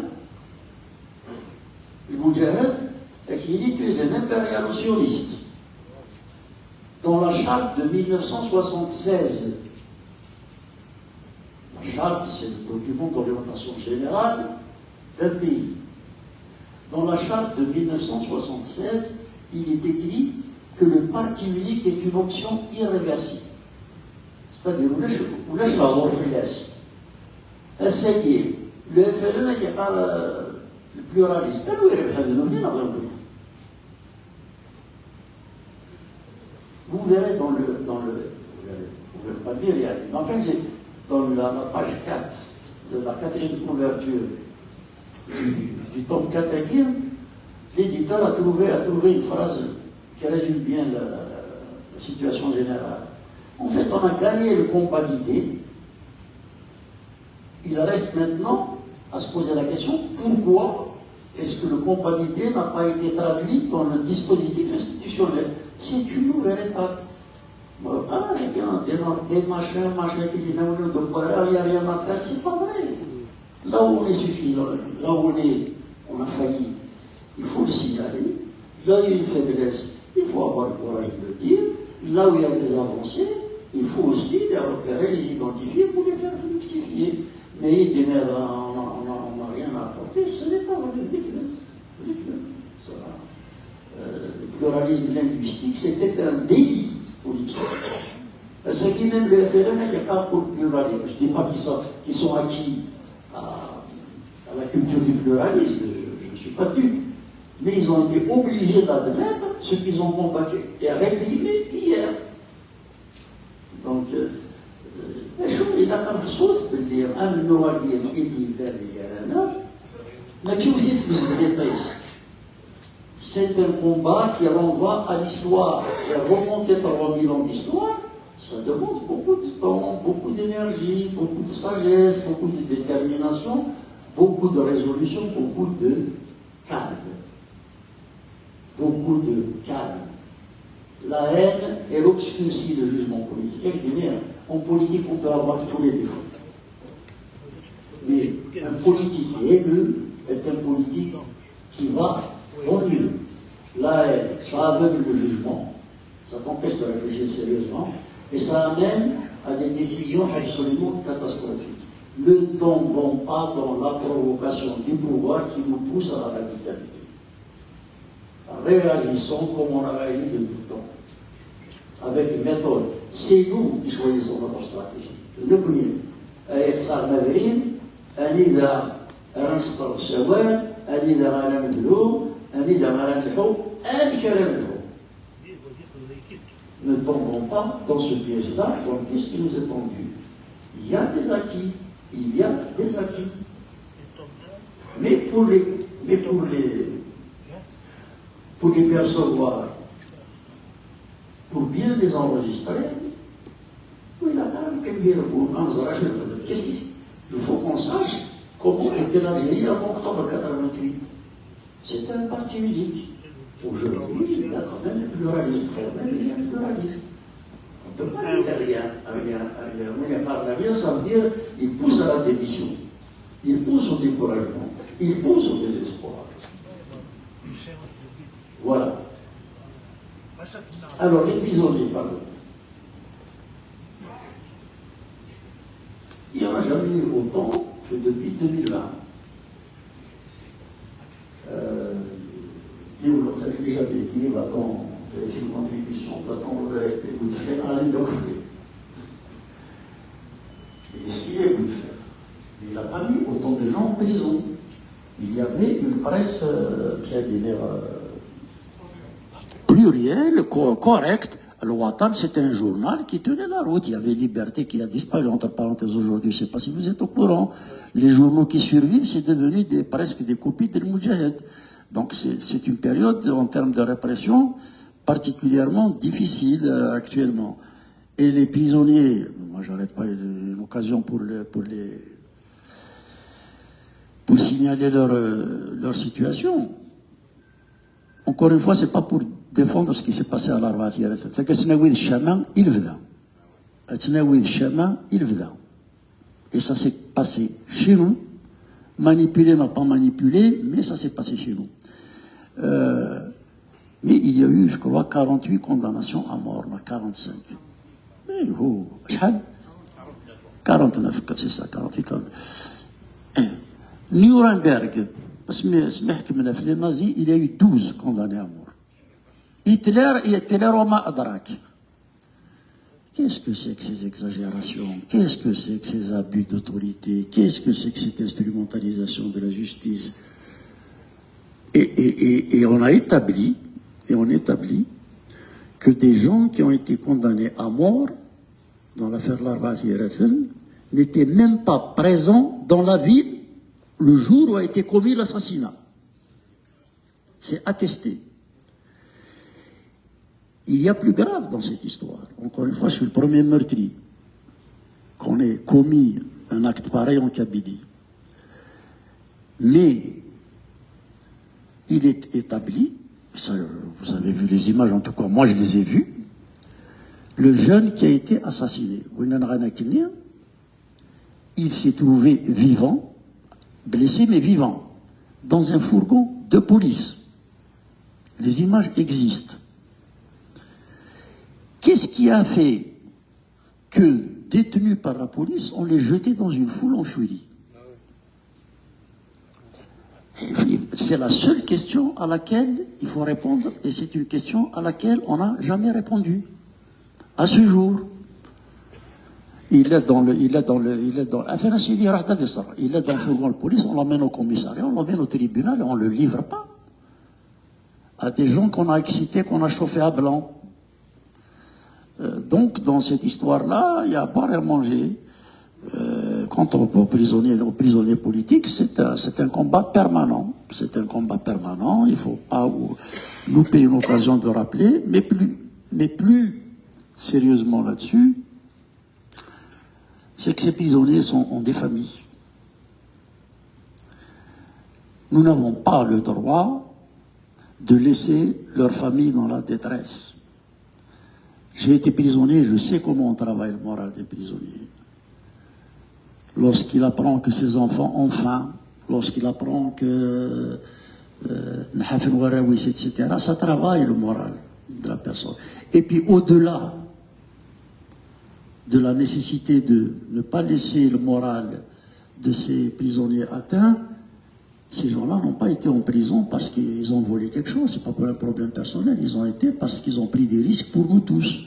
المجاهد qui est un impérial sioniste. Dans la charte de 1976, la charte c'est le document d'orientation générale d'un pays. Dans la charte de 1976, il est écrit que le parti unique est une option irréversible. C'est-à-dire, où là, je vais avoir le c'est-à-dire, le FLN qui parle le pluralisme. Vous verrez dans le vous ne pouvez pas le dire, il y a, enfin, dans la page 4 de la 4e couverture du tome 4, l'éditeur a trouvé une phrase qui résume bien la situation générale. En fait, on a gagné le combat d'idées. Il reste maintenant à se poser la question pourquoi est-ce que le combat d'idées n'a pas été traduit dans le dispositif institutionnel? C'est une nouvelle étape. Ah, les gars, des machins qui viennent de Boira, il n'y a rien à faire, c'est pas vrai. Là où on est suffisant, là où on a failli, il faut le signaler. Là où il y a une faiblesse, il faut avoir le courage de le dire. Là où il y a des avancées, il faut aussi les repérer, les identifier pour les faire fructifier. Mais on n'a rien à apporter, ce n'est pas ridicule. Le pluralisme linguistique, c'était un délit politique. Ce qui même le FLN n'est pas pour le pluralisme. Je ne dis pas qu'ils sont acquis à la culture du pluralisme, je ne suis pas dupe. Mais ils ont été obligés d'admettre ce qu'ils ont combattu et réclamé hier. Donc, il a comme chose de dire un nourrier qui c'est un combat qui renvoie à l'histoire. Et remonter 3000 ans d'histoire, ça demande beaucoup de temps, beaucoup d'énergie, beaucoup de sagesse, beaucoup de détermination, beaucoup de résolution, beaucoup de calme. Beaucoup de calme. La haine, elle obscurcit le jugement politique. En politique, on peut avoir tous les défauts. Mais un politique haineux est un politique qui va au mieux. La haine, ça aveugle le jugement, ça t'empêche de réfléchir sérieusement, et ça amène à des décisions absolument catastrophiques. Ne tombons pas dans la provocation du pouvoir qui nous pousse à la radicalité. Réagissons comme on a réagi de tout temps, avec méthode. C'est nous qui choisissons notre stratégie. Le premier, إخسار مبرين، أني إذا رنسطر الشوال، أني إذا غانا مدلوم، أني إذا غانا الحب، أني كلام الحب. Ne tombons pas dans ce piège-là, dans le piège qui nous est tendu. Il y a des acquis, il y a des acquis. Mais pour les percevoir, pour bien les enregistrer, qu'est-ce qu'il il faut qu'on sache comment était l'Algérie avant octobre 88. C'était un parti unique. Aujourd'hui, il y a quand même le pluralisme formel, il y a le pluralisme. On ne peut pas dire rien. Ça veut dire qu'il pousse à la démission, il pousse au découragement, il pousse au désespoir. Voilà. Alors, les prisonniers, pardon. Il n'y en a jamais eu autant que depuis 2020. Et vous le savez déjà bien qu'il va-t-on faire une contribution, va-t-on regretter ou faire un endorphé. Il est scié ou faire. Il n'a pas mis autant de gens en prison. Il y avait une presse qui a des pluriel, correct. Le Watan, c'était un journal qui tenait la route. Il y avait Liberté qui a disparu, entre parenthèses, aujourd'hui. Je ne sais pas si vous êtes au courant. Les journaux qui survivent, c'est devenu presque des copies de Moudjahed. Donc c'est une période, en termes de répression, particulièrement difficile actuellement. Et les prisonniers, moi j'arrête pas une occasion pour signaler leur situation. Encore une fois, ce n'est pas pour défendre ce qui s'est passé à l'Arbatia. C'est que Snaouid Chaman, il veda. Snaouid Chaman, il veda. Et ça s'est passé chez nous. Manipulé, n'a pas manipulé, mais ça s'est passé chez nous. Mais il y a eu, je crois, 48 condamnations à mort, 45. Mais oh, 49, c'est ça, 48. Nuremberg, les nazis, il y a eu 12 condamnés à mort. Hitler, Roma Adrak. Qu'est-ce que c'est que ces exagérations? Qu'est-ce que c'est que ces abus d'autorité? Qu'est-ce que c'est que cette instrumentalisation de la justice? Et on établit que des gens qui ont été condamnés à mort dans l'affaire Larbati et Rathel n'étaient même pas présents dans la ville le jour où a été commis l'assassinat. C'est attesté. Il y a plus grave dans cette histoire. Encore une fois, je suis le premier meurtrier qu'on ait commis un acte pareil en Kabylie. Mais il est établi, ça, vous avez vu les images, en tout cas moi je les ai vues, le jeune qui a été assassiné, il s'est trouvé vivant, blessé mais vivant, dans un fourgon de police. Les images existent. Qu'est-ce qui a fait que, détenus par la police, on les jetait dans une foule en furie? C'est la seule question à laquelle il faut répondre, et c'est une question à laquelle on n'a jamais répondu. À ce jour, il est dans le fourgon de police, on l'emmène au commissariat, on l'emmène au tribunal et on ne le livre pas à des gens qu'on a excités, qu'on a chauffés à blanc. Donc, dans cette histoire-là, il y a à boire et à manger. Quant aux prisonniers politiques, c'est un combat permanent. C'est un combat permanent, il ne faut pas louper une occasion de rappeler, mais plus sérieusement là-dessus, c'est que ces prisonniers ont des familles. Nous n'avons pas le droit de laisser leur famille dans la détresse. J'ai été prisonnier, je sais comment on travaille le moral des prisonniers. Lorsqu'il apprend que ses enfants ont faim, lorsqu'il apprend que etc., ça travaille le moral de la personne. Et puis au-delà de la nécessité de ne pas laisser le moral de ces prisonniers atteint, ces gens-là n'ont pas été en prison parce qu'ils ont volé quelque chose, c'est pas pour un problème personnel, ils ont été parce qu'ils ont pris des risques pour nous tous.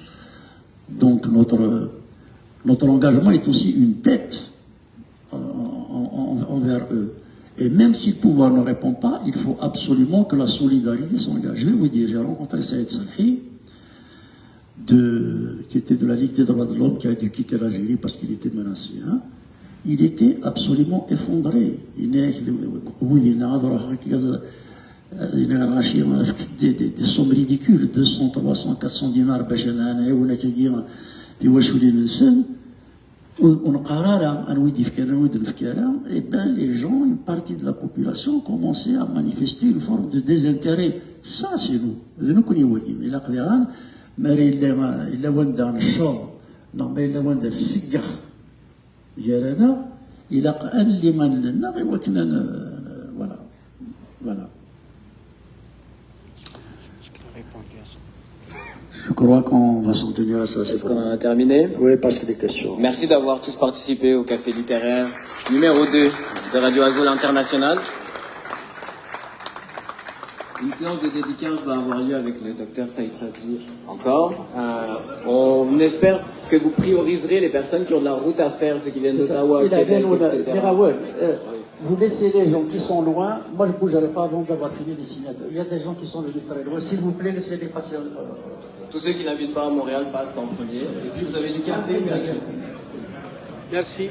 Donc notre engagement est aussi une dette envers eux. Et même si le pouvoir ne répond pas, il faut absolument que la solidarité s'engage. Je vais vous dire, j'ai rencontré Saïd Salhi, qui était de la Ligue des droits de l'homme, qui a dû quitter l'Algérie parce qu'il était menacé. Hein. Il était absolument effondré. Des sommes ridicules, 200, 300, 400 dinars, et bien les gens, une partie de la population commençait à manifester une forme de désintérêt. Ça, c'est nous. Voilà. Je crois qu'on va s'en tenir à ça. Est-ce qu'on en a terminé? Oui, parce que des questions. Merci d'avoir tous participé au Café littéraire numéro 2 de Radio Azul International. Une séance de dédicace va avoir lieu avec le docteur Saïd Sadi encore. On espère que vous prioriserez les personnes qui ont de la route à faire, ceux qui viennent d'Ottawa, Québec, etc. Vous laissez les gens qui sont loin. Moi, je ne bougerai pas avant d'avoir fini les signatures. Il y a des gens qui sont venus très loin. S'il vous plaît, laissez-les passer. Tous ceux qui n'habitent pas à Montréal passent en premier. Et puis, vous avez du café gratuit. Merci.